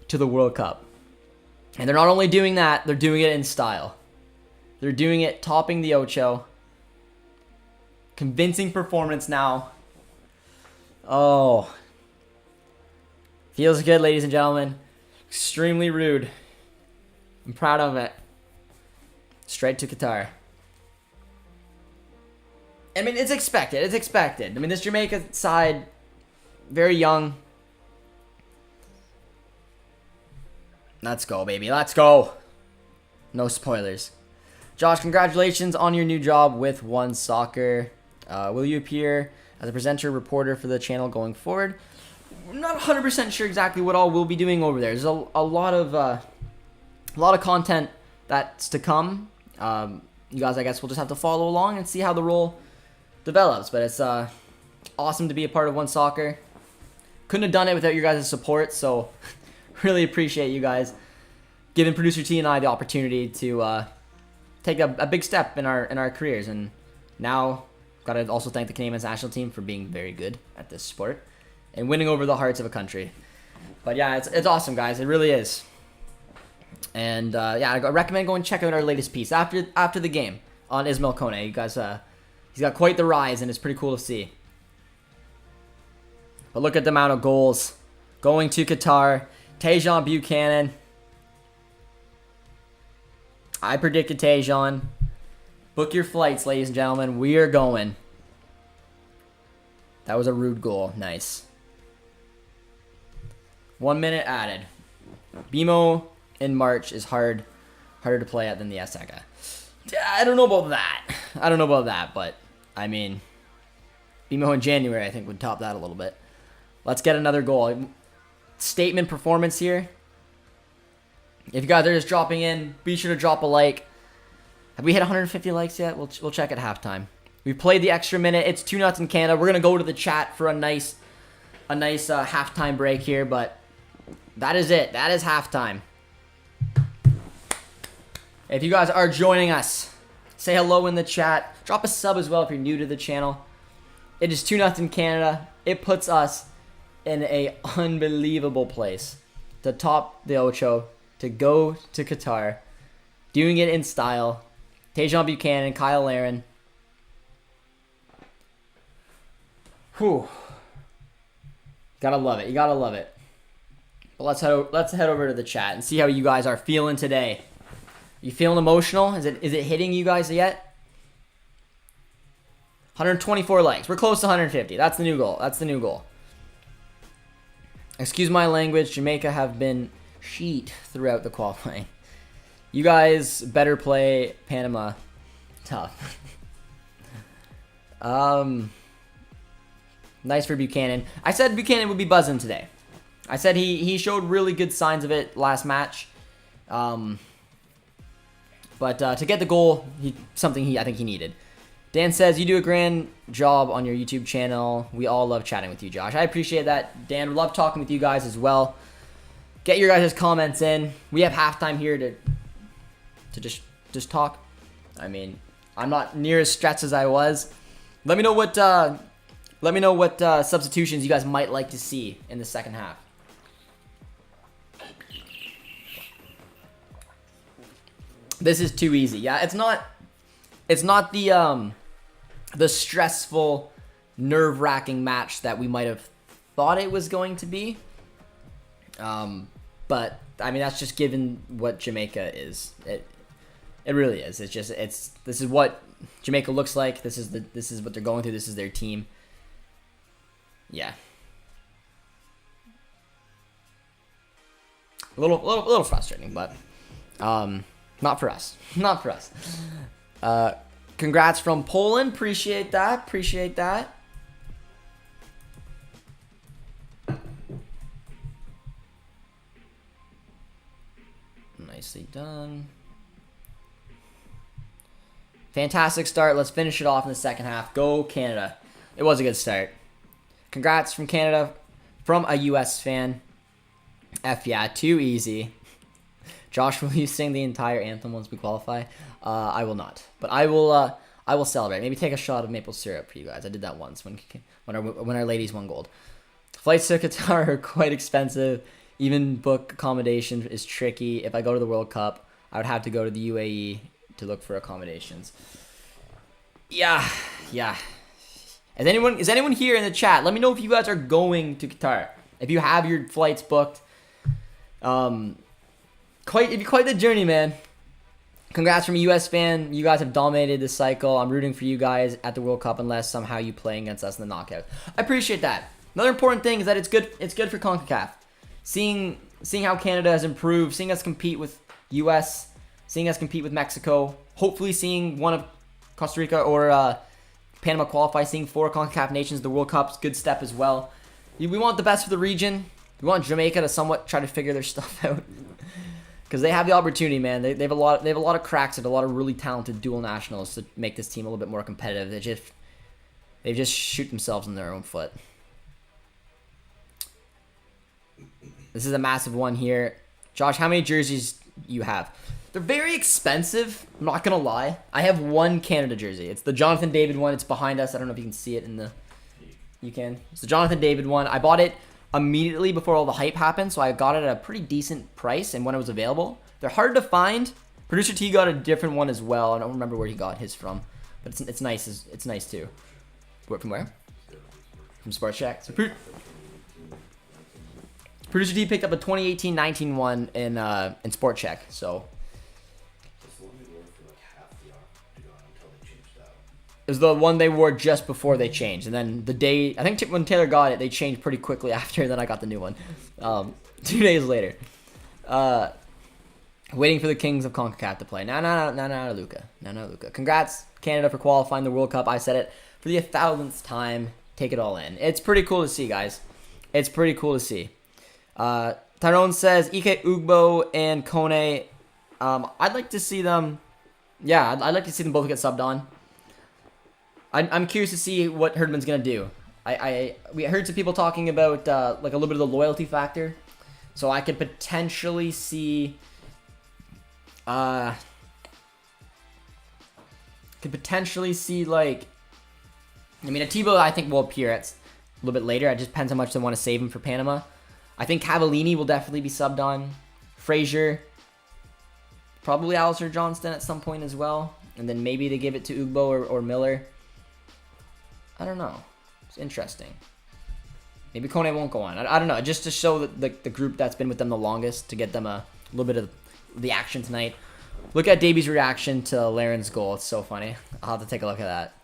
to the World Cup. And they're not only doing that, they're doing it in style. They're doing it topping the Ocho. Convincing performance now. Oh. Feels good, ladies and gentlemen. Extremely rude. I'm proud of it. Straight to Qatar. I mean, it's expected. It's expected. I mean, this Jamaica side, very young. Let's go, baby. Let's go. No spoilers. Josh, congratulations on your new job with One Soccer. Will you appear as a presenter, reporter for the channel going forward? I'm not 100% sure exactly what all we'll be doing over there. There's a lot of content that's to come. You guys, I guess, will just have to follow along and see how the role develops. But it's awesome to be a part of One Soccer. Couldn't have done it without your guys' support, so really appreciate you guys giving producer T and I the opportunity to take a big step in our careers. And now, got to also thank the Canadian national team for being very good at this sport and winning over the hearts of a country. But yeah, it's awesome, guys. It really is. And yeah, I recommend going check out our latest piece after the game on Ismail Kone. You guys, he's got quite the rise, and it's pretty cool to see. But look at the amount of goals going to Qatar. Tajon Buchanan. I predicted Tajon. Book your flights, ladies and gentlemen. We are going. That was a rude goal. Nice. 1 minute added. BMO in March is harder to play at than the Azteca. I don't know about that. But I mean, BMO in January I think would top that a little bit. Let's get another goal. Statement performance here. If you guys are just dropping in, be sure to drop a like. Have we hit 150 likes yet? We'll check at halftime. We played the extra minute. It's 2-0 Canada. We're gonna go to the chat for a nice halftime break here, but that is it. That is halftime. If you guys are joining us, say hello in the chat. Drop a sub as well if you're new to the channel. It is 2-0 Canada. It puts us in a unbelievable place to top the Ocho, to go to Qatar, doing it in style. Tajon Buchanan, Kyle Larin. Whew. Gotta love it. You gotta love it. But let's head over to the chat and see how you guys are feeling today. You feeling emotional? Is it hitting you guys yet? 124 likes. We're close to 150. That's the new goal. Excuse my language. Jamaica have been sheet throughout the qualifying. You guys better play Panama tough. Nice for Buchanan. I said Buchanan would be buzzing today. I said he showed really good signs of it last match. But to get the goal, I think he needed. Dan says, you do a grand job on your YouTube channel. We all love chatting with you, Josh. I appreciate that, Dan. We love talking with you guys as well. Get your guys' comments in. We have halftime here to just talk. I mean, I'm not near as stressed as I was. Let me know what substitutions you guys might like to see in the second half. This is too easy. Yeah, it's not the stressful, nerve-wracking match that we might have thought it was going to be. But I mean, that's just given what Jamaica is. It really is. This is what Jamaica looks like. This is what they're going through. This is their team. Yeah. A little frustrating, but not for us. Not for us. Congrats from Poland. Appreciate that. Appreciate that. Nicely done. Fantastic start. Let's finish it off in the second half. Go Canada. It was a good start. Congrats from Canada, from a U.S. fan. F yeah, too easy. Josh, will you sing the entire anthem once we qualify? I will not, but I will celebrate. Maybe take a shot of maple syrup for you guys. I did that once when our ladies won gold. Flights to Qatar are quite expensive. Even book accommodation is tricky. If I go to the World Cup, I would have to go to the UAE to look for accommodations. Yeah. Is anyone here in the chat? Let me know if you guys are going to Qatar. If you have your flights booked. Quite the journey, man. Congrats from a US fan. You guys have dominated this cycle. I'm rooting for you guys at the World Cup unless somehow you play against us in the knockout. I appreciate that. Another important thing is that it's good for CONCACAF. Seeing how Canada has improved, seeing us compete with US, seeing us compete with Mexico, hopefully seeing one of Costa Rica or Panama qualify, seeing 4 CONCACAF nations, the World Cup's good step as well. We want the best for the region. We want Jamaica to somewhat try to figure their stuff out. Because they have the opportunity, man. They have a lot of cracks and a lot of really talented dual nationals to make this team a little bit more competitive. They just shoot themselves in their own foot. This is a massive one here. Josh, how many jerseys you have? They're very expensive. I'm not gonna lie. I have one Canada jersey. It's the Jonathan David one. It's behind us. I don't know if you can see it in the. You can. It's the Jonathan David one. I bought it immediately before all the hype happened, so I got it at a pretty decent price and when it was available. They're hard to find. Producer T got a different one as well. I don't remember where he got his from, but it's nice. It's nice too. From where? From Sports Check. So Producer T picked up a 2018-19 one in Sport Check. So it was the one they wore just before they changed, and then the day I think when Taylor got it, they changed pretty quickly after. And then I got the new one 2 days later. Waiting for the Kings of CONCACAF to play. No, Luca. Congrats, Canada, for qualifying the World Cup. I said it for the 1,000th time. Take it all in. It's pretty cool to see, guys. It's pretty cool to see. Tyrone says Ike Ugbo and Kone. I'd like to see them. Yeah, I'd like to see them both get subbed on. I'm curious to see what Herdman's gonna do. We heard some people talking about like a little bit of the loyalty factor, so I could potentially see like Atiba I think will appear at a little bit later. It just depends how much they want to save him for Panama. I think Cavallini will definitely be subbed on. Frazier, probably Alistair Johnston at some point as well, and then maybe they give it to Ugbo or Miller. I don't know. It's interesting. Maybe Kone won't go on. I don't know. Just to show the group that's been with them the longest, to get them a little bit of the action tonight. Look at Davies' reaction to Laren's goal. It's so funny. I'll have to take a look at that.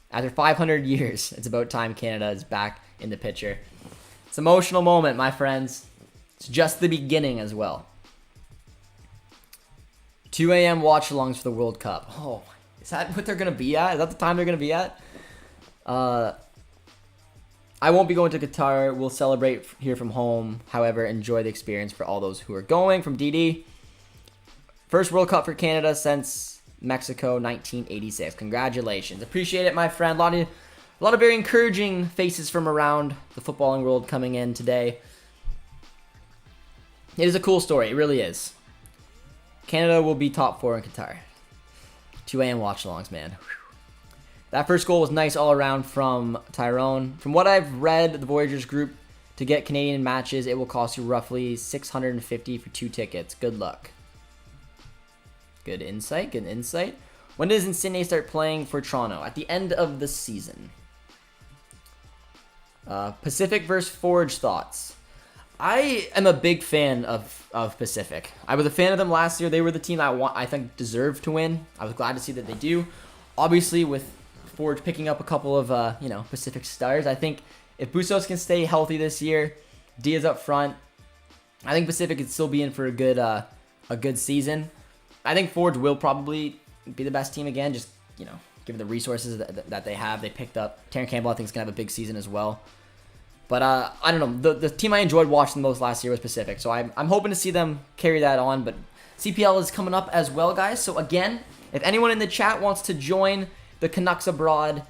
After 500 years, it's about time Canada is back in the picture. It's an emotional moment, my friends. It's just the beginning as well. 2 a.m. watch-alongs for the World Cup. Oh, is that what they're going to be at? Is that the time they're going to be at? I won't be going to Qatar. We'll celebrate here from home. However, enjoy the experience for all those who are going. From DD. First World Cup for Canada since Mexico 1986. Congratulations. Appreciate it, my friend. A lot of very encouraging faces from around the footballing world coming in today. It is a cool story. It really is. Canada will be top 4 in Qatar. 2 a.m. watch-alongs, man. Whew. That first goal was nice all around from Tyrone. From what I've read, the Voyagers group, to get Canadian matches, it will cost you roughly $650 for 2 tickets. Good luck. Good insight. When does Insigne start playing for Toronto? At the end of the season. Pacific versus Forge thoughts. I am a big fan of Pacific. I was a fan of them last year. They were the team I think deserved to win. I was glad to see that they do. Obviously, with Forge picking up a couple of Pacific stars, I think if Bustos can stay healthy this year, Diaz up front, I think Pacific could still be in for a good season. I think Forge will probably be the best team again. Just given the resources that they have. They picked up Terran Campbell. I think is gonna have a big season as well. But I don't know. The team I enjoyed watching the most last year was Pacific, so I'm hoping to see them carry that on. But CPL is coming up as well, guys. So again, if anyone in the chat wants to join the Canucks Abroad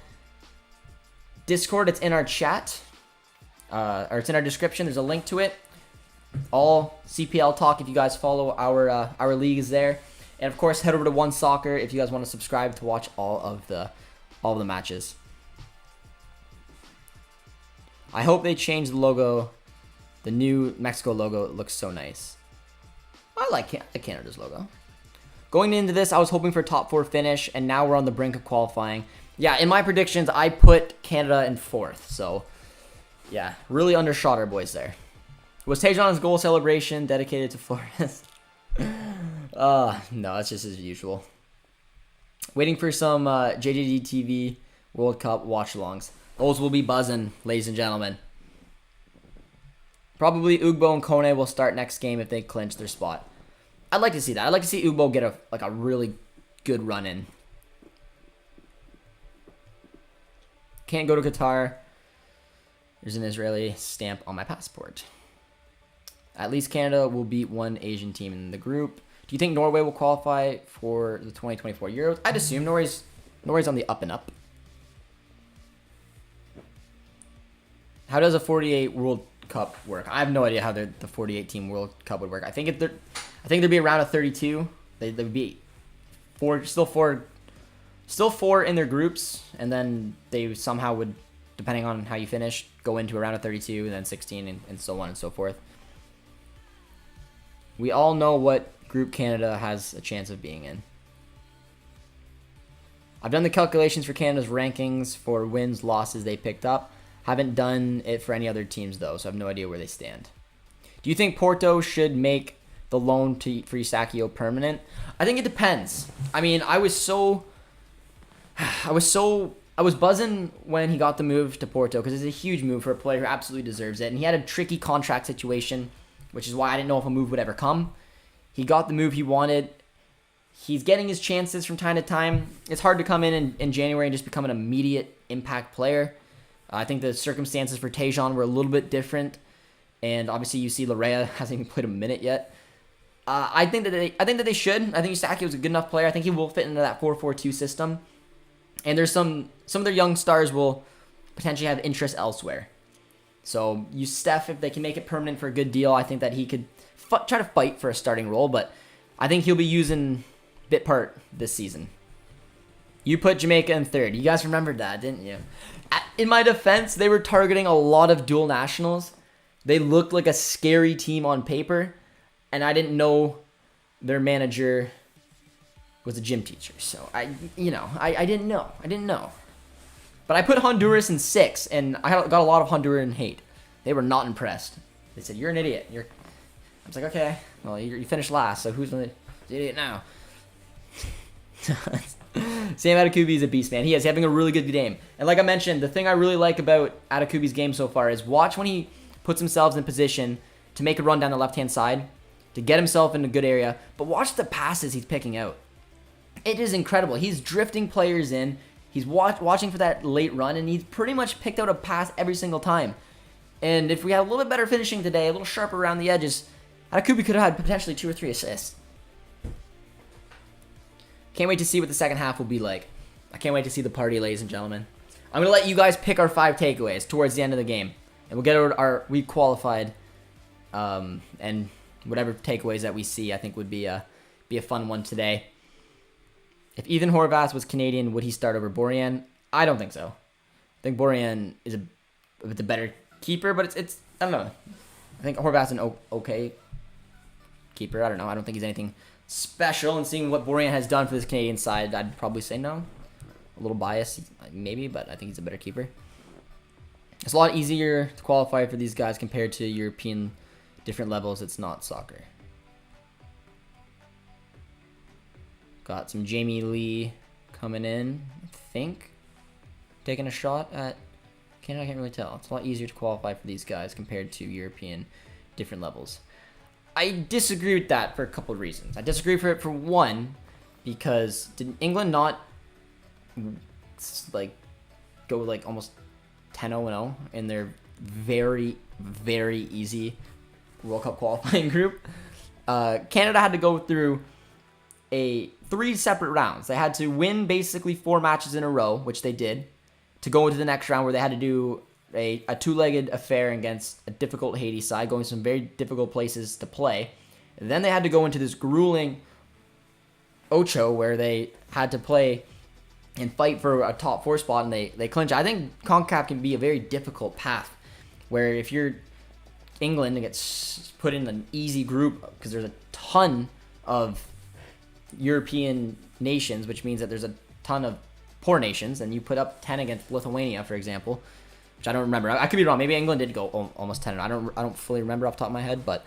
Discord, it's in our chat, or it's in our description. There's a link to it. All CPL talk if you guys follow our leagues there, and of course head over to One Soccer if you guys want to subscribe to watch all of the matches. I hope they change the logo. The new Mexico logo looks so nice. I like Canada's logo. Going into this, I was hoping for a top 4 finish, and now we're on the brink of qualifying. Yeah, in my predictions, I put Canada in 4th. So, yeah, really undershot our boys there. Was Tejan's goal celebration dedicated to Flores? No, it's just as usual. Waiting for some JJD TV World Cup watch-alongs. Those will be buzzing, ladies and gentlemen. Probably Ugbo and Kone will start next game if they clinch their spot. I'd like to see that. I'd like to see Ugbo get a really good run in. Can't go to Qatar. There's an Israeli stamp on my passport. At least Canada will beat one Asian team in the group. Do you think Norway will qualify for the 2024 Euros? I'd assume Norway's on the up and up. How does a 48 World Cup work? I have no idea how the 48 team World Cup would work. I think there'd be around a 32. They'd be still four in their groups, and then they somehow would, depending on how you finish, go into around a 32, and then 16, and so on and so forth. We all know what group Canada has a chance of being in. I've done the calculations for Canada's rankings for wins, losses they picked up. Haven't done it for any other teams, though, so I have no idea where they stand. Do you think Porto should make the loan for Eusakio permanent? I think it depends. I mean, I was buzzing when he got the move to Porto because it's a huge move for a player who absolutely deserves it. And he had a tricky contract situation, which is why I didn't know if a move would ever come. He got the move he wanted. He's getting his chances from time to time. It's hard to come in January and just become an immediate impact player. I think the circumstances for Tejan were a little bit different, and obviously you see Larea hasn't even played a minute yet. I think that they should. I think Eusakio is a good enough player. I think he will fit into that 4-4-2 system, and there's some of their young stars will potentially have interest elsewhere. So use Steph if they can make it permanent for a good deal. I think that he could try to fight for a starting role, but I think he'll be using bit part this season. You put Jamaica in 3rd. You guys remembered that, didn't you? In my defense, they were targeting a lot of dual nationals. They looked like a scary team on paper, and I didn't know their manager was a gym teacher. So I didn't know. But I put Honduras in 6th, and I got a lot of Honduran hate. They were not impressed. They said, "You're an idiot." I was like, okay, well, you finished last, so who's the idiot now? Sam Atakubi is a beast, man. He is having a really good game. And like I mentioned, the thing I really like about Atakubi's game so far is watch when he puts himself in position to make a run down the left-hand side, to get himself in a good area, but watch the passes he's picking out. It is incredible. He's drifting players in. He's watching for that late run, and he's pretty much picked out a pass every single time. And if we had a little bit better finishing today, a little sharper around the edges, Atakubi could have had potentially 2 or 3 assists. Can't wait to see what the second half will be like. I can't wait to see the party, ladies and gentlemen. I'm going to let you guys pick our 5 takeaways towards the end of the game. And we'll get our week qualified. And whatever takeaways that we see, I think would be a fun one today. If Ethan Horvath was Canadian, would he start over Borjan? I don't think so. I think Borjan is a bit the better keeper, but it's I don't know. I think Horvath's an okay keeper. I don't know. I don't think he's anything special. And seeing what Borjan has done for this Canadian side, I'd probably say no. A little biased, maybe, but I think he's a better keeper. It's a lot easier to qualify for these guys compared to European different levels. It's not soccer. Got some Jamie Lee coming in, I think. Taking a shot at Canada, I can't really tell. It's a lot easier to qualify for these guys compared to European different levels. I disagree with that for a couple of reasons. I disagree for one, because did England not like go like almost 10-0-0 in their very, very easy World Cup qualifying group. Canada had to go through 3 separate rounds. They had to win basically 4 matches in a row, which they did, to go into the next round where they had to do a 2-legged affair against a difficult Haiti side, going to some very difficult places to play. And then they had to go into this grueling Ocho where they had to play and fight for a top 4 spot, and they clinch. I think CONCACAF can be a very difficult path where if you're England and gets put in an easy group because there's a ton of European nations, which means that there's a ton of poor nations, and you put up 10 against Lithuania, for example, which I don't remember. I could be wrong. Maybe England did go almost 10. I don't fully remember off the top of my head, but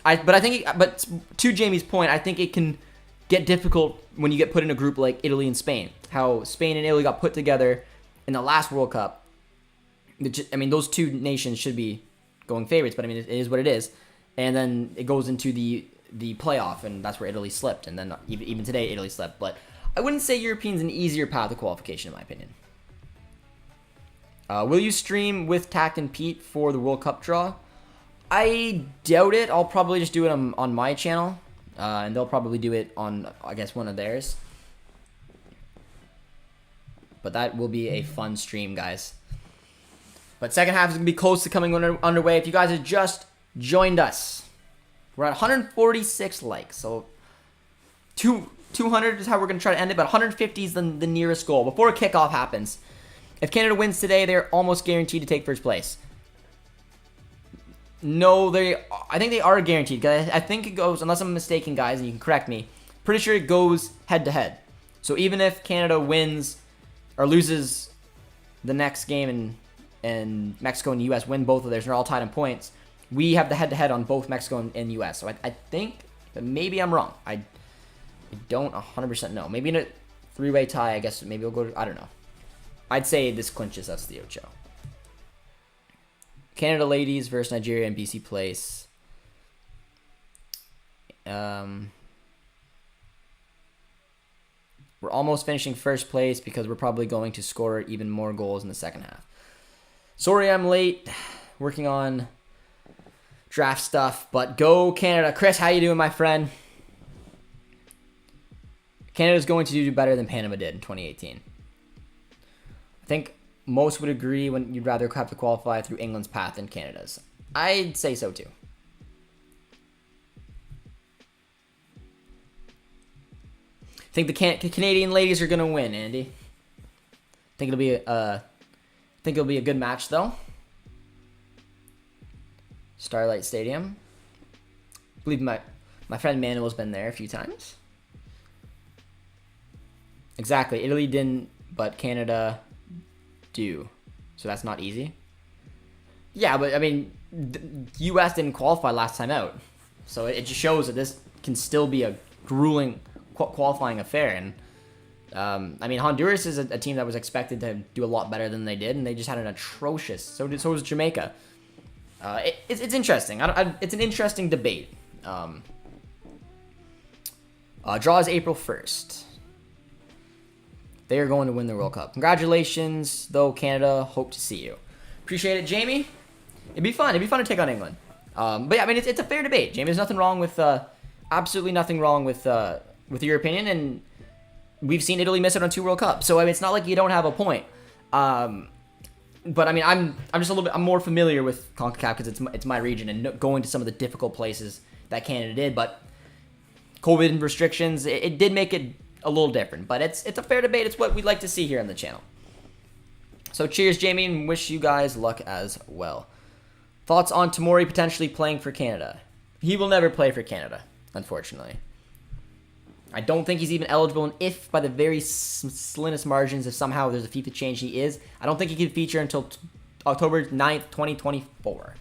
but to Jamie's point, I think it can get difficult when you get put in a group like Italy and Spain. How Spain and Italy got put together in the last World Cup. I mean, those 2 nations should be going favorites, but I mean, it is what it is. And then it goes into the playoff, and that's where Italy slipped. And then even today, Italy slipped. But I wouldn't say Europeans an easier path to qualification, in my opinion. Will you stream with Tact and Pete for the World Cup draw? I doubt it. I'll probably just do it on my channel, and they'll probably do it on, I guess, one of theirs. But that will be a fun stream, guys. But second half is going to be close to coming underway. If you guys have just joined us, we're at 146 likes. So 200 is how we're going to try to end it, but 150 is the nearest goal. Before kickoff happens, if Canada wins today, they're almost guaranteed to take first place. No, I think they are guaranteed. I think it goes, unless I'm mistaken, guys, and you can correct me, pretty sure it goes head-to-head. So even if Canada wins or loses the next game and Mexico and the U.S. win both of theirs, and they're all tied in points, we have the head-to-head on both Mexico and U.S. So I think, but maybe I'm wrong. I don't 100% know. Maybe in a 3-way tie, I guess maybe we'll go to, I don't know. I'd say this clinches us the Ocho. Canada ladies versus Nigeria and BC place. We're almost finishing first place because we're probably going to score even more goals in the second half. Sorry I'm late. Working on draft stuff, but go Canada. Chris, how you doing, my friend? Canada's going to do better than Panama did in 2018. I think most would agree when you'd rather have to qualify through England's path than Canada's. I'd say so too. Think the Canadian ladies are gonna win, Andy. Think it'll be a good match though. Starlight Stadium. I believe my friend Manuel's been there a few times. Exactly. Italy didn't, but Canada do. So that's not easy. Yeah, but I mean, the U.S. didn't qualify last time out. So it just shows that this can still be a grueling qualifying affair. And I mean, Honduras is a team that was expected to do a lot better than they did, and they just had an atrocious. So was Jamaica. It's interesting. It's an interesting debate. Draw is April 1st. They are going to win the World Cup. Congratulations, though, Canada. Hope to see you. Appreciate it, Jamie. It'd be fun. It'd be fun to take on England. But yeah, I mean, it's a fair debate, Jamie. There's nothing wrong with, absolutely nothing wrong with your opinion. And we've seen Italy miss it on 2 World Cups. So I mean, it's not like you don't have a point. But I mean, I'm just I'm more familiar with CONCACAF because it's my region and going to some of the difficult places that Canada did. But COVID restrictions, it did make it a little different, but it's a fair debate. It's what we'd like to see here on the channel. So cheers, Jamie, and wish you guys luck as well. Thoughts on Tomori potentially playing for Canada? He will never play for Canada, unfortunately. I don't think he's even eligible, and if by the very slimmest margins, if somehow there's a FIFA change, he is, I don't think he can feature until October 9th, 2024.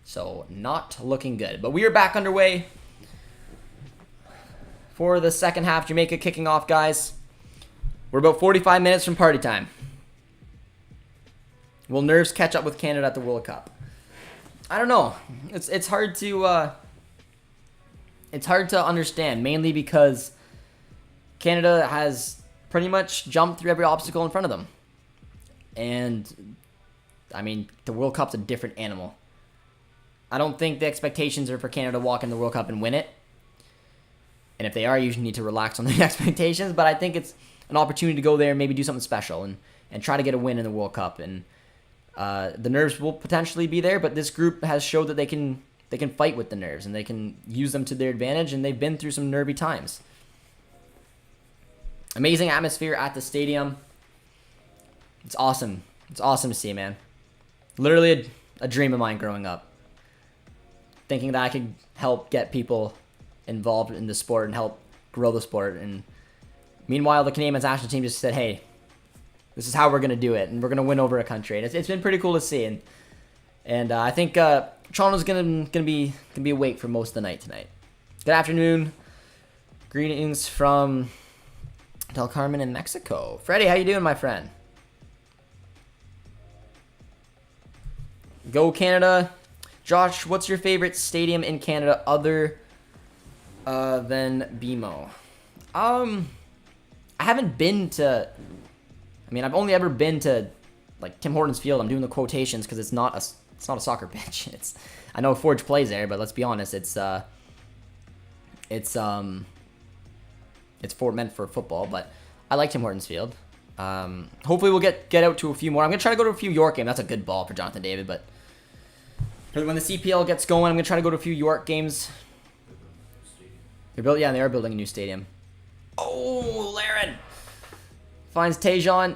So not looking good. But we are back underway for the second half. Jamaica kicking off, guys. We're about 45 minutes from party time. Will nerves catch up with Canada at the World Cup? I don't know. It's hard to understand, mainly because Canada has pretty much jump through every obstacle in front of them. And, I mean, the World Cup's a different animal. I don't think the expectations are for Canada to walk in the World Cup and win it. And if they are, you usually need to relax on the expectations. But I think it's an opportunity to go there and maybe do something special and try to get a win in the World Cup. And the nerves will potentially be there, but this group has showed that they can fight with the nerves and they can use them to their advantage, and they've been through some nervy times. Amazing atmosphere at the stadium. It's awesome. It's awesome to see, man. Literally a dream of mine growing up. Thinking that I could help get people involved in the sport and help grow the sport. And meanwhile, the Canadian men's national team just said, hey, this is how we're going to do it, and we're going to win over a country. And it's been pretty cool to see. And I think Toronto's gonna be awake for most of the night tonight. Good afternoon. Greetings from Del Carmen in Mexico. Freddie, how you doing, my friend? Go Canada. Josh, what's your favorite stadium in Canada other than BMO? I haven't been to... I mean, I've only ever been to, like, Tim Hortons Field. I'm doing the quotations because it's not a soccer pitch. I know Forge plays there, but let's be honest, it's meant for football. But I like Tim Hortons Field. Hopefully we'll get out to a few more. I'm gonna try to go to a few York games. That's a good ball for Jonathan David, but when the CPL gets going, I'm gonna try to go to a few York games. They are building a new stadium. Oh, Laren finds Tejon.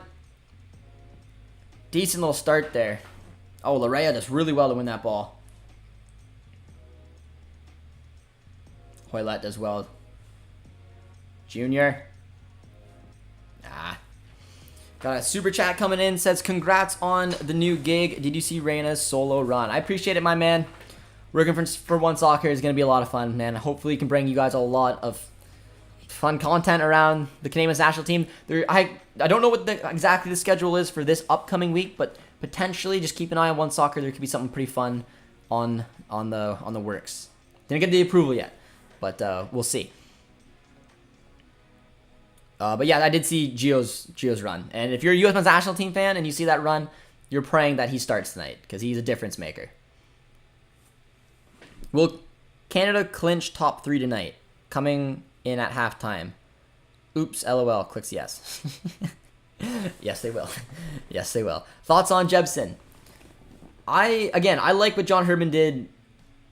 Decent little start there. Oh, Larea does really well to win that ball. Hoylett does well. Junior. Got a super chat coming in. Says, congrats on the new gig. Did you see Reyna's solo run? I appreciate it, my man. Working for One Soccer is going to be a lot of fun, man. Hopefully we can bring you guys a lot of fun content around the Canadian national team. I don't know what exactly the schedule is for this upcoming week, but potentially just keep an eye on One Soccer. There could be something pretty fun on the works. Didn't get the approval yet, but we'll see. But yeah, I did see Gio's run, and if you're a U.S. men's national team fan and you see that run, you're praying that he starts tonight because he's a difference maker. Will Canada clinch top 3 tonight? Coming in at halftime. Oops, LOL. Clicks yes. Yes, they will. Yes, they will. Thoughts on Jebsen? I like what John Herdman did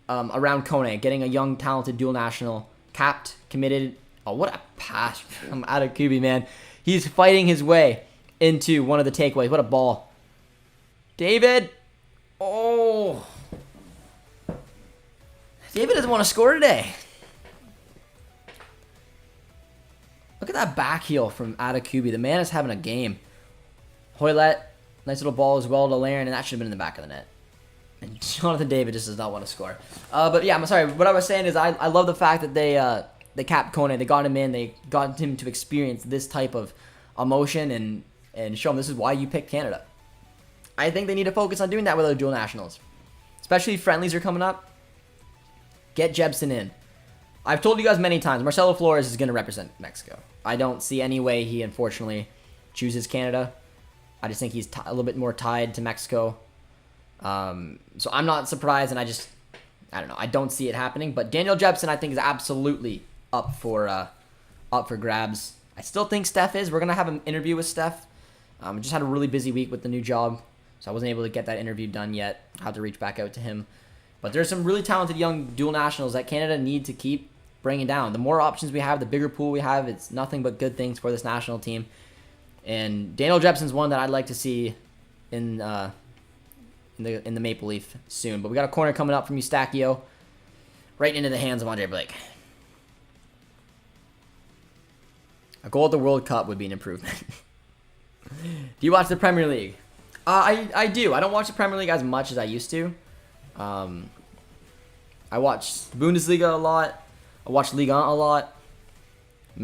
around Kone, getting a young, talented dual national, capped, committed. Oh, what a pass from Atakubi, man. He's fighting his way into one of the takeaways. What a ball. David. Oh. David doesn't want to score today. Look at that back heel from Atakubi. The man is having a game. Hoylett, nice little ball as well to Laren, and that should have been in the back of the net. And Jonathan David just does not want to score. But yeah, I'm sorry. What I was saying is I love the fact that they capped Kone. They got him in. They got him to experience this type of emotion and show him this is why you picked Canada. I think they need to focus on doing that with other dual nationals. Especially friendlies are coming up. Get Jebsen in. I've told you guys many times, Marcelo Flores is going to represent Mexico. I don't see any way he, unfortunately, chooses Canada. I just think he's a little bit more tied to Mexico. So I'm not surprised, and I don't know. I don't see it happening. But Daniel Jebsen, I think, is absolutely up for grabs. I still think Steph is. We're going to have an interview with Steph. Just had a really busy week with the new job, so I wasn't able to get that interview done yet. I'll have to reach back out to him. But there's some really talented young dual nationals that Canada need to keep bringing down. The more options we have, the bigger pool we have, it's nothing but good things for this national team. And Daniel Jebsen's one that I'd like to see in the Maple Leaf soon. But we got a corner coming up from Eustachio, right into the hands of Andre Blake. A goal at the World Cup would be an improvement. Do you watch the Premier League? I do. I don't watch the Premier League as much as I used to. I watch Bundesliga a lot. I watch Ligue 1 a lot.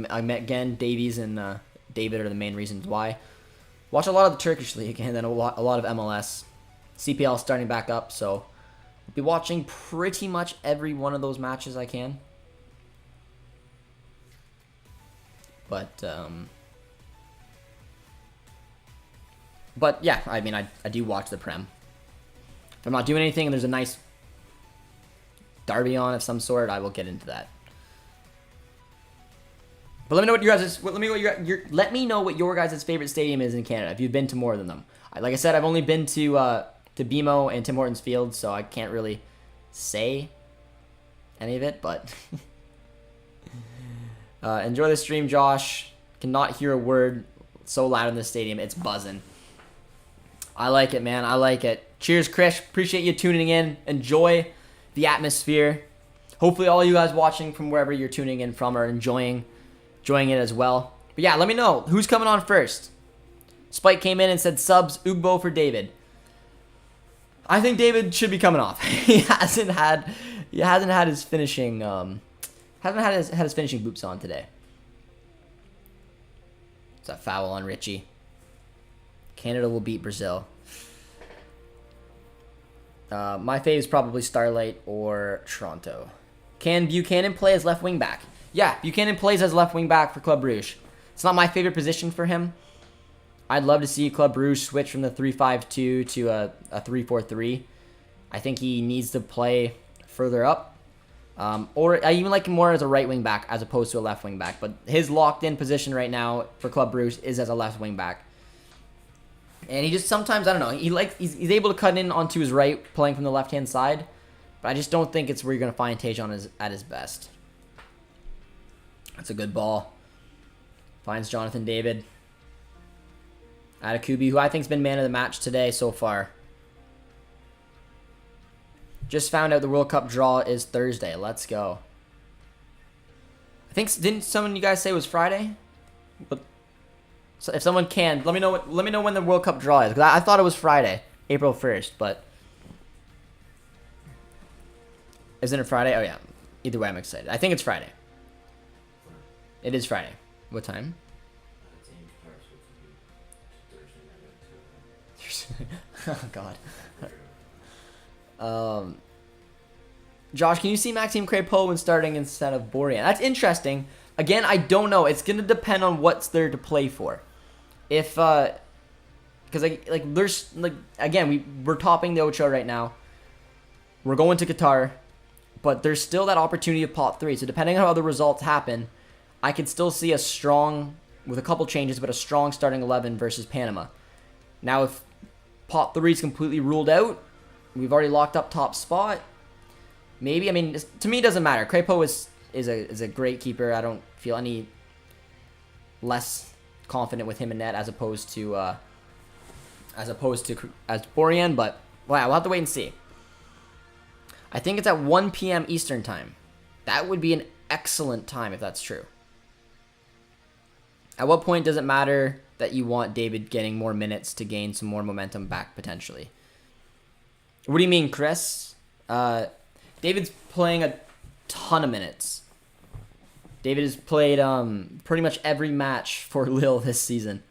I met again Davies and David are the main reasons why. Watch a lot of the Turkish league and then a lot of MLS. CPL starting back up, so I'll be watching pretty much every one of those matches I can. But But yeah, I mean, I do watch the Prem. If I'm not doing anything and there's a nice derby on of some sort, I will get into that. But let me know what let me know what your guys' favorite stadium is in Canada. If you've been to more than them. Like I said, I've only been to BMO and Tim Hortons Field, so I can't really say any of it. But enjoy the stream, Josh. Cannot hear a word. It's so loud in the stadium, it's buzzing. I like it, man. I like it. Cheers, Chris. Appreciate you tuning in. Enjoy the atmosphere. Hopefully all you guys watching from wherever you're tuning in from are enjoying it as well. But yeah, let me know who's coming on first. Spike came in and said subs Ugbo for David. I think David should be coming off. He hasn't had his finishing his finishing boots on today. It's a foul on Richie. Canada will beat Brazil. My fave is probably Starlight or Toronto. Can Buchanan play as left wing back? Yeah, Buchanan plays as left wing back for Club Brugge. It's not my favorite position for him. I'd love to see Club Brugge switch from the 3-5-2 to a 3-4-3. I think he needs to play further up. Or I even like him more as a right wing back as opposed to a left wing back. But his locked in position right now for Club Brugge is as a left wing back. And he just sometimes, I don't know, he's able to cut in onto his right, playing from the left-hand side. But I just don't think it's where you're going to find Tage at his best. That's a good ball. Finds Jonathan David. Atakubi, who I think's been man of the match today so far. Just found out the World Cup draw is Thursday. Let's go. I think, didn't someone you guys say it was Friday? But so if someone can, let me know when the World Cup draw is. 'Cause I thought it was Friday, April 1st, but isn't it Friday? Oh yeah. Either way, I'm excited. I think it's Friday. It is Friday. What time? Oh God. Josh, can you see Maxime Crépeau when starting instead of Borjan? That's interesting. Again, I don't know. It's gonna depend on what's there to play for. If because there's again we're topping the Ocho right now. We're going to Qatar, but there's still that opportunity of pot 3. So depending on how the results happen, I could still see a strong, with a couple changes, but a strong starting 11 versus Panama. Now if pot 3 is completely ruled out, we've already locked up top spot. Maybe, I mean, to me it doesn't matter. Crépeau is a great keeper. I don't feel any less confident with him in net as opposed to Borjan, but wow, we'll have to wait and see. I think it's at 1 p.m. Eastern time. That would be an excellent time if that's true. At what point does it matter that you want David getting more minutes to gain some more momentum back potentially? What do you mean, Chris? David's playing a ton of minutes. David has played pretty much every match for Lille this season.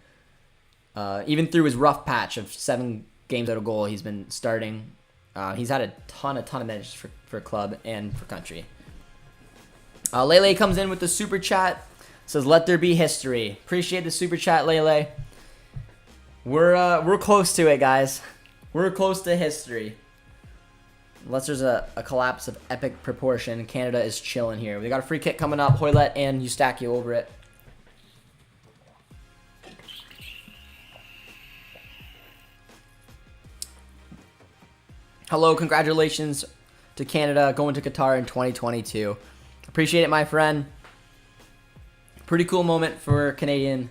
Even through his rough patch of 7 games out of goal, he's been starting. He's had a ton of minutes for club and for country. Lele comes in with the super chat. Says, "Let there be history." Appreciate the super chat, Lele. We're close to it, guys. We're close to history. Unless there's a collapse of epic proportion, Canada is chilling here. We got a free kick coming up. Hoylett and Eustachio over it. Hello, congratulations to Canada going to Qatar in 2022. Appreciate it, my friend. Pretty cool moment for Canadian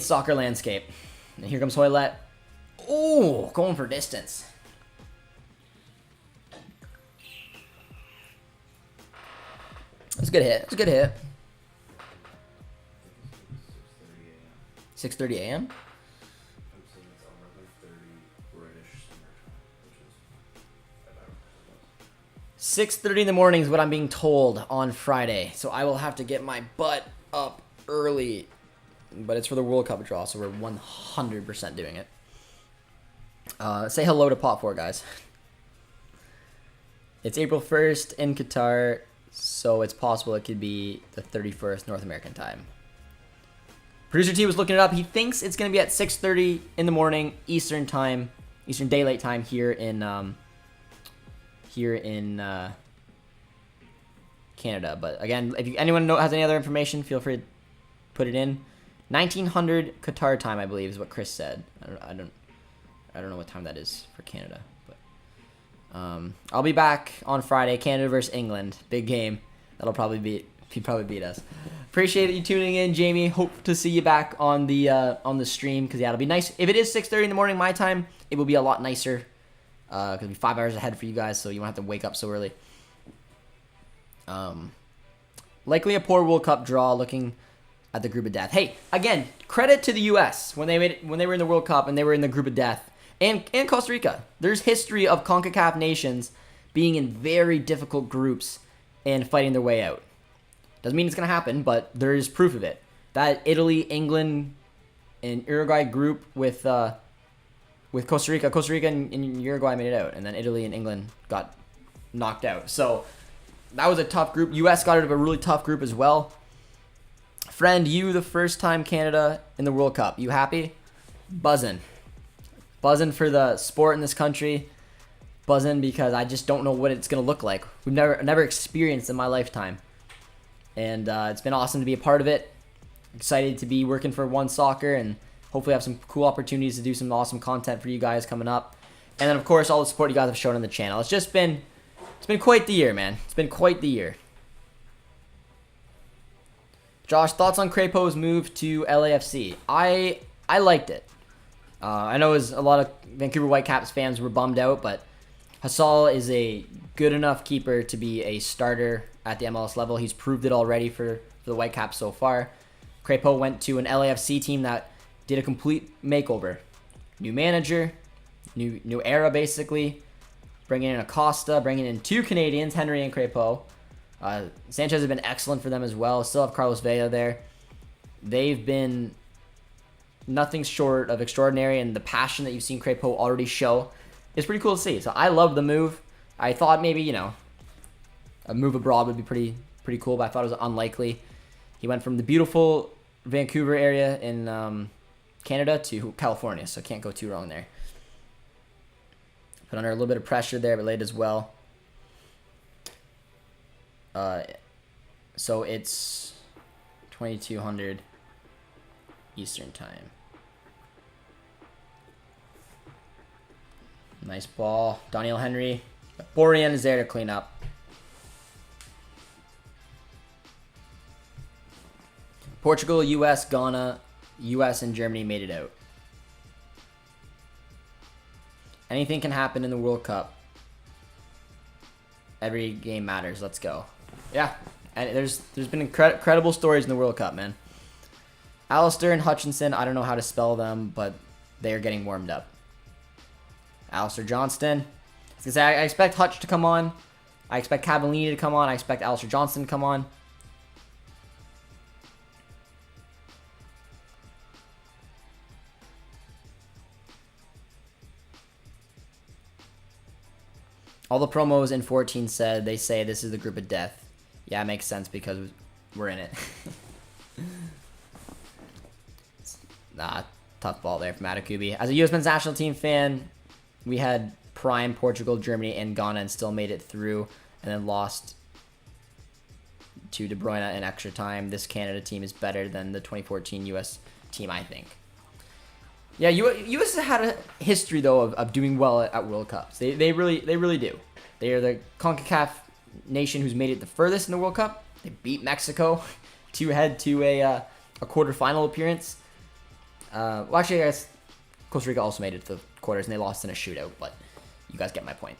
soccer landscape. And here comes Hoylett. Oh, going for distance. That's a good hit. It's a good hit. 6:30 a.m. 6:30 in the morning is what I'm being told on Friday. So I will have to get my butt up early. But it's for the World Cup draw, so we're 100% doing it. Say hello to Pot 4, guys. It's April 1st in Qatar, so it's possible it could be the 31st North American time. Producer T was looking it up. He thinks it's going to be at 6:30 in the morning Eastern time, Eastern Daylight Time here in Canada. But again, if anyone has any other information, feel free to put it in. 1900 Qatar time, I believe, is what Chris said. I don't know what time that is for Canada, but I'll be back on Friday. Canada versus England, big game. That'll probably beat us. Appreciate you tuning in, Jamie. Hope to see you back on the stream, because yeah, it'll be nice. If it is 6:30 in the morning my time, it will be a lot nicer. Because it'll be 5 hours ahead for you guys, so you won't have to wake up so early. Likely a poor World Cup draw. Looking at the group of death. Hey, again, credit to the U.S. when they were in the World Cup and they were in the group of death, and Costa Rica. There's history of CONCACAF nations being in very difficult groups and fighting their way out. Doesn't mean it's gonna happen, but there is proof of it. That Italy, England, and Uruguay group with Costa Rica. Costa Rica and Uruguay made it out, and then Italy and England got knocked out. So that was a tough group. U.S. got out of a really tough group as well. Friend, you the first time Canada in the World Cup. You happy? Buzzing for the sport in this country. Buzzing because I just don't know what it's gonna look like. We've never experienced in my lifetime, and it's been awesome to be a part of it. Excited to be working for One Soccer and hopefully have some cool opportunities to do some awesome content for you guys coming up. And then of course all the support you guys have shown on the channel. It's been quite the year, man. It's been quite the year. Josh, thoughts on Crépeau's move to LAFC? I liked it. I know a lot of Vancouver Whitecaps fans were bummed out, but Hassall is a good enough keeper to be a starter at the MLS level. He's proved it already for the Whitecaps so far. Crépeau went to an LAFC team that did a complete makeover. New manager, new era basically. Bringing in Acosta, bringing in 2 Canadians, Henry and Crépeau. Sanchez has been excellent for them as well. Still have Carlos Vela there. They've been nothing short of extraordinary, and the passion that you've seen Crépeau already show is pretty cool to see. So I love the move. I thought maybe, a move abroad would be pretty cool, but I thought it was unlikely. He went from the beautiful Vancouver area in Canada to California, so can't go too wrong there. Put under a little bit of pressure there, but late as well. So it's 2200 Eastern time. Nice ball. Daniel Henry. Borien is there to clean up. Portugal, US, Ghana, US, and Germany made it out. Anything can happen in the World Cup. Every game matters. Let's go. Yeah, and there's been incredible stories in the World Cup, man. Alistair and Hutchinson, I don't know how to spell them, but they are getting warmed up. Alistair Johnston. I was gonna say, I expect Hutch to come on. I expect Cavallini to come on. I expect Alistair Johnston to come on. All the promos in 14 said, they say this is the group of death. Yeah, it makes sense because we're in it. Nah, tough ball there from Matakubi. As a U.S. men's national team fan, we had prime Portugal, Germany, and Ghana and still made it through, and then lost to De Bruyne in extra time. This Canada team is better than the 2014 U.S. team, I think. Yeah, U.S. had a history, though, of doing well at World Cups. They really do. They are the CONCACAF nation who's made it the furthest in the World Cup. They beat Mexico to head to a quarterfinal appearance. Well, actually, I guess Costa Rica also made it to the quarters, and they lost in a shootout, but you guys get my point.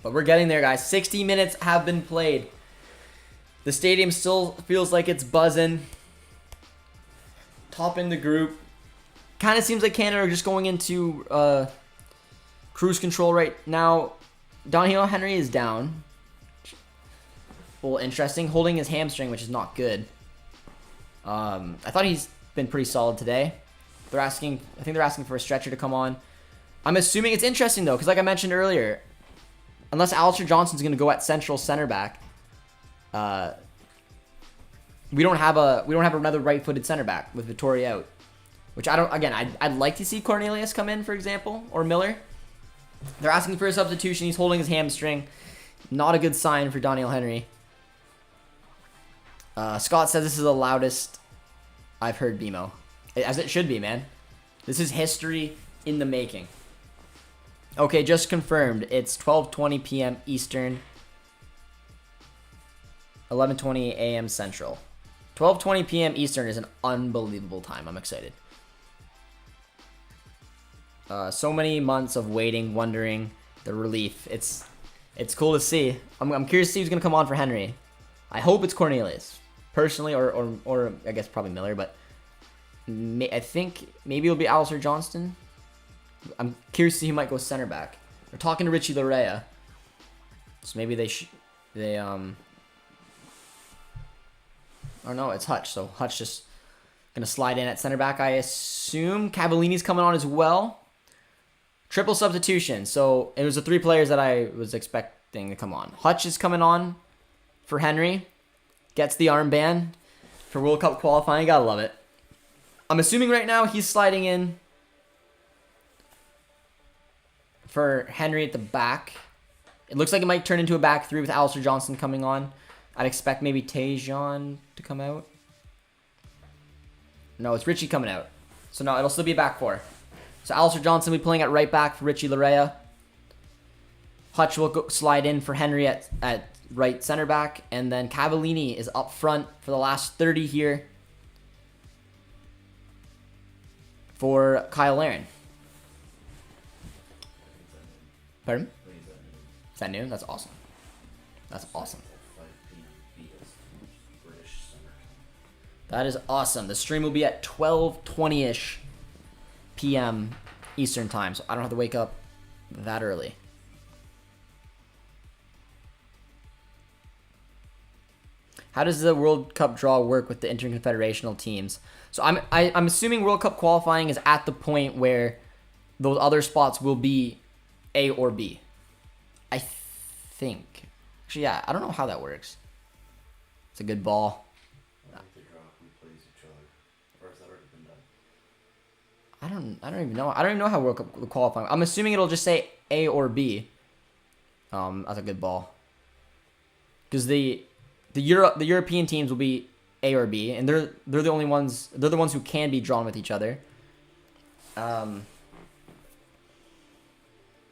But we're getting there, guys. 60 minutes have been played. The stadium still feels like it's buzzing. Top in the group. Kind of seems like Canada are just going into cruise control right now. Daniel Henry is down. A little interesting. Holding his hamstring, which is not good. I thought he's been pretty solid today. I think they're asking for a stretcher to come on. I'm assuming it's interesting, though, because like I mentioned earlier, unless Alistair Johnston's going to go at central center back, we don't have another right-footed center back with Vittori out, which I don't. Again, I'd like to see Cornelius come in, for example, or Miller. They're asking for a substitution. He's holding his hamstring. Not a good sign for Daniel Henry. Scott says this is the loudest I've heard BMO. As it should be, man. This is history in the making. Okay, just confirmed. It's 12:20 p.m. Eastern. 11:20 a.m. Central. 12:20 p.m. Eastern is an unbelievable time. I'm excited. So many months of waiting, wondering, the relief. It's cool to see. I'm curious to see who's gonna come on for Henry. I hope it's Cornelius, personally, or I guess probably Miller, but I think maybe it'll be Alistair Johnston. I'm curious to see who might go center back. We're talking to Richie Larea, so maybe or no, it's Hutch. So Hutch just gonna slide in at center back. I assume Cavallini's coming on as well. Triple substitution. So it was the 3 players that I was expecting to come on. Hutch is coming on for Henry. Gets the armband for World Cup qualifying. Gotta love it. I'm assuming right now he's sliding in for Henry at the back. It looks like it might turn into a back 3 with Alistair Johnston coming on. I'd expect maybe Tejan to come out. No, it's Richie coming out. So no, it'll still be a back 4. So Alistair Johnston will be playing at right back for Richie Larea. Hutch will slide in for Henry at right center back. And then Cavallini is up front for the last 30 here for Kyle Larin. Pardon? Is that noon? That's awesome. That's awesome. That is awesome. The stream will be at 12:20-ish p.m. Eastern time, so I don't have to wake up that early. How does the World Cup draw work with the interconfederational teams? So I'm assuming World Cup qualifying is at the point where those other spots will be A or B. I think. Actually, yeah, I don't know how that works. It's a good ball. I don't even know. I don't even know how World Cup qualifying. I'm assuming it'll just say A or B. That's a good ball. Because the European teams will be A or B, and they're the only ones. They're the ones who can be drawn with each other. Yeah,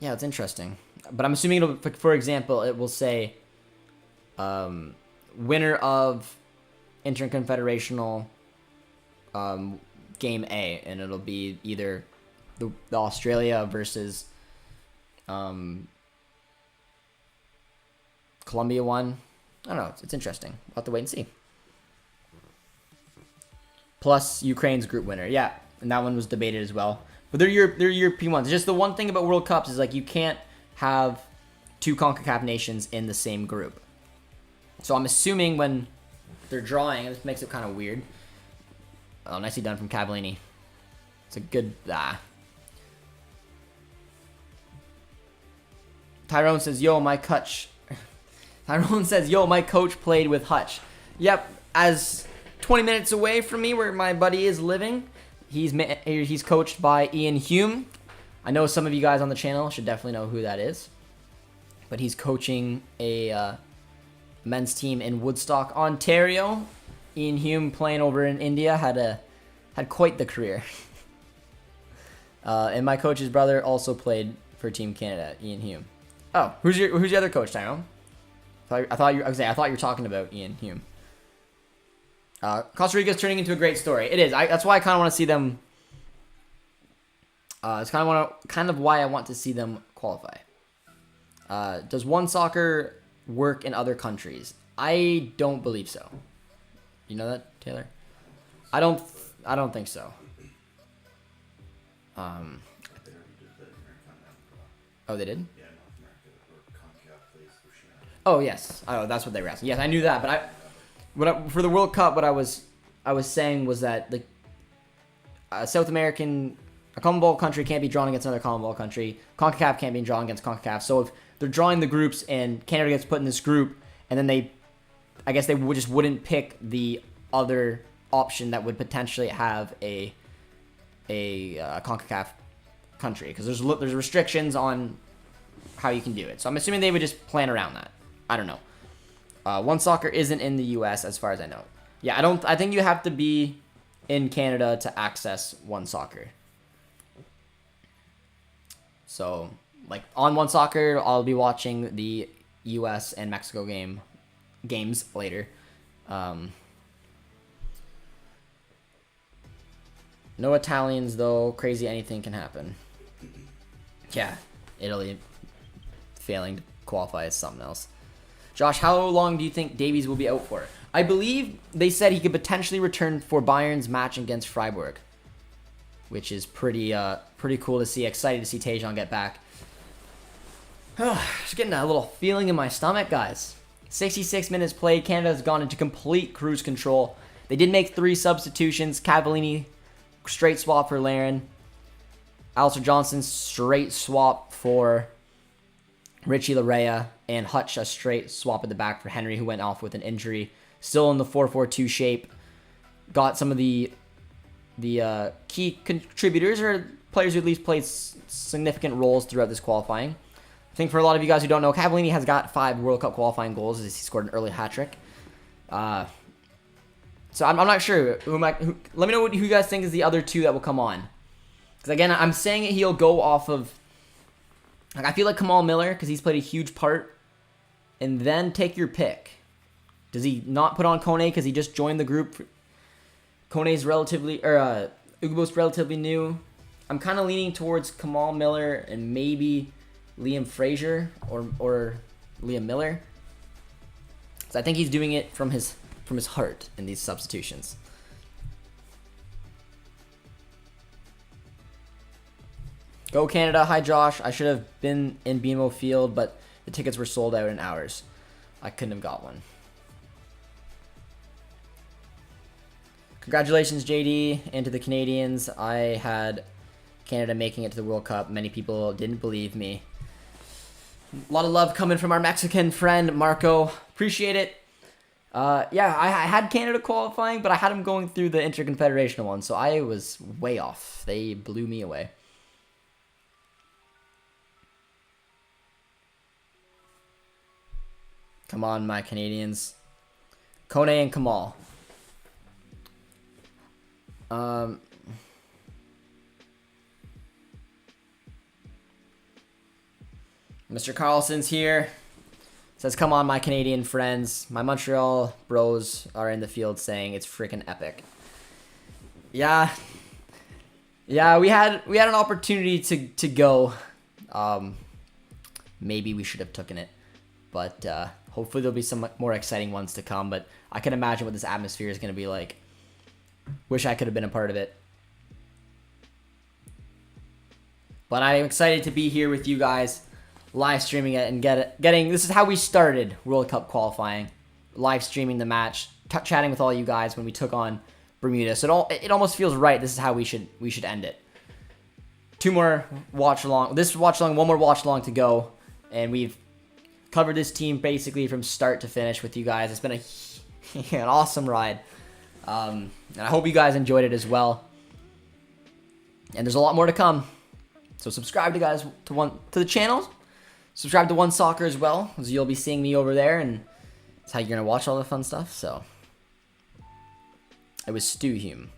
it's interesting. But I'm assuming it'll, for example, it will say winner of interconfederational game A, and it'll be either the Australia versus Colombia one. I don't know. It's interesting. We'll have to wait and see. Plus Ukraine's group winner. Yeah, and that one was debated as well. But they're European ones. It's just the one thing about World Cups is like you can't have 2 CONCACAF nations in the same group. So I'm assuming when they're drawing, and this makes it kind of weird. Oh, nicely done from Cavallini. It's a good... Tyrone says, yo, my coach... Tyrone says, yo, my coach played with Hutch. Yep, as 20 minutes away from me where my buddy is living, he's coached by Ian Hume. I know some of you guys on the channel should definitely know who that is. But he's coaching a men's team in Woodstock, Ontario. Ian Hume, playing over in India, had quite the career. And my coach's brother also played for Team Canada, Ian Hume. Oh, who's your other coach, Tyrone? I thought you were talking about Ian Hume. Costa Rica's turning into a great story. It is. That's why I kind of want to see them. It's kind of why I want to see them qualify. Does one soccer work in other countries? I don't believe so. You know that, Taylor? I don't think so. Oh, they did? Yeah, North America, or CONCACAF plays Oceania. Oh, yes. Oh, that's what they were asking. Yes, I knew that, but for the World Cup, what I was saying was that the South American, a CONMEBOL country can't be drawn against another CONMEBOL country. CONCACAF can't be drawn against CONCACAF. So if they're drawing the groups and Canada gets put in this group, and then I guess they just wouldn't pick the other option that would potentially have a CONCACAF country, because there's restrictions on how you can do it. So I'm assuming they would just plan around that. I don't know. One Soccer isn't in the U.S. as far as I know. Yeah, I think you have to be in Canada to access One Soccer. So, like, on One Soccer, I'll be watching the U.S. and Mexico games later. No Italians, though. Crazy anything can happen. Yeah, Italy failing to qualify is something else. Josh, how long do you think Davies will be out for? I believe they said he could potentially return for Bayern's match against Freiburg, which is pretty cool to see. Excited to see Tejan get back. Just getting a little feeling in my stomach, guys. 66 minutes played. Canada has gone into complete cruise control. They did make 3 substitutions. Cavallini, straight swap for Laren. Alistair Johnson, straight swap for Richie Larea. And Hutch, a straight swap at the back for Henry, who went off with an injury. Still in the 4-4-2 shape. Got some of the key contributors, or players who at least played significant roles throughout this qualifying. I think for a lot of you guys who don't know, Cavallini has got 5 World Cup qualifying goals as he scored an early hat-trick. So I'm not sure. Let me know who you guys think is the other 2 that will come on. Because again, I'm saying he'll go off of... Like, I feel like Kamal Miller, because he's played a huge part. And then take your pick. Does he not put on Kone because he just joined the group? Kone's relatively... Ugbo's relatively new. I'm kind of leaning towards Kamal Miller and maybe Liam Fraser or Liam Miller. So I think he's doing it from his heart in these substitutions. Go Canada. Hi Josh. I should have been in BMO Field, but the tickets were sold out in hours. I couldn't have got one. Congratulations, JD, and to the Canadians. I had Canada making it to the World Cup. Many people didn't believe me. A lot of love coming from our Mexican friend, Marco. Appreciate it. Yeah, I had Canada qualifying, but I had them going through the Interconfederational one, so I was way off. They blew me away. Come on, my Canadians. Kone and Kamal. Mr. Carlson's here. Says, come on, my Canadian friends. My Montreal bros are in the field saying it's freaking epic. Yeah. Yeah, we had an opportunity to go. Maybe we should have taken it. But hopefully there'll be some more exciting ones to come. But I can imagine what this atmosphere is going to be like. Wish I could have been a part of it. But I'm excited to be here with you guys, live streaming it and getting. This is how we started World Cup qualifying, live streaming the match, chatting with all you guys when we took on Bermuda. So it almost feels right. This is how we should end it. 2 more watch along. This watch along, 1 more watch along to go, and we've covered this team basically from start to finish with you guys. It's been an awesome ride. And I hope you guys enjoyed it as well. And there's a lot more to come. So subscribe to the channel. Subscribe to One Soccer as well, as you'll be seeing me over there, and that's how you're gonna watch all the fun stuff. So it was Stu Hume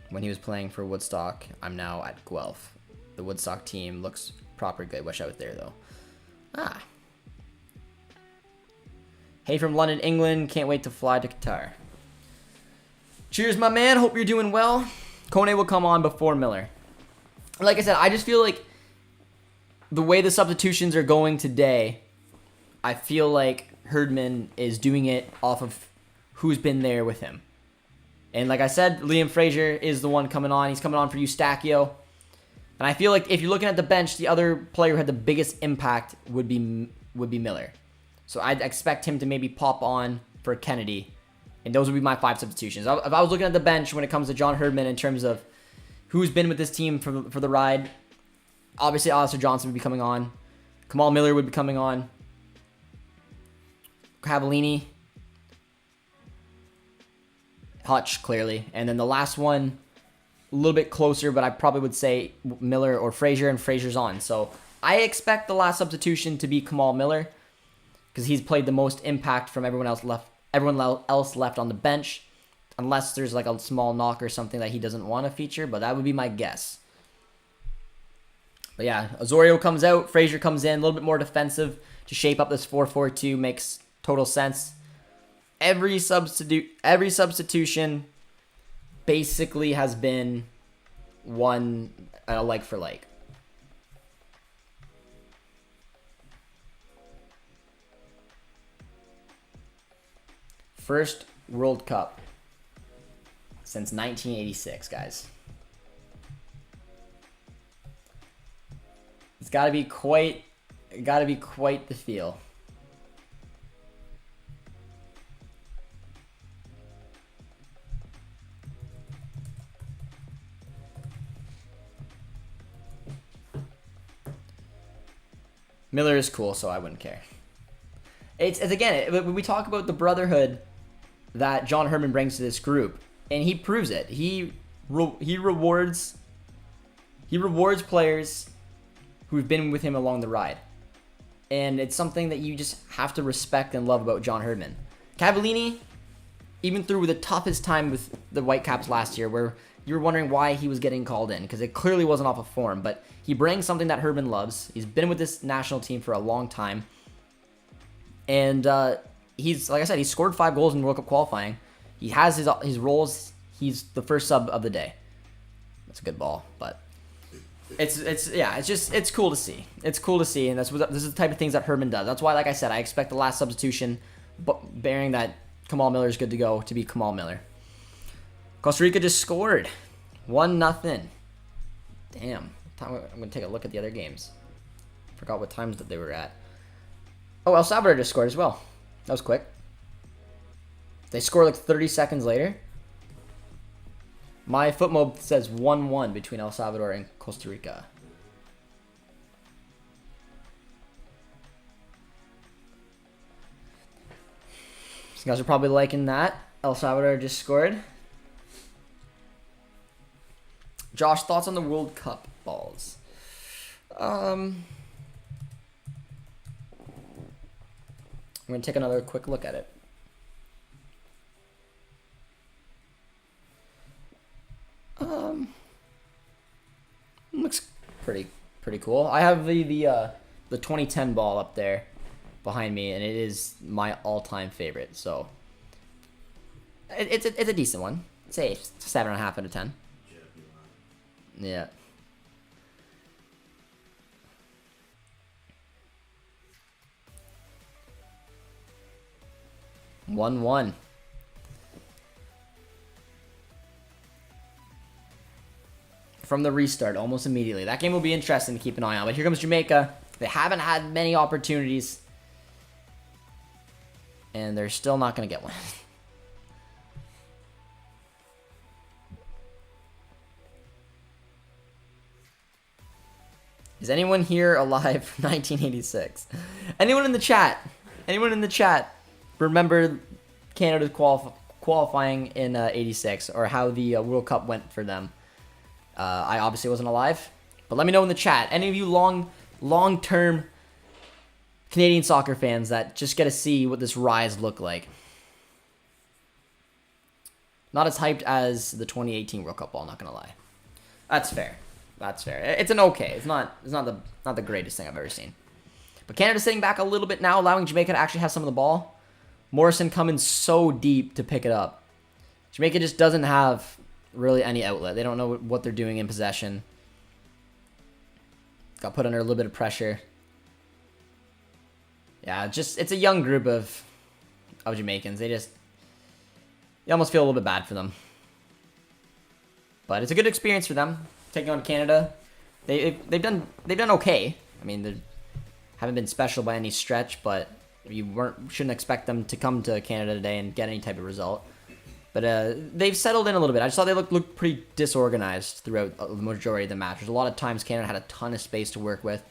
when he was playing for Woodstock. I'm now at Guelph. The Woodstock team looks proper good. Wish I was there though. Hey from London, England. Can't wait to fly to Qatar. Cheers, my man. Hope you're doing well. Kone will come on before Miller. Like I said, I just feel like the way the substitutions are going today, I feel like Herdman is doing it off of who's been there with him. And like I said, Liam Fraser is the one coming on. He's coming on for Eustachio. And I feel like if you're looking at the bench, the other player who had the biggest impact would be Miller. So I'd expect him to maybe pop on for Kennedy. And those would be my 5 substitutions. If I was looking at the bench when it comes to John Herdman in terms of who's been with this team for the ride, obviously Alistair Johnson would be coming on. Kamal Miller would be coming on. Cavallini. Hutch, clearly. And then the last one, a little bit closer, but I probably would say Miller or Frazier, and Frazier's on. So I expect the last substitution to be Kamal Miller because he's played the most impact from everyone else left on the bench, unless there's like a small knock or something that he doesn't want to feature, but that would be my guess. But yeah, Osorio comes out, Frazier comes in, a little bit more defensive to shape up this 4-4-2, makes total sense. Every substitution basically has been one like for like. First World Cup since 1986, guys. It's got to be quite the feel. Miller is cool, so I wouldn't care. It's again, we talk about the brotherhood that John Herman brings to this group, and he proves it. He rewards players who've been with him along the ride, and it's something that you just have to respect and love about John Herman. Cavallini, even through the toughest time with the Whitecaps last year, where you were wondering why he was getting called in, because it clearly wasn't off of form, but he brings something that Herman loves. He's been with this national team for a long time, and he's, like I said, he scored 5 goals in World Cup qualifying. He has his roles. He's the first sub of the day. That's a good ball, but it's cool to see. It's cool to see, and this is the type of things that Herman does. That's why, like I said, I expect the last substitution, bearing that Kamal Miller is good to go, to be Kamal Miller. Costa Rica just scored 1-0. Damn. I'm going to take a look at the other games. Forgot what times that they were at. Oh, El Salvador just scored as well. That was quick. They scored like 30 seconds later. My footmob says 1-1 between El Salvador and Costa Rica. You guys are probably liking that. El Salvador just scored. Josh, thoughts on the World Cup balls? I'm going to take another quick look at it. Looks pretty cool. I have the 2010 ball up there behind me, and it is my all-time favorite. So it's a decent one. I'd say 7.5 out of 10. Yeah. One. From the restart, almost immediately. That game will be interesting to keep an eye on. But here comes Jamaica. They haven't had many opportunities, and they're still not going to get one. Is anyone here alive for 1986? Anyone in the chat? Anyone in the chat remember Canada qualifying in 86, or how the World Cup went for them? I obviously wasn't alive, but let me know in the chat. Any of you long-term Canadian soccer fans that just get to see what this rise looked like. Not as hyped as the 2018 World Cup ball, not gonna lie. That's fair. That's fair. It's an okay. It's not the greatest thing I've ever seen. But Canada's sitting back a little bit now, allowing Jamaica to actually have some of the ball. Morrison coming so deep to pick it up. Jamaica just doesn't have really any outlet. They don't know what they're doing in possession. Got put under a little bit of pressure. Yeah, it's a young group of Jamaicans. You almost feel a little bit bad for them. But it's a good experience for them, taking on Canada. They've done okay. I mean, they haven't been special by any stretch, but you shouldn't expect them to come to Canada today and get any type of result. But they've settled in a little bit. I just thought they looked pretty disorganized throughout the majority of the match. There's a lot of times Canada had a ton of space to work with.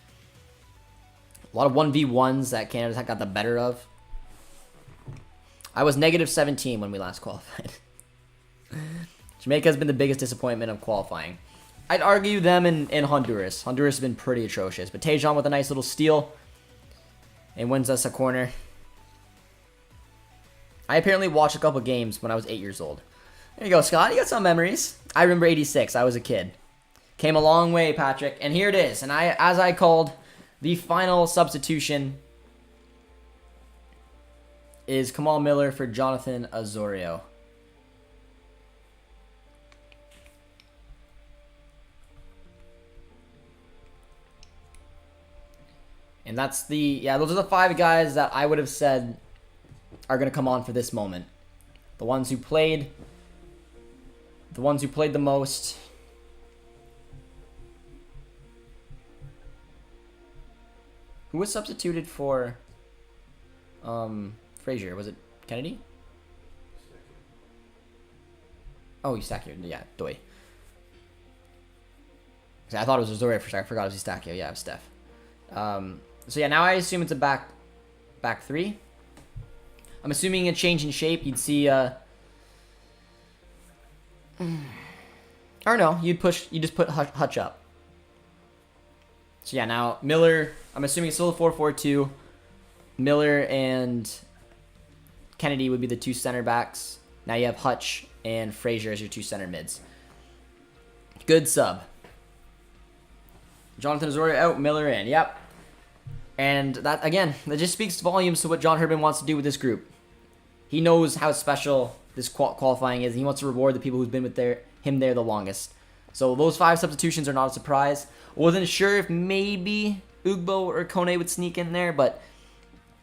A lot of 1v1s that Canada's got the better of. I was -17 when we last qualified. Jamaica has been the biggest disappointment of qualifying. I'd argue them in Honduras. Honduras has been pretty atrocious. But Tejan with a nice little steal. And wins us a corner. I apparently watched a couple games when I was 8 years old. There you go, Scott. You got some memories. I remember 86. I was a kid. Came a long way, Patrick. And here it is. And as I called, the final substitution is Kamal Miller for Jonathan Osorio. And that's those are the 5 guys that I would have said are going to come on for this moment. The ones who played the most. Who was substituted for Frazier? Was it Kennedy? Oh, Eustaquio. Yeah, Doi. I thought it was Osorio for a second. I forgot it was Eustaquio. Yeah, it was Steph. So yeah, now I assume it's a back 3. I'm assuming a change in shape. You'd see or no, you just put Hutch up. So yeah, now Miller, I'm assuming it's still a 4-4-2. Miller and Kennedy would be the 2 center backs. Now you have Hutch and Frazier as your 2 center mids. Good sub. Jonathan Osorio out, Miller in. Yep. And that, again, that just speaks volumes to what John Herdman wants to do with this group. He knows how special this qualifying is. He wants to reward the people who've been with him there the longest. So those 5 substitutions are not a surprise. Wasn't sure if maybe Ugbo or Kone would sneak in there, but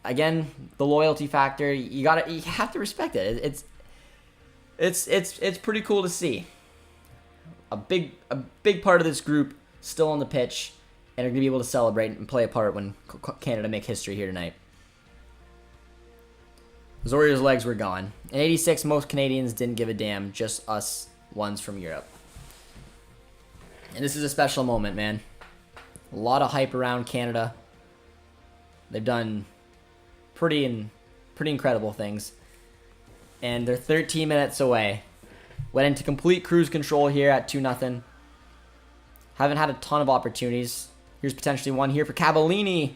again, the loyalty factor, you have to respect it. It's pretty cool to see. A big part of this group still on the pitch, and are going to be able to celebrate and play a part when Canada make history here tonight. Osorio's legs were gone. In 86, most Canadians didn't give a damn, just us ones from Europe. And this is a special moment, man. A lot of hype around Canada. They've done pretty incredible things. And they're 13 minutes away. Went into complete cruise control here at 2-0. Haven't had a ton of opportunities. Here's potentially one here for Cavallini.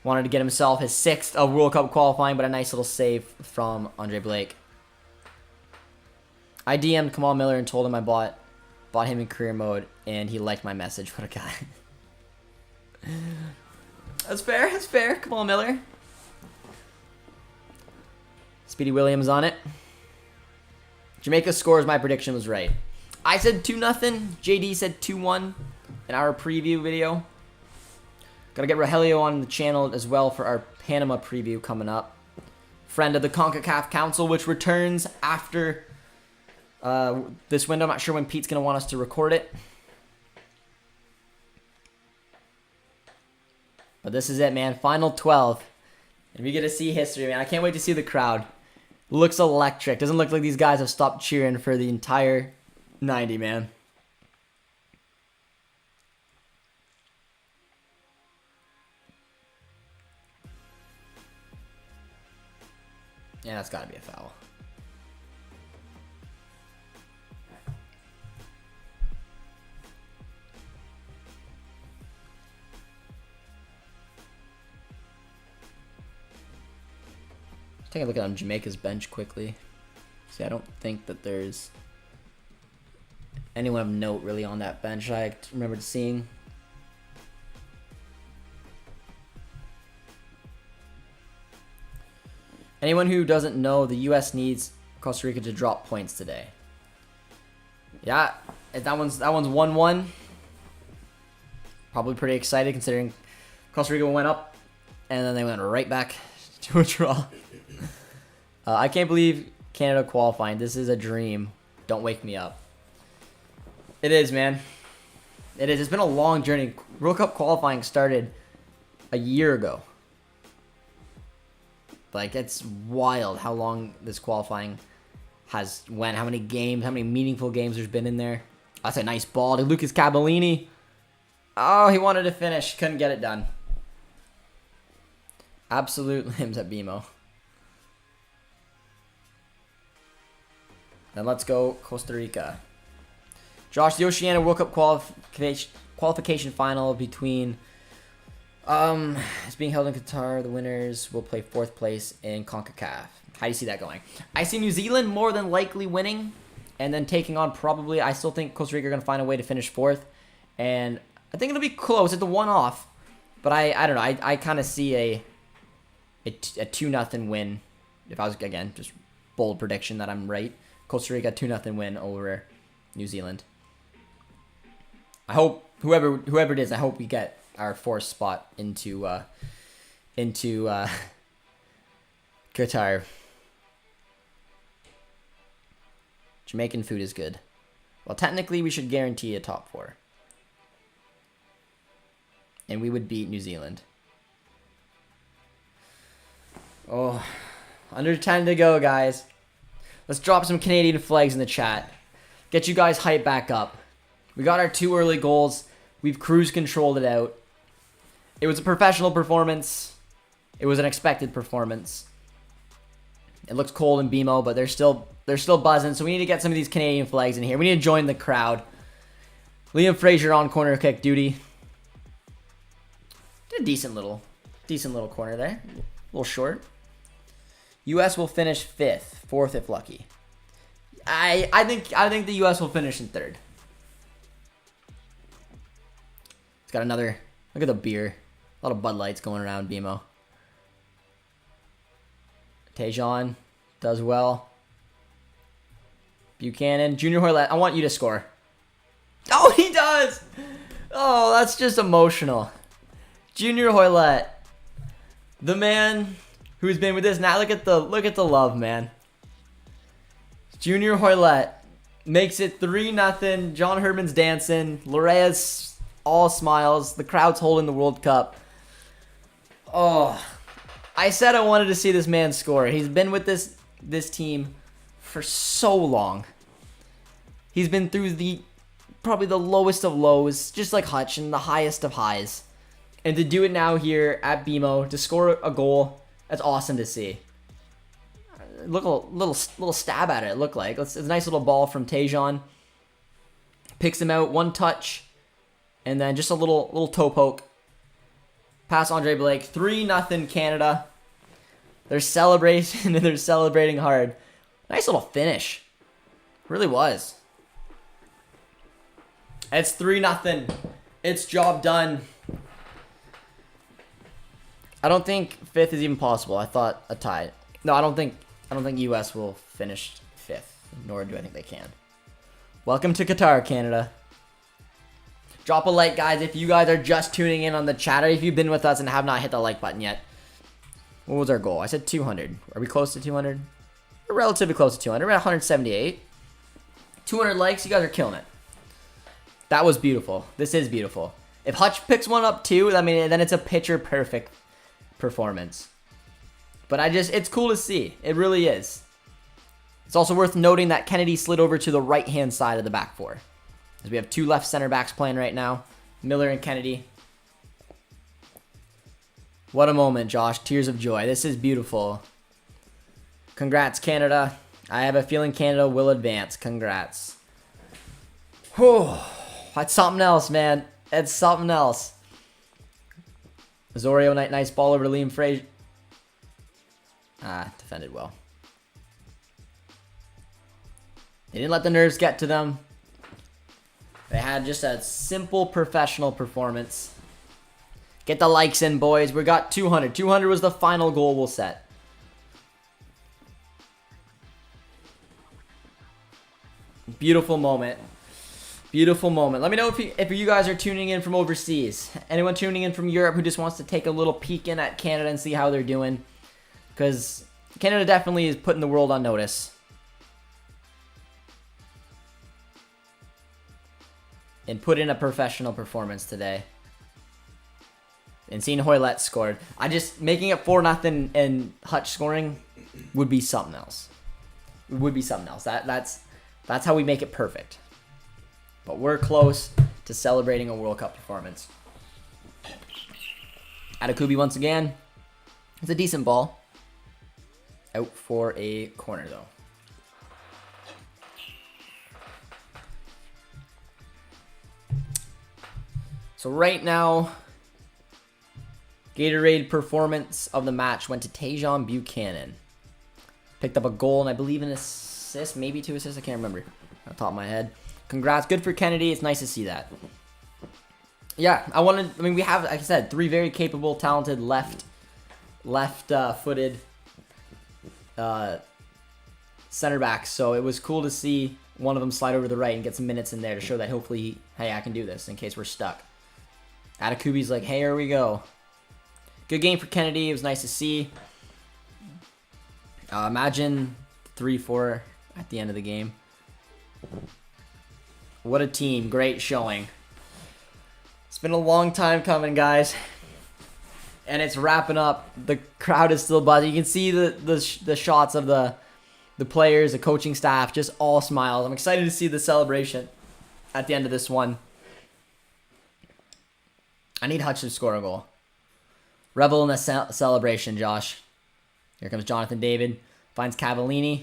Wanted to get himself his 6th of World Cup qualifying, but a nice little save from Andre Blake. I DM'd Kamal Miller and told him I bought him in career mode, and he liked my message. What a guy. That's fair, Kamal Miller. Speedy Williams on it. Jamaica scores, my prediction was right. I said 2-0. JD said 2-1 in our preview video. Gotta get Rogelio on the channel as well for our Panama preview coming up. Friend of the CONCACAF Council, which returns after this window. I'm not sure when Pete's gonna want us to record it. But this is it, man. Final 12. And we get to see history, man. I can't wait to see the crowd. Looks electric. Doesn't look like these guys have stopped cheering for the entire 90, man. Yeah, that's got to be a foul. Take a look at Jamaica's bench quickly. See, I don't think that there's anyone of note really on that bench I remembered seeing. Anyone who doesn't know, the U.S. needs Costa Rica to drop points today. Yeah, that one's 1-1. Probably pretty excited considering Costa Rica went up and then they went right back to a draw. I can't believe Canada qualifying. This is a dream. Don't wake me up. It is, man. It is. It's been a long journey. World Cup qualifying started a year ago. Like, it's wild how long this qualifying has went. How many games, how many meaningful games there's been in there. That's a nice ball to Lucas Cavallini. Oh, he wanted to finish. Couldn't get it done. Absolute limbs at BMO. And let's go Costa Rica. Josh, the Oceania World Cup qualification final between it's being held in Qatar. The winners will play 4th place in CONCACAF. How do you see that going? I see New Zealand more than likely winning and then taking on probably, I still think Costa Rica are going to find a way to finish 4th. And I think it'll be close. It's a one-off. But I don't know. I kind of see a 2-0 win. If I was, again, just bold prediction that I'm right. Costa Rica 2-0 win over New Zealand. I hope, whoever it is, I hope we get our 4th spot into Qatar. Jamaican food is good. Well, technically, we should guarantee a top 4. And we would beat New Zealand. Oh, under 10 to go, guys. Let's drop some Canadian flags in the chat. Get you guys hyped back up. We got our 2 early goals. We've cruise controlled it out. It was a professional performance. It was an expected performance. It looks cold in BMO, but they're still buzzing. So we need to get some of these Canadian flags in here. We need to join the crowd. Liam Fraser on corner kick duty. Did a decent little corner there. A little short. U.S. will finish 5th, 4th if lucky. I think the U.S. will finish in 3rd. It's got another. Look at the beer. A lot of Bud Lights going around BMO. Tejan does well. Buchanan, Junior Hoylett. I want you to score. Oh, he does. Oh, that's just emotional. Junior Hoylett, the man who's been with us now. Look at the love, man. Junior Hoylett makes it 3-0. John Herman's dancing. Lorea's all smiles. The crowd's holding the World Cup. Oh, I said I wanted to see this man score. He's been with this team for so long. He's been through probably the lowest of lows, just like Hutch, and the highest of highs. And to do it now here at BMO, to score a goal, that's awesome to see. Look, a little stab at it. It looked like it's a nice little ball from Tejan. Picks him out, 1 touch, and then just a little toe poke. Pass Andre Blake, 3-0 Canada. They're celebrating and they're celebrating hard. Nice little finish. Really was. It's 3-0. It's job done. I don't think 5th is even possible. I thought a tie. No, I don't think US will finish 5th, nor do I think they can. Welcome to Qatar, Canada. Drop a like, guys, if you guys are just tuning in on the chat, or if you've been with us and have not hit the like button yet. What was our goal? I said 200. Are we close to 200? We're relatively close to 200. We're at 178. 200 likes. You guys are killing it. That was beautiful. This is beautiful. If Hutch picks one up too, I mean, then it's a picture perfect performance. But it's cool to see. It really is. It's also worth noting that Kennedy slid over to the right-hand side of the back 4. As we have 2 left center backs playing right now. Miller and Kennedy. What a moment, Josh. Tears of joy. This is beautiful. Congrats, Canada. I have a feeling Canada will advance. Congrats. Whew. That's something else, man. That's something else. Osorio, nice ball over to Liam Fraser. Defended well. They didn't let the nerves get to them. They had just a simple professional performance. Get the likes in, boys. We got 200. 200 was the final goal we'll set. Beautiful moment. Beautiful moment. Let me know if you guys are tuning in from overseas. Anyone tuning in from Europe who just wants to take a little peek in at Canada and see how they're doing. Because Canada definitely is putting the world on notice. And put in a professional performance today. And seeing Hoylett scored. Making it 4-0 and Hutch scoring would be something else. It would be something else. That's how we make it perfect. But we're close to celebrating a World Cup performance. Atakubi once again. It's a decent ball. Out for a corner, though. So right now, Gatorade performance of the match went to Tajon Buchanan. Picked up a goal and I believe an assist, maybe 2 assists. I can't remember off the top of my head. Congrats, good for Kennedy. It's nice to see that. Yeah, we have, like I said, 3 very capable, talented left-footed center backs. So it was cool to see one of them slide over to the right and get some minutes in there to show that hopefully, hey, I can do this in case we're stuck. Atakubi's like, hey, here we go. Good game for Kennedy. It was nice to see. Imagine 3-4 at the end of the game. What a team. Great showing. It's been a long time coming, guys. And it's wrapping up. The crowd is still buzzing. You can see the shots of the players, the coaching staff, just all smiles. I'm excited to see the celebration at the end of this one. I need Hutch to score a goal. Revel in the celebration, Josh. Here comes Jonathan David. Finds Cavallini.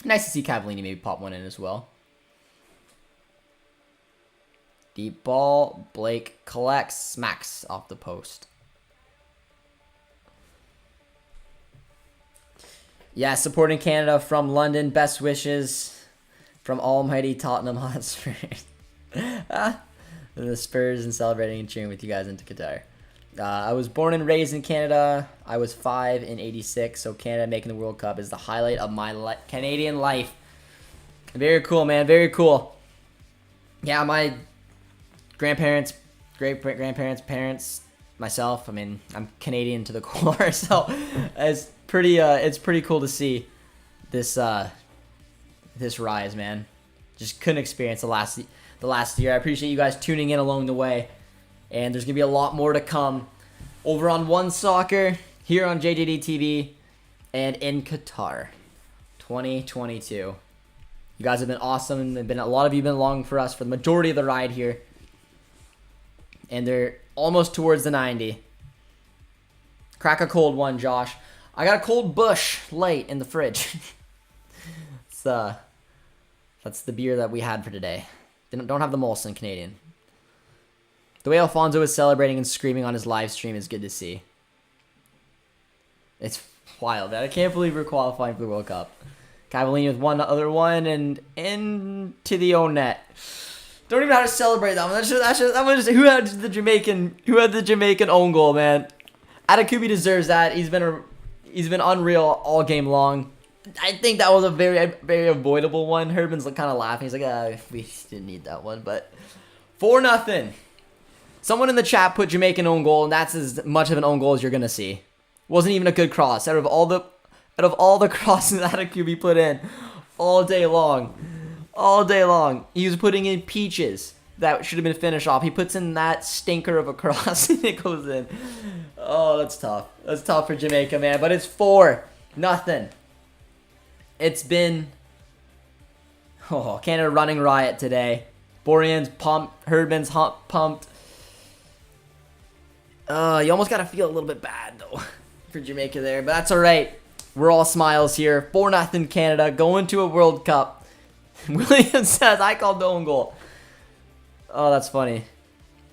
Nice to see Cavallini maybe pop one in as well. Deep ball. Blake collects. Smacks off the post. Yeah, supporting Canada from London. Best wishes from almighty Tottenham Hotspur. The Spurs and celebrating and cheering with you guys into Qatar. I was born and raised in Canada. I was 5 in '86, so Canada making the World Cup is the highlight of my Canadian life. Very cool, man. Very cool. Yeah, my grandparents, great-grandparents, parents, myself. I mean, I'm Canadian to the core, so it's pretty cool to see this this rise, man. Just couldn't experience the last year. I appreciate you guys tuning in along the way. And there's going to be a lot more to come over on One Soccer, here on JJD TV, and in Qatar 2022. You guys have been awesome. A lot of you have been along for us for the majority of the ride here. And they're almost towards the 90. Crack a cold one, Josh. I got a cold Bush Light in the fridge. That's the beer that we had for today. Don't have the Molson Canadian. The way Alfonso is celebrating and screaming on his live stream is good to see. It's wild, man. I can't believe we're qualifying for the World Cup. Cavallini with one other one and into the own net. Don't even know how to celebrate that one. That was just, who had the Jamaican own goal, man. Atakubi deserves that. He's been unreal all game long. I think that was a very, very avoidable one. Herdman's kind of laughing. He's like, we didn't need that one. But 4-0. Someone in the chat put Jamaican own goal, and that's as much of an own goal as you're gonna see. Wasn't even a good cross. Out of all the crosses that Atakubi put in all day long, he was putting in peaches that should have been finished off. He puts in that stinker of a cross, and it goes in. Oh, that's tough. That's tough for Jamaica, man. But it's 4-0. It's been Canada running riot today. Borjan's pumped. Herdman's pumped. You almost gotta feel a little bit bad though for Jamaica there, but that's all right. We're all smiles here. 4-0 Canada going to a World Cup. William says I called the own goal. Oh, that's funny.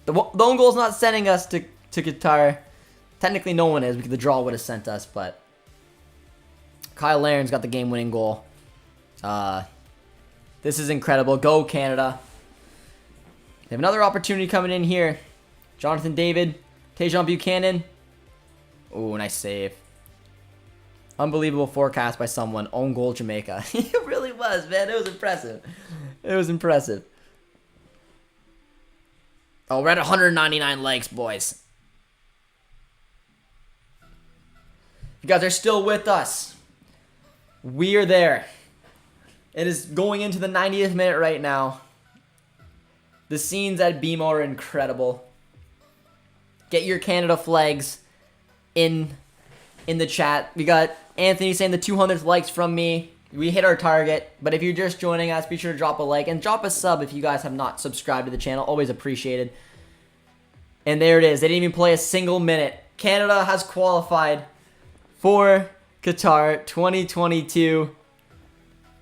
The own goal's not sending us to Qatar. Technically, no one is because the draw would have sent us, but Kyle Laren's got the game-winning goal. This is incredible. Go Canada. They have another opportunity coming in here. Jonathan David. Tajon Buchanan. Oh, nice save. Unbelievable forecast by someone. Own goal Jamaica. It really was, man. It was impressive. It was impressive. Oh, we're at 199 likes, boys. You guys are still with us. We are there. It is going into the 90th minute right now. The scenes at BMO are incredible. Get your Canada flags in the chat. We got Anthony saying the 200th likes from me. We hit our target. But if you're just joining us, be sure to drop a like and drop a sub if you guys have not subscribed to the channel. Always appreciated. And there it is. They didn't even play a single minute. Canada has qualified for Qatar 2022.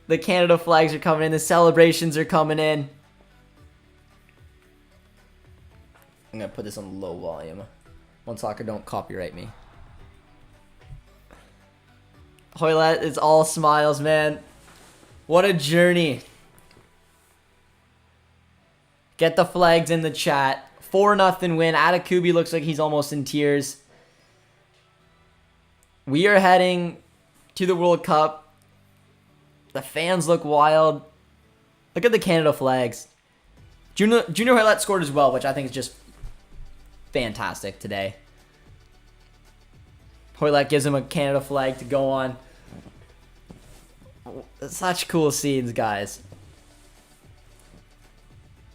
The Canada flags are coming in. The celebrations are coming in. I'm going to put this on low volume. One Soccer, don't copyright me. Hoylett is all smiles, man. What a journey. Get the flags in the chat. 4-0 win. Atakubi looks like he's almost in tears. We are heading to the World Cup. The fans look wild. Look at the Canada flags. Junior Hoylett scored as well, which I think is just fantastic today. Hoylett gives him a Canada flag to go on. Such cool scenes, guys.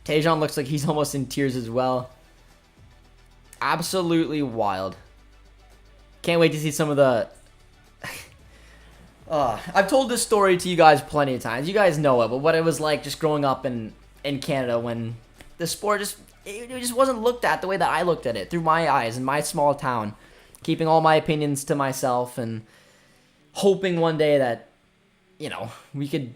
Tejan looks like he's almost in tears as well. Absolutely wild. Can't wait to see some of the... I've told this story to you guys plenty of times. You guys know it, but what it was like just growing up in Canada when the sport it just wasn't looked at the way that I looked at it, through my eyes in my small town. Keeping all my opinions to myself and hoping one day that, you know, we could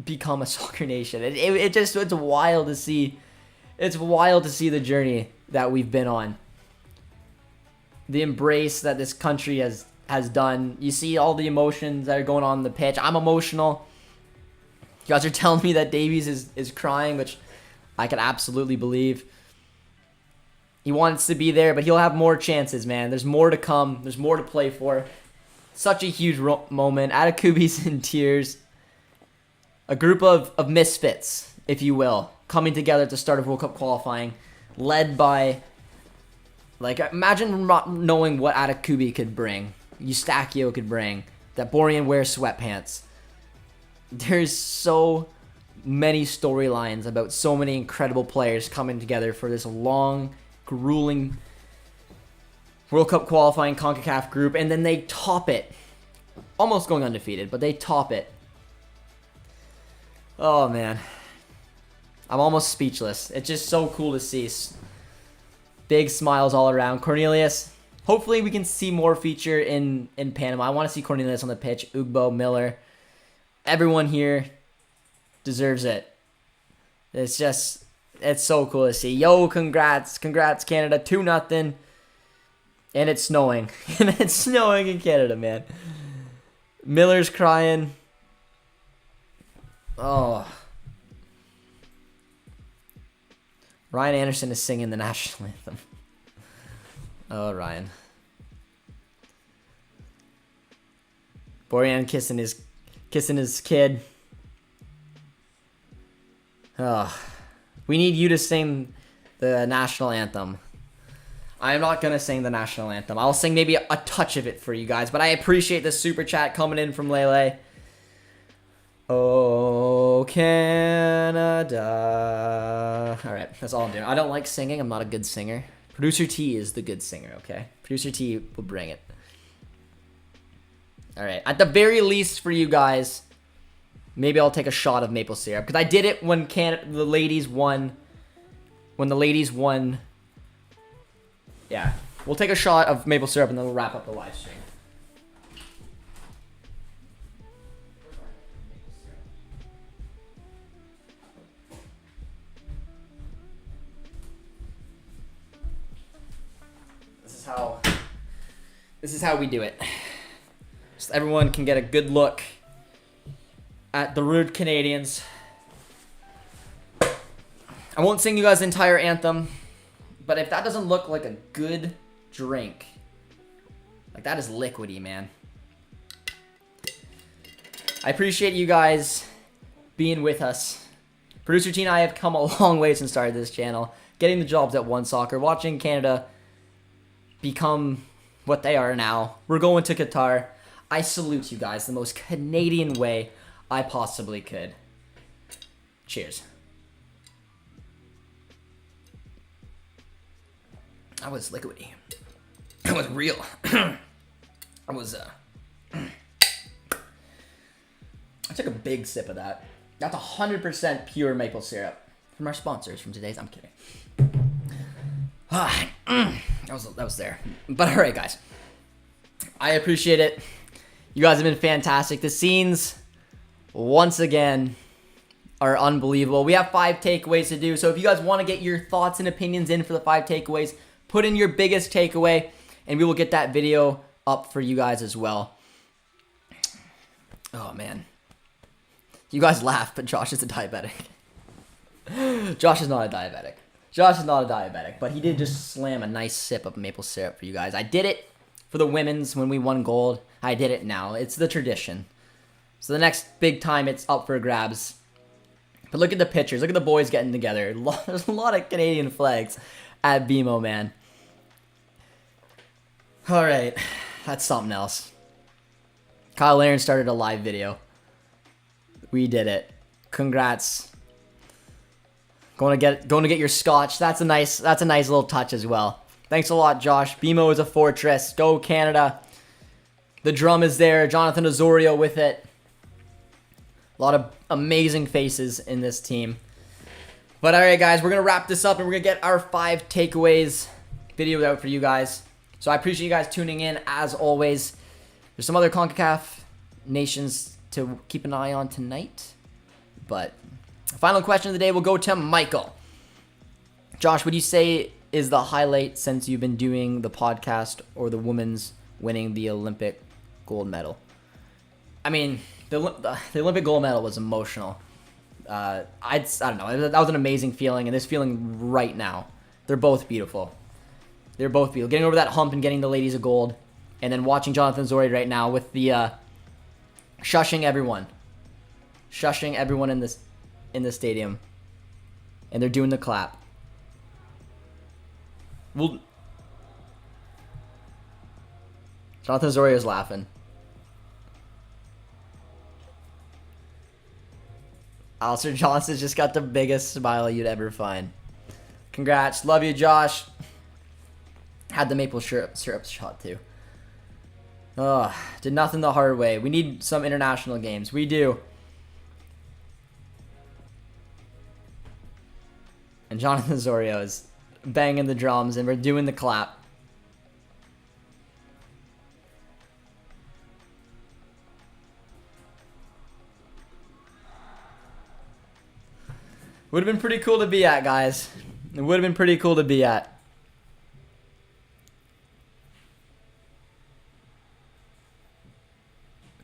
become a soccer nation. It's wild to see. It's wild to see the journey that we've been on. The embrace that this country has done. You see all the emotions that are going on the pitch. I'm emotional. You guys are telling me that Davies is crying, which I can absolutely believe. He wants to be there, but he'll have more chances, man. There's more to come. There's more to play for. Such a huge moment. Atakubi's in tears. A group of misfits, if you will, coming together at the start of World Cup qualifying, led by, like, imagine not knowing what Atakubi could bring, Eustachio could bring, that Borjan wears sweatpants. There's so many storylines about so many incredible players coming together for this long, grueling World Cup qualifying CONCACAF group, and then they top it. Almost going undefeated, but they top it. Oh, man. I'm almost speechless. It's just so cool to see. Big smiles all around. Cornelius, hopefully we can see more feature in Panama. I want to see Cornelius on the pitch. Ugbo, Miller. Everyone here deserves it. It's so cool to see. Yo, congrats. Congrats, Canada. 2-0. And it's snowing. And it's snowing in Canada, man. Miller's crying. Oh. Ryan Anderson is singing the national anthem. Oh, Ryan. Borjan kissing his kid. Oh. We need you to sing the national anthem. I'm not going to sing the national anthem. I'll sing maybe a touch of it for you guys, but I appreciate the super chat coming in from Lele. Oh, Canada. All right, that's all I'm doing. I don't like singing. I'm not a good singer. Producer T is the good singer, okay? Producer T will bring it. All right, at the very least for you guys, maybe I'll take a shot of maple syrup, because I did it when the ladies won. When the ladies won. Yeah, we'll take a shot of maple syrup and then we'll wrap up the live stream. This is how we do it. So everyone can get a good look at the Rude Canadians. I won't sing you guys the entire anthem, but if that doesn't look like a good drink, like that is liquidy, man. I appreciate you guys being with us. Producer T and I have come a long way since started this channel, getting the jobs at One Soccer, watching Canada become what they are now. We're going to Qatar. I salute you guys the most Canadian way I possibly could. Cheers. That was liquidy. That was real. That was, I took a big sip of that. That's 100% pure maple syrup. From our sponsors from today's, I'm kidding. That was there. But alright, guys. I appreciate it. You guys have been fantastic. The scenes, once again, are unbelievable. We have 5 takeaways to do. So if you guys want to get your thoughts and opinions in for the 5 takeaways, put in your biggest takeaway, and we will get that video up for you guys as well. Oh, man. You guys laugh, but Josh is a diabetic. Josh is not a diabetic. Josh is not a diabetic, but he did just slam a nice sip of maple syrup for you guys. I did it for the women's when we won gold. I did it now. It's the tradition. So the next big time, it's up for grabs. But look at the pictures. Look at the boys getting together. There's a lot of Canadian flags at BMO, man. All right. That's something else. Kyle Laren started a live video. We did it. Congrats. Going to get your scotch. That's a nice little touch as well. Thanks a lot, Josh. BMO is a fortress. Go Canada. The drum is there. Jonathan Osorio with it. A lot of amazing faces in this team. But all right, guys, we're going to wrap this up and we're going to get our 5 takeaways video out for you guys. So I appreciate you guys tuning in as always. There's some other CONCACAF nations to keep an eye on tonight. But the final question of the day will go to Michael. Josh, would you say is the highlight since you've been doing the podcast or the women's winning the Olympic gold medal? I mean, the Olympic gold medal was emotional. I don't know. That was an amazing feeling, and this feeling right now, they're both beautiful. They're both beautiful. Getting over that hump and getting the ladies a gold, and then watching Jonathan Osorio right now with the shushing everyone in the stadium, and they're doing the clap. Jonathan Osorio's laughing. Alistair Johnson's just got the biggest smile you'd ever find. Congrats. Love you, Josh. Had the maple syrup shot, too. Oh, did nothing the hard way. We need some international games. We do. And Jonathan Osorio is banging the drums, and we're doing the clap. Would have been pretty cool to be at, guys. It would have been pretty cool to be at.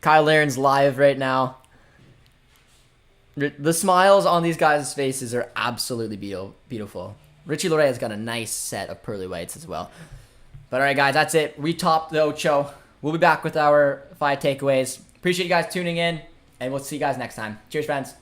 Kyle Laren's live right now. The smiles on these guys' faces are absolutely beautiful. Richie Lorea's got a nice set of pearly whites as well. But all right, guys, that's it. We topped the Ocho. We'll be back with our 5 takeaways. Appreciate you guys tuning in, and we'll see you guys next time. Cheers, friends.